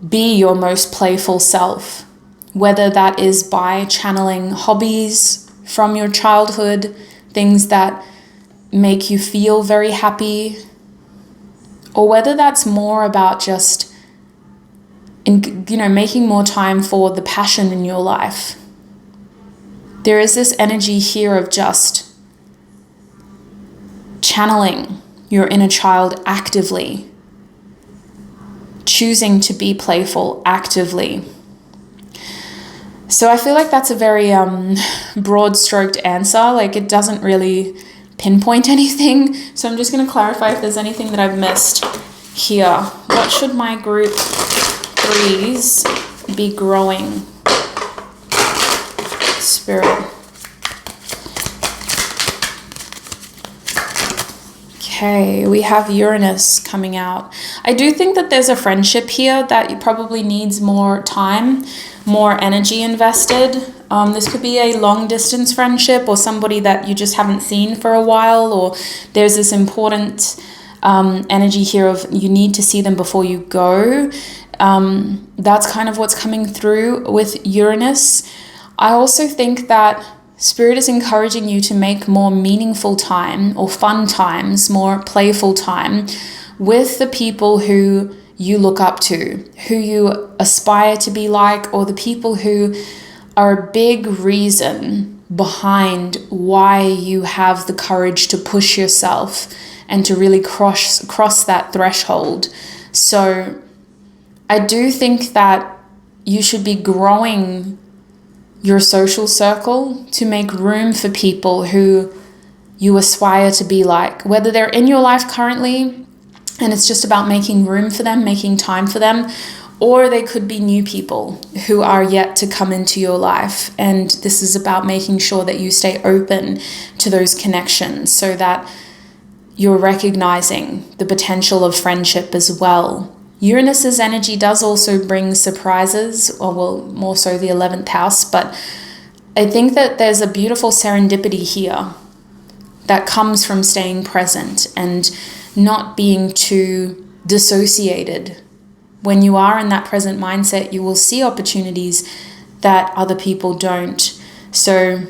be your most playful self, whether that is by channeling hobbies from your childhood, things that make you feel very happy, or whether that's more about just making more time for the passion in your life. There is this energy here of just channeling your inner child actively, choosing to be playful actively. So I feel like that's a very broad-stroked answer. Like, it doesn't really pinpoint anything. So I'm just going to clarify if there's anything that I've missed here. What should my group 3s be growing? Spirit. Okay, we have Uranus coming out. I do think that there's a friendship here that probably needs more time, more energy invested. This could be a long distance friendship, or somebody that you just haven't seen for a while, or there's this important energy here of you need to see them before you go. That's kind of what's coming through with Uranus. I also think that Spirit is encouraging you to make more meaningful time, or fun times, more playful time with the people who you look up to, who you aspire to be like, or the people who are a big reason behind why you have the courage to push yourself and to really cross that threshold. So I do think that you should be growing your social circle to make room for people who you aspire to be like, whether they're in your life currently and it's just about making room for them, making time for them, or they could be new people who are yet to come into your life. And this is about making sure that you stay open to those connections so that you're recognizing the potential of friendship as well. Uranus's energy does also bring surprises, or well, more so the 11th house, but I think that there's a beautiful serendipity here that comes from staying present and not being too dissociated. When you are in that present mindset, you will see opportunities that other people don't. So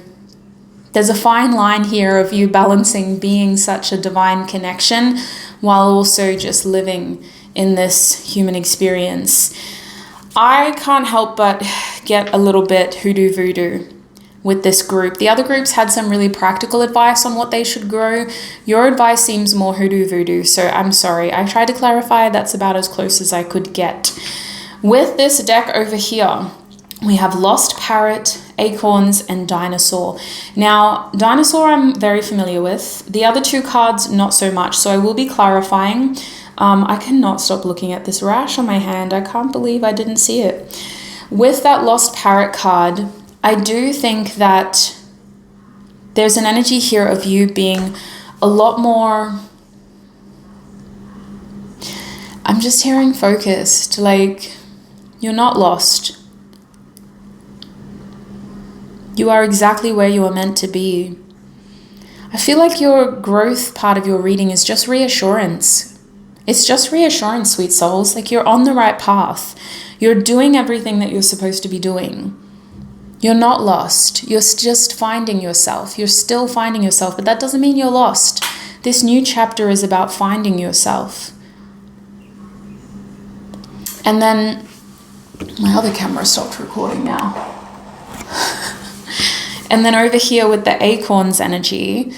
there's a fine line here of you balancing being such a divine connection while also just living in this human experience. I can't help but get a little bit hoodoo voodoo with this group. The other groups had some really practical advice on what they should grow. Your advice seems more hoodoo voodoo, so I'm sorry. I tried to clarify. That's about as close as I could get. With this deck over here, we have Lost Parrot, Acorns, and Dinosaur. Now, Dinosaur I'm very familiar with. The other two cards, not so much, so I will be clarifying. I cannot stop looking at this rash on my hand. I can't believe I didn't see it. With that Lost Parrot card, I do think that there's an energy here of you being a lot more, I'm just hearing focused, like you're not lost. You are exactly where you are meant to be. I feel like your growth part of your reading is just reassurance. It's just reassurance, sweet souls. Like you're on the right path. You're doing everything that you're supposed to be doing. You're not lost. You're just finding yourself. You're still finding yourself, but that doesn't mean you're lost. This new chapter is about finding yourself. And then my other camera stopped recording now. And then over here with the acorns energy,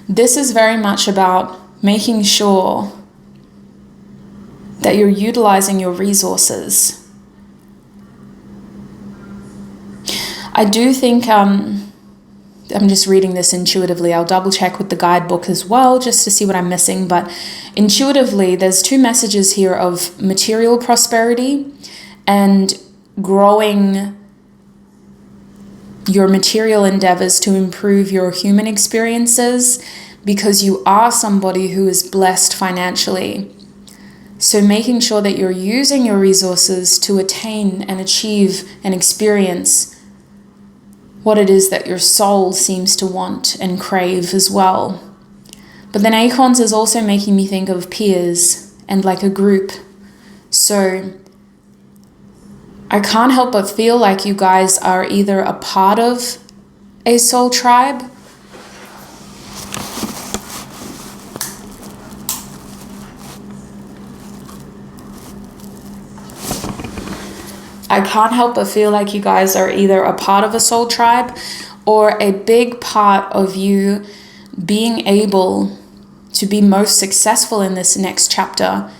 this is very much about making sure that you're utilizing your resources. I do think, I'm just reading this intuitively. I'll double check with the guidebook as well, just to see what I'm missing. But intuitively, there's two messages here of material prosperity and growing your material endeavors to improve your human experiences, because you are somebody who is blessed financially. So making sure that you're using your resources to attain and achieve and experience what it is that your soul seems to want and crave as well. But then acorns is also making me think of peers and like a group. So I can't help but feel like you guys are either a part of a soul tribe, or a big part of you being able to be most successful in this next chapter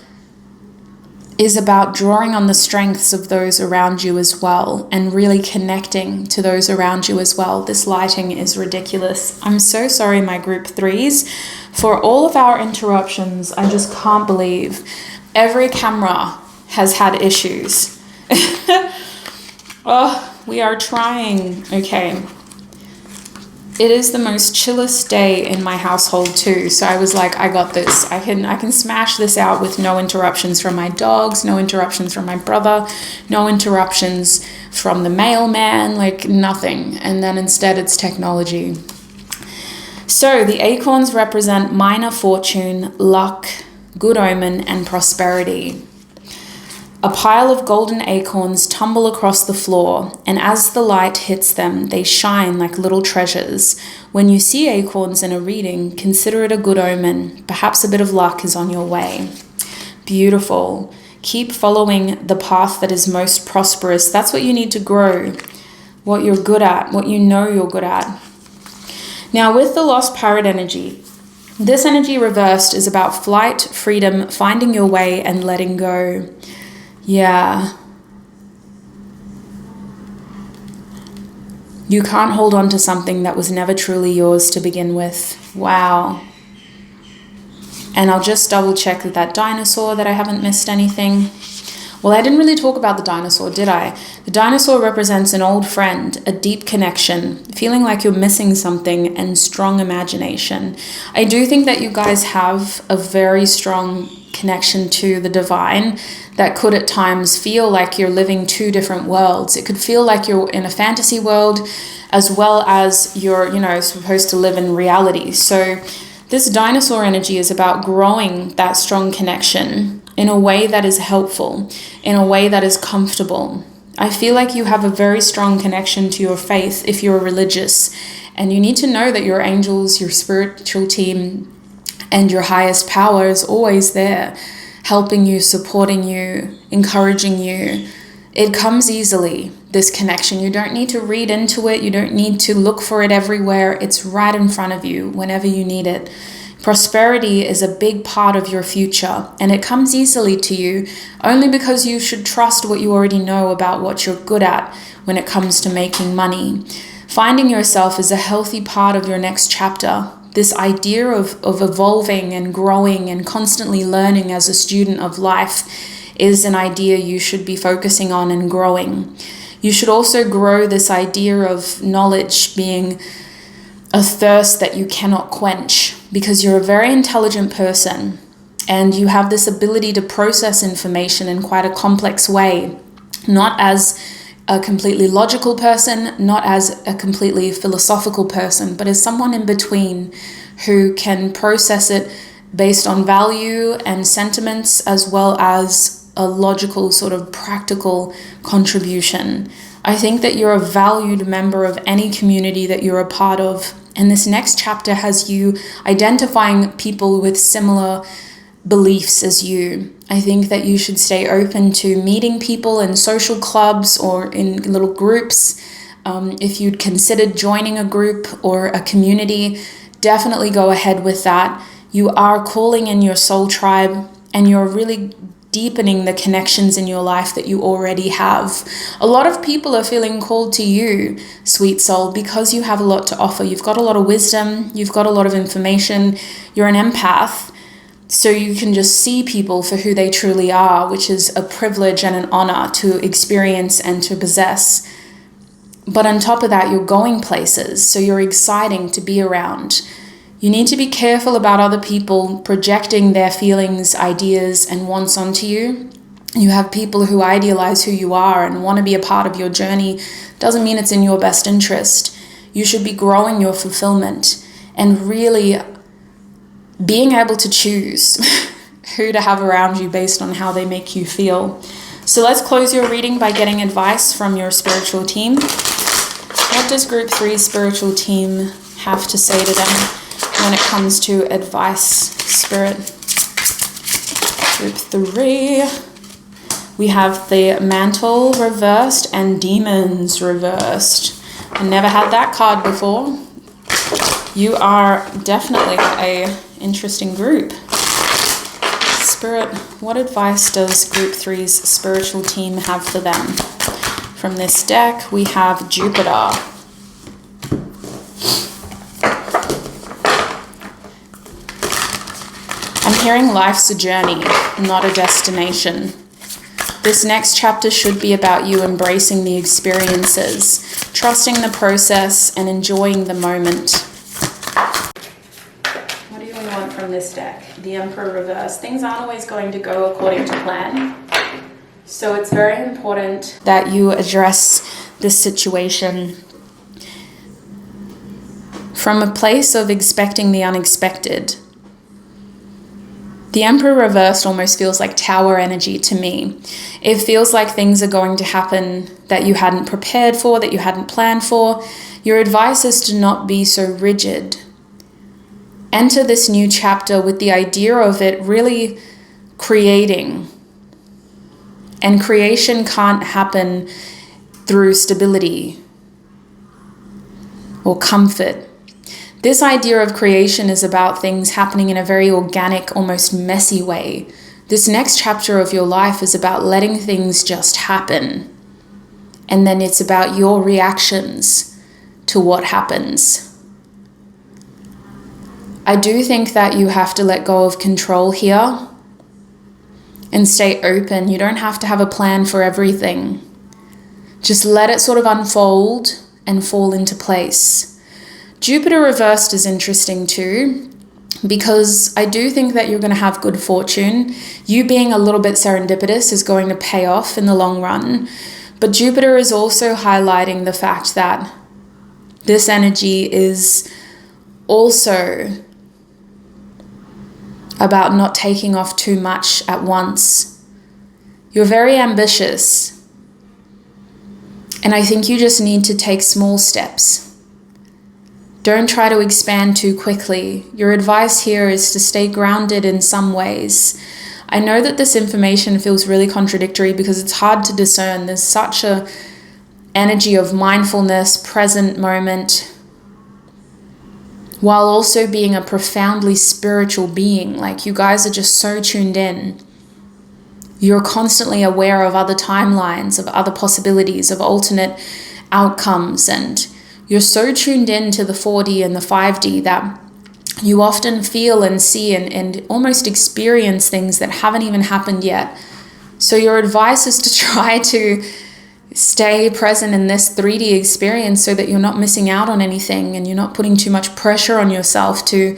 is about drawing on the strengths of those around you as well and really connecting to those around you as well. This lighting is ridiculous. I'm so sorry, my group threes, for all of our interruptions. I just can't believe every camera has had issues. Oh, we are trying. Okay. It is the most chillest day in my household too. So I was like, I got this. I can smash this out with no interruptions from my dogs, no interruptions from my brother, no interruptions from the mailman, like nothing. And then instead it's technology. So the acorns represent minor fortune, luck, good omen, and prosperity. A pile of golden acorns tumble across the floor, and as the light hits them, they shine like little treasures. When you see acorns in a reading, consider it a good omen. Perhaps a bit of luck is on your way. Beautiful. Keep following the path that is most prosperous. That's what you need to grow, what you're good at, what you know you're good at. Now, with the lost parrot energy, this energy reversed is about flight, freedom, finding your way, and letting go. Yeah. You can't hold on to something that was never truly yours to begin with. Wow. And I'll just double check that dinosaur, that I haven't missed anything. Well, I didn't really talk about the dinosaur, did I? The dinosaur represents an old friend, a deep connection, feeling like you're missing something, and strong imagination. I do think that you guys have a very strong connection to the divine that could at times feel like you're living two different worlds. It could feel like you're in a fantasy world as well as you're, supposed to live in reality. So this dinosaur energy is about growing that strong connection in a way that is helpful, in a way that is comfortable. I feel like you have a very strong connection to your faith if you're religious, and you need to know that your angels, your spiritual team, and your highest power is always there, helping you, supporting you, encouraging you. It comes easily, this connection. You don't need to read into it. You don't need to look for it everywhere. It's right in front of you whenever you need it. Prosperity is a big part of your future, and it comes easily to you only because you should trust what you already know about what you're good at when it comes to making money. Finding yourself is a healthy part of your next chapter, this idea of evolving and growing and constantly learning as a student of life is an idea you should be focusing on and growing. You should also grow this idea of knowledge being a thirst that you cannot quench, because you're a very intelligent person and you have this ability to process information in quite a complex way, not as a completely logical person, not as a completely philosophical person, but as someone in between who can process it based on value and sentiments, as well as a logical sort of practical contribution. I think that you're a valued member of any community that you're a part of. And this next chapter has you identifying people with similar beliefs as you. I think that you should stay open to meeting people in social clubs or in little groups. If you'd considered joining a group or a community, definitely go ahead with that. You are calling in your soul tribe, and you're really deepening the connections in your life that you already have. A lot of people are feeling called to you, sweet soul, because you have a lot to offer. You've got a lot of wisdom, you've got a lot of information, you're an empath, so you can just see people for who they truly are, which is a privilege and an honor to experience and to possess. But on top of that, you're going places, so you're exciting to be around. You need to be careful about other people projecting their feelings, ideas, and wants onto you. You have people who idealize who you are and want to be a part of your journey. Doesn't mean it's in your best interest. You should be growing your fulfillment and really being able to choose who to have around you based on how they make you feel. So let's close your reading by getting advice from your spiritual team. What does Group 3 spiritual team have to say to them when it comes to advice, Spirit? Group 3, we have the Mantle reversed and Demons reversed. I never had that card before. You are definitely a interesting group. Spirit, what advice does Group 3's spiritual team have for them? From this deck, we have Jupiter. I'm hearing life's a journey, not a destination. This next chapter should be about you embracing the experiences, trusting the process, and enjoying the moment. What do you want from this deck? The Emperor reverse. Things aren't always going to go according to plan. So it's very important that you address this situation from a place of expecting the unexpected. The Emperor reversed almost feels like tower energy to me. It feels like things are going to happen that you hadn't prepared for, that you hadn't planned for. Your advice is to not be so rigid. Enter this new chapter with the idea of it really creating. And creation can't happen through stability or comfort. This idea of creation is about things happening in a very organic, almost messy way. This next chapter of your life is about letting things just happen. And then it's about your reactions to what happens. I do think that you have to let go of control here and stay open. You don't have to have a plan for everything. Just let it sort of unfold and fall into place. Jupiter reversed is interesting too, because I do think that you're going to have good fortune. You being a little bit serendipitous is going to pay off in the long run. But Jupiter is also highlighting the fact that this energy is also about not taking off too much at once. You're very ambitious. And I think you just need to take small steps. Don't try to expand too quickly. Your advice here is to stay grounded in some ways. I know that this information feels really contradictory because it's hard to discern. There's such a energy of mindfulness, present moment, while also being a profoundly spiritual being. Like, you guys are just so tuned in. You're constantly aware of other timelines, of other possibilities, of alternate outcomes, and you're so tuned in to the 4D and the 5D that You often feel and see and almost experience things that haven't even happened yet. So your advice is to try to stay present in this 3D experience so that you're not missing out on anything and you're not putting too much pressure on yourself to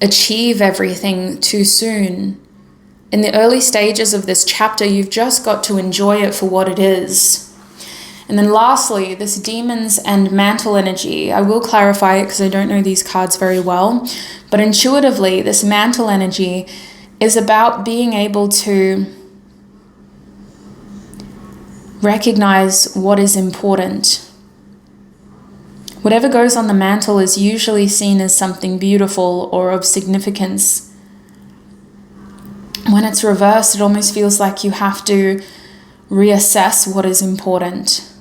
achieve everything too soon. In the early stages of this chapter, you've just got to enjoy it for what it is. And then lastly, this demons and mantle energy. I will clarify it because I don't know these cards very well. But intuitively, this mantle energy is about being able to recognize what is important. Whatever goes on the mantle is usually seen as something beautiful or of significance. When it's reversed, it almost feels like you have to reassess what is important.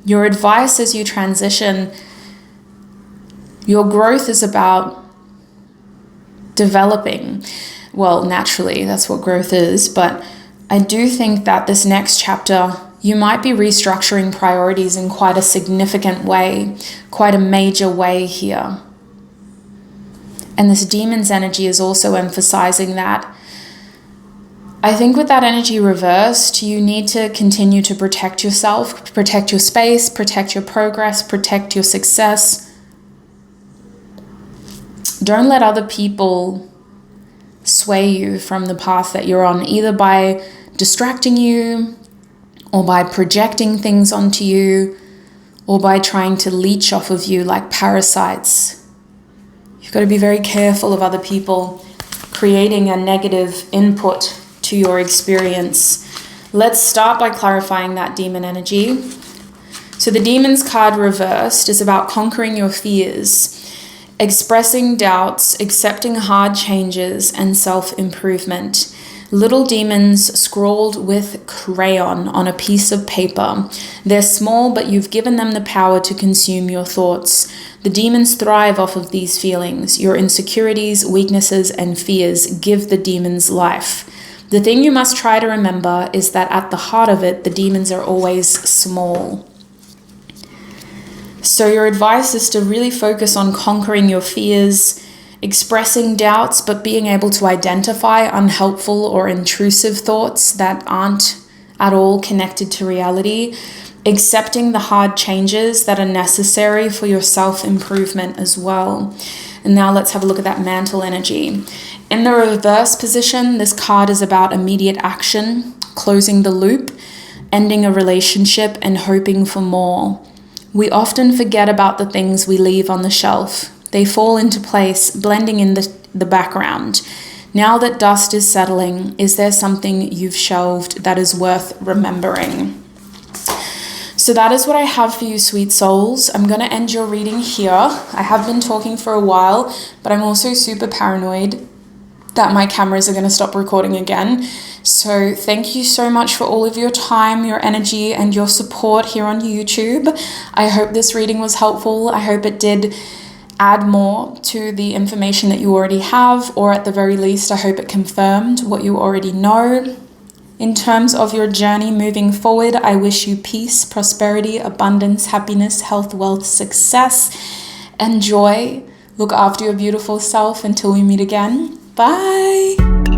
Your advice as you transition, your growth is about developing. Well, naturally, that's what growth is, but I do think that this next chapter, you might be restructuring priorities in quite a significant way, quite a major way here. And this demon's energy is also emphasizing that. I think with that energy reversed, you need to continue to protect yourself, protect your space, protect your progress, protect your success. Don't let other people sway you from the path that you're on, either by distracting you or by projecting things onto you or by trying to leech off of you like parasites. You've got to be very careful of other people creating a negative input to your experience. Let's start by clarifying that demon energy. So the demon's card reversed is about conquering your fears, expressing doubts, accepting hard changes, and self-improvement. Little demons scrawled with crayon on a piece of paper. They're small, but you've given them the power to consume your thoughts. The demons thrive off of these feelings. Your insecurities, weaknesses, and fears give the demons life. The thing you must try to remember is that at the heart of it, the demons are always small. So your advice is to really focus on conquering your fears, expressing doubts, but being able to identify unhelpful or intrusive thoughts that aren't at all connected to reality, accepting the hard changes that are necessary for your self-improvement as well. And now let's have a look at that mantle energy. In the reverse position, this card is about immediate action, closing the loop, ending a relationship, and hoping for more. We often forget about the things we leave on the shelf. They fall into place, blending in the background. Now that dust is settling, is there something you've shelved that is worth remembering? So that is what I have for you, sweet souls. I'm going to end your reading here. I have been talking for a while, but I'm also super paranoid that my cameras are going to stop recording again. So thank you so much for all of your time, your energy, and your support here on YouTube. I hope this reading was helpful. I hope it did add more to the information that you already have, or at the very least, I hope it confirmed what you already know. In terms of your journey moving forward, I wish you peace, prosperity, abundance, happiness, health, wealth, success, and joy. Look after your beautiful self until we meet again. Bye.